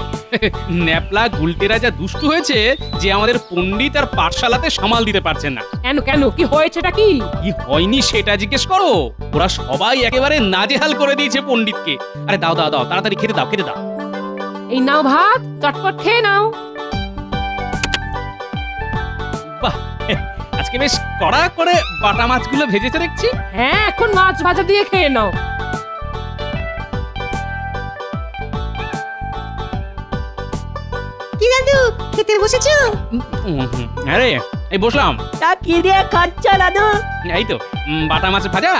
ন্যাপলা গুলটেরা যা দুষ্টু হয়েছে যে আমাদের পণ্ডিত আর পাঠশালাতে সামাল দিতে পারছেন না। কেন কেন, কি হয়েছেটা? কি হয়নি সেটা জিজ্ঞেস করো। ওরা সবাই একেবারে নাজেহাল করে দিয়েছে পণ্ডিতকে। আরে দাও দাও দাও, তাড়াতাড়ি খেতে দাও, খেতে দাও। এই নাও ভাত, চটপট খেয়ে নাও। বাহ, আজকে বেশ কড়া করে বাটা মাছগুলো ভেজেছে দেখছি। হ্যাঁ, এখন মাছ ভাজা দিয়ে খেয়ে নাও। কি দাদু, খেতে বসেছো? আরে এই বসলাম। তা কি দিয়ে খাচ্ছ দাদু? এই তো বাটা মাছ ভাজা,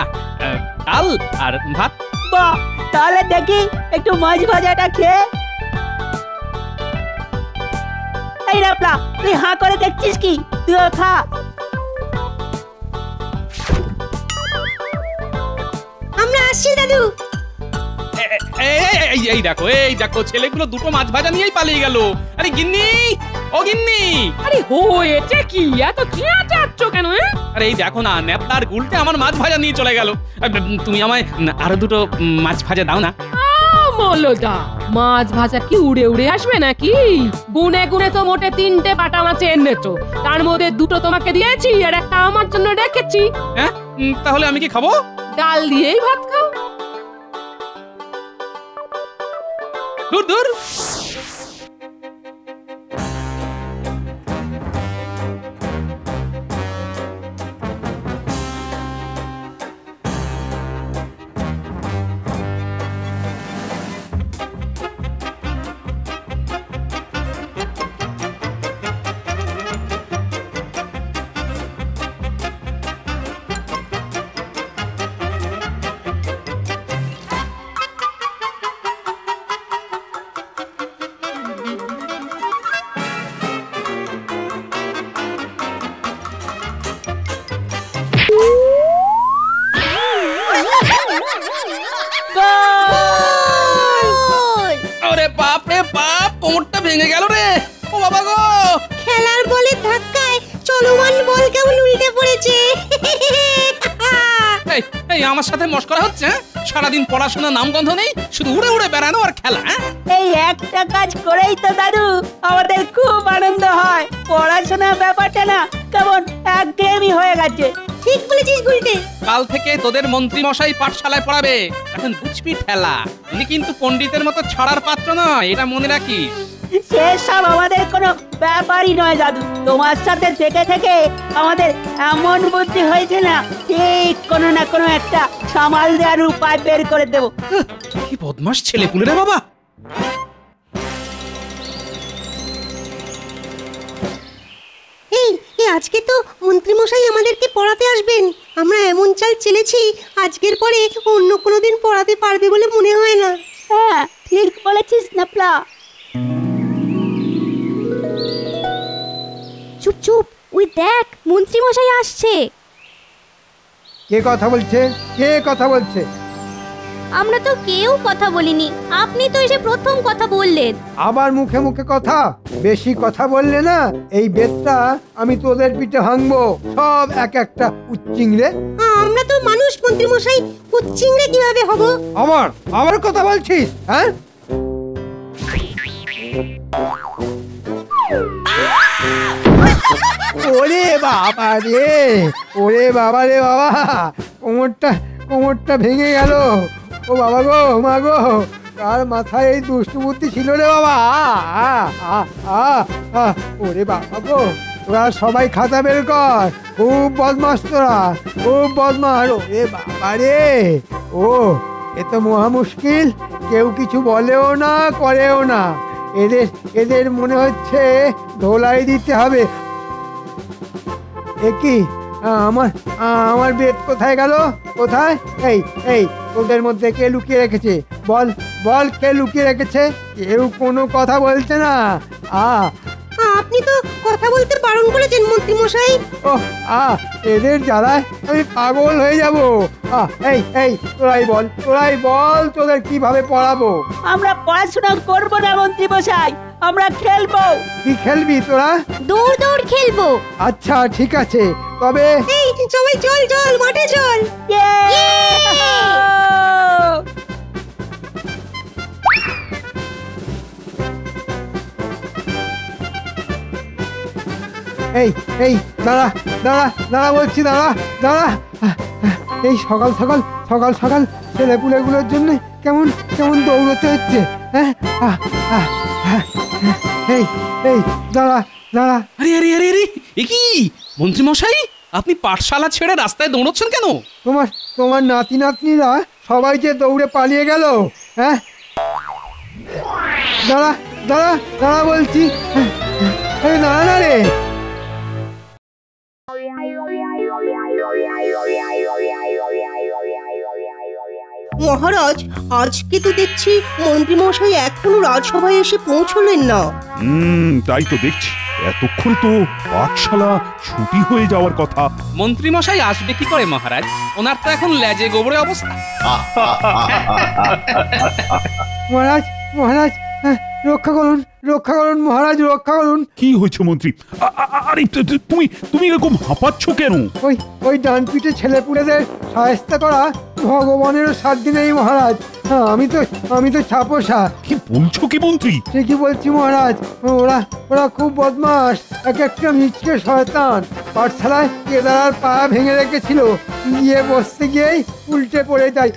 ডাল আর ভাত। বাহ, তাহলে দেখি একটু মাছ ভাজাটা খেয়ে। এই রাপলা, তুই হাঁ করে দেখছিস কি? তুইও খা। আমরা আসছি দাদু। এই দেখো ছেলেগুলো দুটো মাছ ভাজা নিয়েই পালিয়ে গেল। আরে গিন্নি, ও গিন্নি! আরে হয়েছে কি, এত চেঁচাচ্ছ কেন? আরে এই দেখো না, নেপলার গুলটে আমার মাছ ভাজা নিয়ে চলে গেল। তুমি আমায় আরো দুটো মাছ ভাজা দাও না। মল্লদা, মাছ ভাজা কি উড়ে উড়ে আসবে নাকি? গুনে গুনে তো মোটে 3টে পাটা মাছ এনেছো, তার মধ্যে 2টো তোমাকে দিয়েছি আর একটা আমার জন্য রেখেছি। হ্যাঁ, তাহলে আমি কি খাবো? ডাল দিয়েই ভাত খাও। দূর দূর। কোমরটা ভেঙে গেল রে, ও বাবা গো! খেলার বলে ধাক্কায় চলমান বল কেমন উল্টে পড়েছে। এই আমার সাথে মশকরা হচ্ছে? সারাদিন পড়াশোনা নামগন্ধ নেই, শুধু উড়ে উড়ে বেড়ানো আর খেলা। এই একটা কাজ করেই তো দাদু আমাদের খুব আনন্দ হয়। পড়াশোনার ব্যাপারটা না কেমন একঘেয়েমি হয়ে গেছে। ঠিক বলেছিস গুলটে। কাল থেকে তোদের মন্ত্রী মশাই পাঠশালায় পড়াবে, এখন বুঝবি ঠেলা। উনি কিন্তু পণ্ডিতের মতো ছড়ার পাত্র নয়, এটা মনে রাখিস। সেসব আমাদের কোনো ব্যাপারই নয় দাদু। তোমার সাথে থেকে থেকে আমাদের এমন বুদ্ধি হয়েছে না, ঠিক কোনো না কোনো একটা সামাল দেওয়ার উপায় বের করে দেবো। কি বদমাস ছেলে পুলে রে বাবা! আজকে তো মন্ত্রী মশাই আমাদেরকে পড়াতে আসবেন। আমরা এমন চাল চেলেছি, আজকের পরে অন্য কোনো দিন পড়াতে পারবে বলে মনে হয় না। হ্যাঁ, ঠিক বলেছিস নাপলা। চুপ চুপ, ওই দেখ মন্ত্রী মশাই আসছে। কে কথা বলছে? কে কথা বলছে? আমরা তো কেউ কথা বলিনি, আপনি তো এসে প্রথম কথা বললেন। আবার মুখে মুখে কথা, বেশি কথা বললে না এই বেতটা আমি তোদের পিঠে ভাঙবো। সব এক একটা উচ্চিংড়ে। আমরা তো মানুষ মন্ত্রী মশাই, উচ্চিংড়ে কিভাবে হব? আবার কথা বলছিস? হ্যাঁ, ওরে বাবা রে, ওরে বাবা রে বাবা, কোমরটা ভেঙে গেল। ও বাবা গো, মা গো, কার মাথায় এই দুষ্টু বুদ্ধি ছিল রে বাবা? ওরে বাবা গো, তোরা সবাই খাতা বের কর। খুব বদমাস তোরা, খুব বদমাস। ওরে বাবা রে, ও এ তো মহা মুশকিল। কেউ কিছু বলেও না, করেও না। এদের মনে হচ্ছে ধোলাই দিতে হবে। কি আমার বেদ কোথায় গেল? কোথায়? এই তোদের মধ্যে কে লুকিয়ে রেখেছে? বল কে লুকিয়ে রেখেছে? কেউ কোনো কথা বলছে না। আপনি তো কথা বলতে বারণ করেছেন মন্ত্রী মশাই। এদের জ্বালায় আমি পাগল হয়ে যাব। এই তোরাই বল তোদের কিভাবে পড়াবো? আমরা পড়াশোনা করবো না মন্ত্রী মশাই, আমরা খেলবো। কি খেলবি তোরা? দৌড় খেলবো। আচ্ছা ঠিক আছে, তবে সবাই চল মাঠে চল। এই দাঁড়া বলছি, দাঁড়া। এই সকাল সকাল ছেলেপুলেগুলোর জন্য কেমন দৌড়তে হচ্ছে। হ্যাঁ, এই দাঁড়া। আরে এ কি মন্ত্রী মশাই, আপনি পাঠশালা ছেড়ে রাস্তায় দৌড়চ্ছেন কেন? তোমার নাতি নাতনিরা সবাই যে দৌড়ে পালিয়ে গেল। হ্যাঁ, দাঁড়া বলছি। আরে দাঁড়া না রে। মহারাজ, আজকে তো দেখছি মন্ত্রী মশাই এখনো রাজসভায় এসে পৌঁছলেন না। তাই তো দেখছি। এতক্ষণ তো পাঠশালা ছুটি হয়ে যাওয়ার কথা। মন্ত্রী মশাই আসবে কি করে মহারাজ? ওনার তো এখন লেজে গোবরে অবস্থা। মহারাজ মহারাজ, রক্ষা করুন রক্ষা করুন মহারাজ, রক্ষা করুন। কি হয়েছে মন্ত্রী? আরে তুমি তুমি এরকম হাঁপাচ্ছ কেন? ওই ডান পিঠে ছেলেপুলেদের সাহায্য করা ভগবানেরও সাধ্য নেই মহারাজ। আমি তো ছাপোষা। কি বলছো কি মন্ত্রী? ঠিকই বলছি মহারাজ, ওরা খুব বদমাস, এক একটা মিচকে শয়তান। পাঠশালায় কেদারার পা ভেঙে রেখেছিল, গিয়ে বসতে গিয়েই উল্টে পড়ে যায়।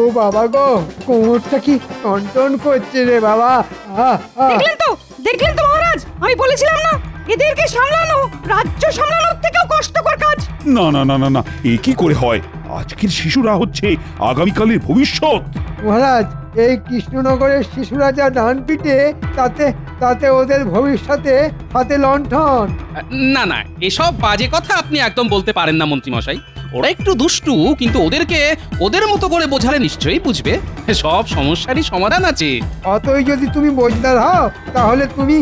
ও বাবা গো, কোমরটা কি টনটন করছে রে বাবা। দেখলেন তো মহারাজ, আমি বলেছিলাম না এদেরকে সামলানো রাজ্য সামলানোর থেকেও কষ্টকর কাজ। না না না না না, এ কি করে হয়? আজকের শিশুরা হচ্ছে আগামীকালের ভবিষ্যৎ। মহারাজ, এই কৃষ্ণনগরের শিশুরা যা ডান পিটে, তাতে ওদের ভবিষ্যতে হাতে লণ্ঠন। না না, এসব বাজে কথা আপনি একদম বলতে পারেন না মন্ত্রী মশাই। ওরা একটু দুষ্টু, কিন্তু ওদেরকে ওদের মতো করে বোঝালে নিশ্চয়ই বুঝবে। সব সমস্যারই সমাধান আছে। অতই যদি তুমি বোঝদার হও, তাহলে তুমি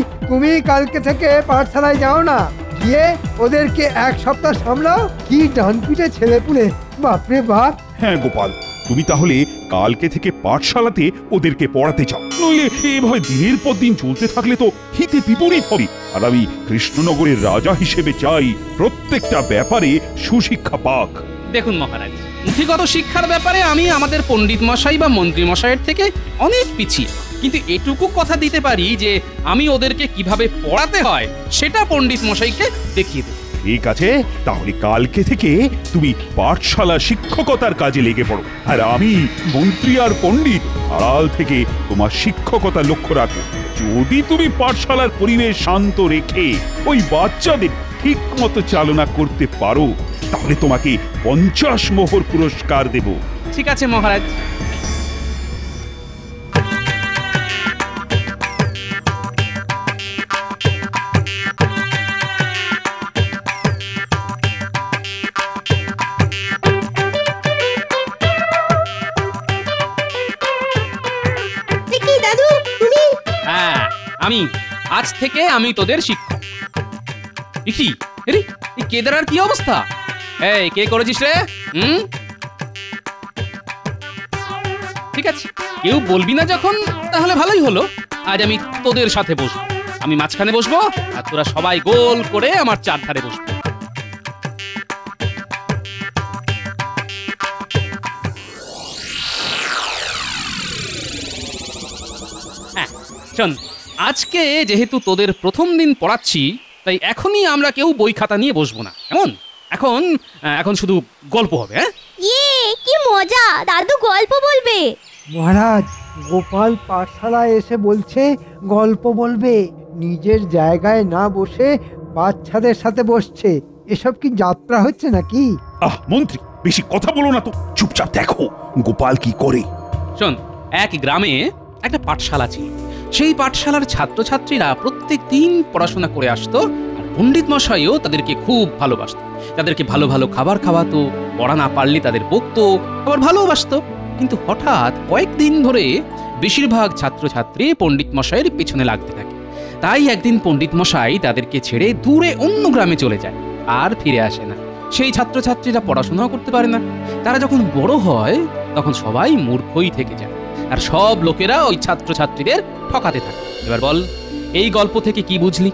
কালকে থেকে পাঠশালায় যাও না, গিয়ে ওদেরকে এক সপ্তাহ সামলাও। কি ডান পিটে ছেলেপুলে, বাপরে বাপ। হ্যাঁ গোপাল, তুমি তাহলে কালকে থেকে পাঠশালাতে ওদেরকে পড়াতে চাও, নইলে এভাবে দিনের পর দিন চলতে থাকলে তো হিতে বিপরীত হবে। আর আমি কৃষ্ণনগরের রাজা হিসেবে চাই প্রত্যেকটা ব্যাপারে সুশিক্ষা পাক। দেখুন মহারাজ, পুঁথিগত শিক্ষার ব্যাপারে আমি আমাদের পণ্ডিত মশাই বা মন্ত্রী মশাইয়ের থেকে অনেক পিছিয়ে, কিন্তু এটুকু কথা দিতে পারি যে আমি ওদেরকে কিভাবে পড়াতে হয় সেটা পণ্ডিত মশাইকে দেখিয়ে দেব। ঠিক আছে, তাহলে কালকে থেকে তুমি পাঠশালা শিক্ষকতার কাজে লেগে পড়ো, আর আমি মন্ত্রী আর পণ্ডিত আড়াল থেকে তোমার শিক্ষকতা লক্ষ্য রাখো। যদি তুমি পাঠশালার পরিবেশ শান্ত রেখে ওই বাচ্চাদের ঠিক মতো চালনা করতে পারো, তাহলে তোমাকে 50 মোহর পুরস্কার দেব। ঠিক আছে মহারাজ। আমি আজ থেকে আমি তোদের শিক্ষক। কি এই কেদারার কি অবস্থা? এই কে করেছিস রে? ঠিক আছে, কেউ বলবি না যখন, তাহলে ভালোই হলো। আজ আমি তোদের সাথে বসবো, আমি মাঝখানে বসবো, আর তোরা সবাই গোল করে আমার চারধারে বসবো। হ্যাঁ শোন, আজকে যেহেতু তোদের প্রথম দিন পড়াচ্ছি, তাই এখনই আমরা কেউ বই খাতা নিয়ে বসবো না। এখন শুধু গল্প হবে। কি মজা, দাদু গল্প বলবে। মহারাজ, গোপাল পাঠশালায় এসে বলছে গল্প বলবে, নিজের জায়গায় না বসে বাচ্চাদের সাথে বসছে। এসব কি যাত্রা হচ্ছে নাকি? মন্ত্রী, বেশি কথা বলো না তো, চুপচাপ দেখো গোপাল কি করে। শোন, এক গ্রামে একটা পাঠশালা ছিল। সেই পাঠশালার ছাত্রছাত্রীরা প্রত্যেক দিন পড়াশোনা করে আসতো, আর পণ্ডিত মশাইও তাদেরকে খুব ভালোবাসত। তাদেরকে ভালো ভালো খাবার খাওয়াতো, পড়া না পারলে তাদের বকতো, আবার ভালোবাসতো। কিন্তু হঠাৎ কয়েকদিন ধরে বেশিরভাগ ছাত্রছাত্রী পণ্ডিত মশাইয়ের পেছনে লাগতে থাকে। তাই একদিন পণ্ডিত মশাই তাদেরকে ছেড়ে দূরে অন্য গ্রামে চলে যায়, আর ফিরে আসে না। সেই ছাত্রছাত্রীরা পড়াশোনাও করতে পারে না। তারা যখন বড় হয়, তখন সবাই মূর্খই থেকে যায়, আর সব লোকেরা ওই ছাত্রছাত্রীদের ঠকাতে থাকে। এবার বল, এই গল্প থেকে কি বুঝলি?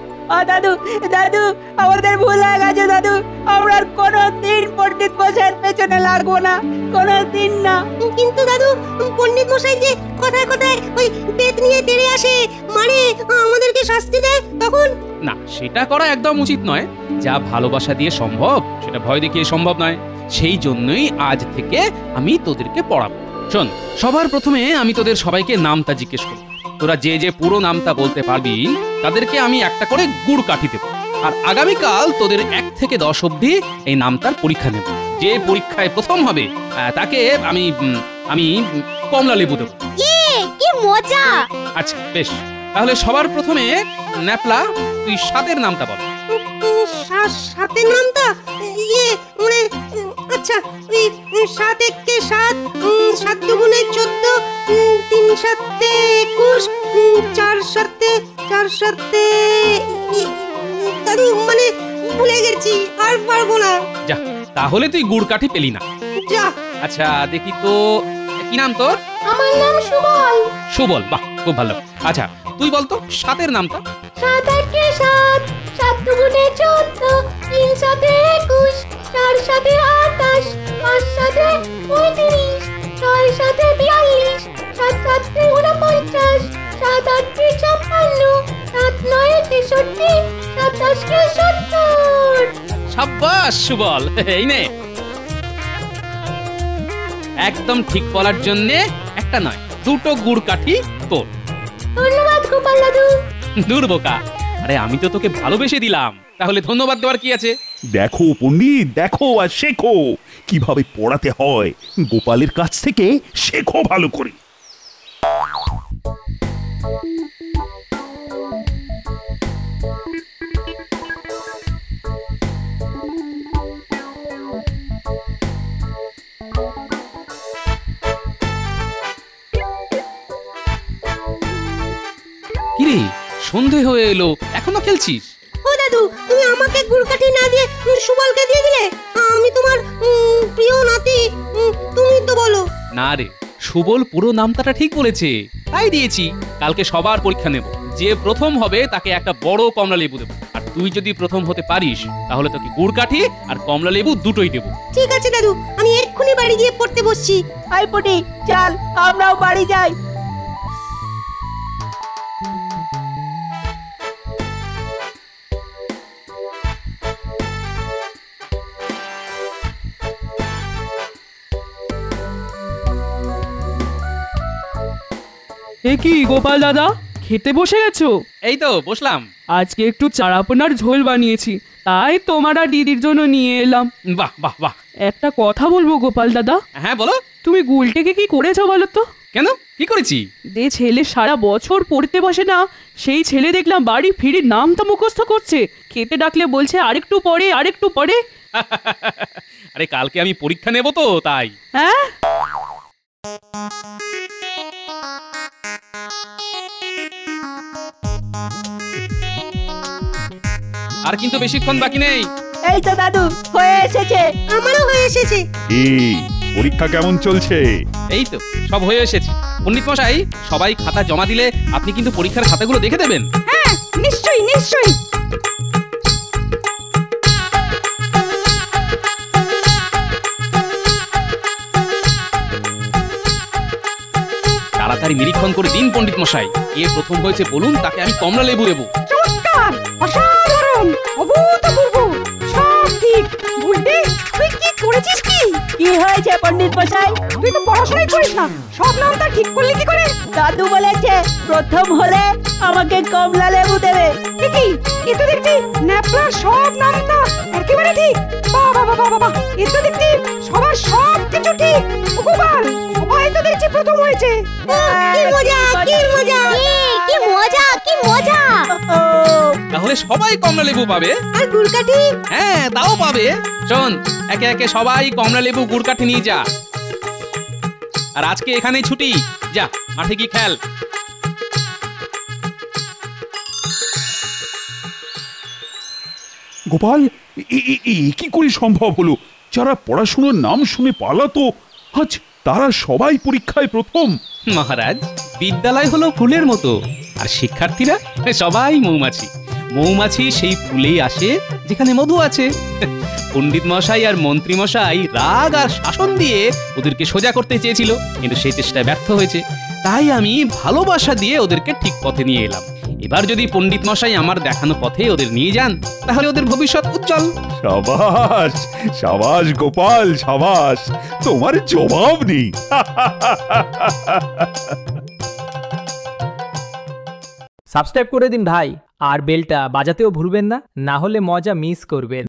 দাদু দাদু, আমাদের ভুল হয়ে গেছে দাদু। আমরা আর কোনোদিন পণ্ডিত মশাইয়ের পেছনে লাগবো না, কোনোদিন না। কিন্তু দাদু, পণ্ডিত মশাই যে কথায় কথায় ওই বেত নিয়ে তেড়ে আসে, মারে, আমাদেরকে শাস্তি দেয়, তখন? না, সেটা করা একদম উচিত নয়। যা ভালোবাসা দিয়ে সম্ভব, সেটা ভয় দেখিয়ে সম্ভব নয়। সেই জন্যই আজ থেকে আমি তোদেরকে পড়াবো। শোন, সবার প্রথমে আমি তোদের সবাইকে নামটা জিজ্ঞেস করব। তোরা যে যে পুরো নামটা বলতে পারবি, তাদেরকে আমি একটা করে গুড় কাঠি দেব। আর আগামীকাল তোদের 1 থেকে 10 অবধি এই নামটার পরীক্ষা নেব। যে পরীক্ষায় প্রথম হবে তাকে আমি আমি কমলা লেবু দেবো। কি মজা! আচ্ছা বেশ, তাহলে সবার প্রথমে ন্যাপলা, তুই 7-এর নামটা বল। 7-এর নামটা? আচ্ছা, 7 1 7, 7 2 14, 3 7 21, 4 7 4 7 দাদু মানে ভুলে গেছি, আর পারবো না। যা, তাহলে তুই গুড় কাঠি পেলি না। যা। আচ্ছা দেখি তো, কি নাম তোর? আমার নাম সুবল। সুবল, বাহ খুব ভালো। আচ্ছা তুই বলতো সাতের নামটা। 7 8 7, 7 দুগুণে 14, 3 7 21, 4 7 28, 5 7 35, 6 7 42, 7 7 49, 7 8 56, 7 9 63, 7 10 70। সাব্বাস সুবল, এই নে। একদম ঠিক বলার জন্য একটা নয়, দুটো গুড় কাঠি তোর। ধন্যবাদ গোপাল দাদু। দূর বোকা, আরে আমি তো তোকে ভালোবেসে দিলাম, তাহলে ধন্যবাদ দেওয়ার কি আছে? দেখো পণ্ডিত, দেখো আর শেখো কিভাবে পড়াতে হয়। গোপালের কাছ থেকে শেখো ভালো করে। কিরে, সন্ধে হয়ে এলো, এখনো খেলছিস? ও দাদু, তুমি আমাকে গুড়কাঠি না দিয়ে সুবলকে দিয়ে দিলে। আমি তোমার প্রিয় নাতি, তুমি তো বলো। না রে, সুবল পুরো নামটা ঠিক বলেছে, তাই দিয়েছি। কালকে সবার পরীক্ষা নেব, যে প্রথম হবে তাকে একটা বড় কমলা লেবু দেবো। আর তুই যদি প্রথম হতে পারিস তাহলে তোকে গুড় কাঠি আর কমলা লেবু দুটোই দেবো। ঠিক আছে দাদু, আমি এক্ষুনি বাড়ি গিয়ে পড়তে বসছি। আই পুটি, চল আমরাও বাড়ি যাই। এ কি গোপাল দাদা, খেতে বসে গেছো? এই তো বসলাম। আজকে একটু চারাপোনার ঝোল বানিয়েছি, তাই তোমার আর দিদির জন্য নিয়ে এলাম। বাহ বাহ বাহ। একটা কথা বলবো গোপাল দাদা? হ্যাঁ বলো। তুমি গুলটেকে কি করেছো বলো তো? কেন, কি করেছি? যে ছেলে সারা বছর পড়তে বসে না, সেই ছেলে দেখলাম বাড়ি ফিরে নামটা মুখস্থ করছে। খেতে ডাকলে বলছে আরেকটু পরে, আরেকটু পরে। আরে কালকে আমি পরীক্ষা নেব তো, তাই। হ্যাঁ, আর কিন্তু বেশিক্ষণ বাকি নেই। এই তো দাদু, হয়ে এসেছে। আমারও হয়ে এসেছে। এই পরীক্ষা কেমন চলছে? এই তো সব হয়ে এসেছে। পণ্ডিত মশাই, সবাই খাতা জমা দিলে আপনি কিন্তু পরীক্ষার খাতাগুলো দেখে দেবেন। হ্যাঁ, নিশ্চয়ই নিশ্চয়ই। তাড়াতাড়ি নিরীক্ষণ করে দিন পণ্ডিত মশাই। কে প্রথম হয়েছে বলুন, তাকে আমি কমলা লেবু দেবো। চমৎকার, অসাধারণ, অভূতপূর্ব, সব ঠিক। গুলটে, তুই কি করেছিস? কি হয়েছে পণ্ডিত মশাই? তুই তো পড়াশোনাই করিস না, সব নামটা ঠিক করলি কি করে? দাদু বলেছে প্রথম হলে আমাকে কমলা লেবু দেবে। কি এ তো দেখছি ন্যাপলার সব নামটা একেবারে ঠিক। বাহ বাহ বাহ বাহ, এ তো দেখছি সবার সব কিছু ঠিক। গোপাল, সবাই তো দেখছি প্রথম হয়েছে। কি মজা, কি মজা, কি মজা, কি মজা। তাহলে সবাই কমলা লেবু পাবে। আর গুড়কাঠি? হ্যাঁ, তাও পাবে। শোন, একে একে সবাই কমলা লেবু গুড় কাঠি নিয়ে যা। আর আজকে এখানেই ছুটি, যা মাঠে কি খেল। গোপাল, কি করে সম্ভব হলো? যারা পড়াশোনার নাম শুনে পালাতো, আজ তারা সবাই পরীক্ষায় প্রথম। মহারাজ, বিদ্যালয় হলো ফুলের মতো, আর শিক্ষার্থীরা সবাই মৌমাছি। মৌমাছি সেই ফুলেই আসে যেখানে মধু আছে। পণ্ডিত মশাই আর মন্ত্রী মশাই রাগ আর শাসন দিয়ে ওদেরকে সোজা করতে চেয়েছিল, কিন্তু সেই চেষ্টায় ব্যর্থ হয়েছে। তাই আমি ভালোবাসা দিয়ে ওদেরকে ঠিক পথে নিয়ে এলাম। এবার যদি পণ্ডিত মশাই আমার দেখানো পথে ওদের নিয়ে যান, তাহলে ওদের ভবিষ্যৎ উজ্জ্বল। সাবাস সাবাস গোপাল, সাবাস, তোমার জবাব নেই। সাবস্ক্রাইব করে দিন ভাই, আর বেলটা বাজাতেও ভুলবেন না, না হলে মজা মিস করবেন।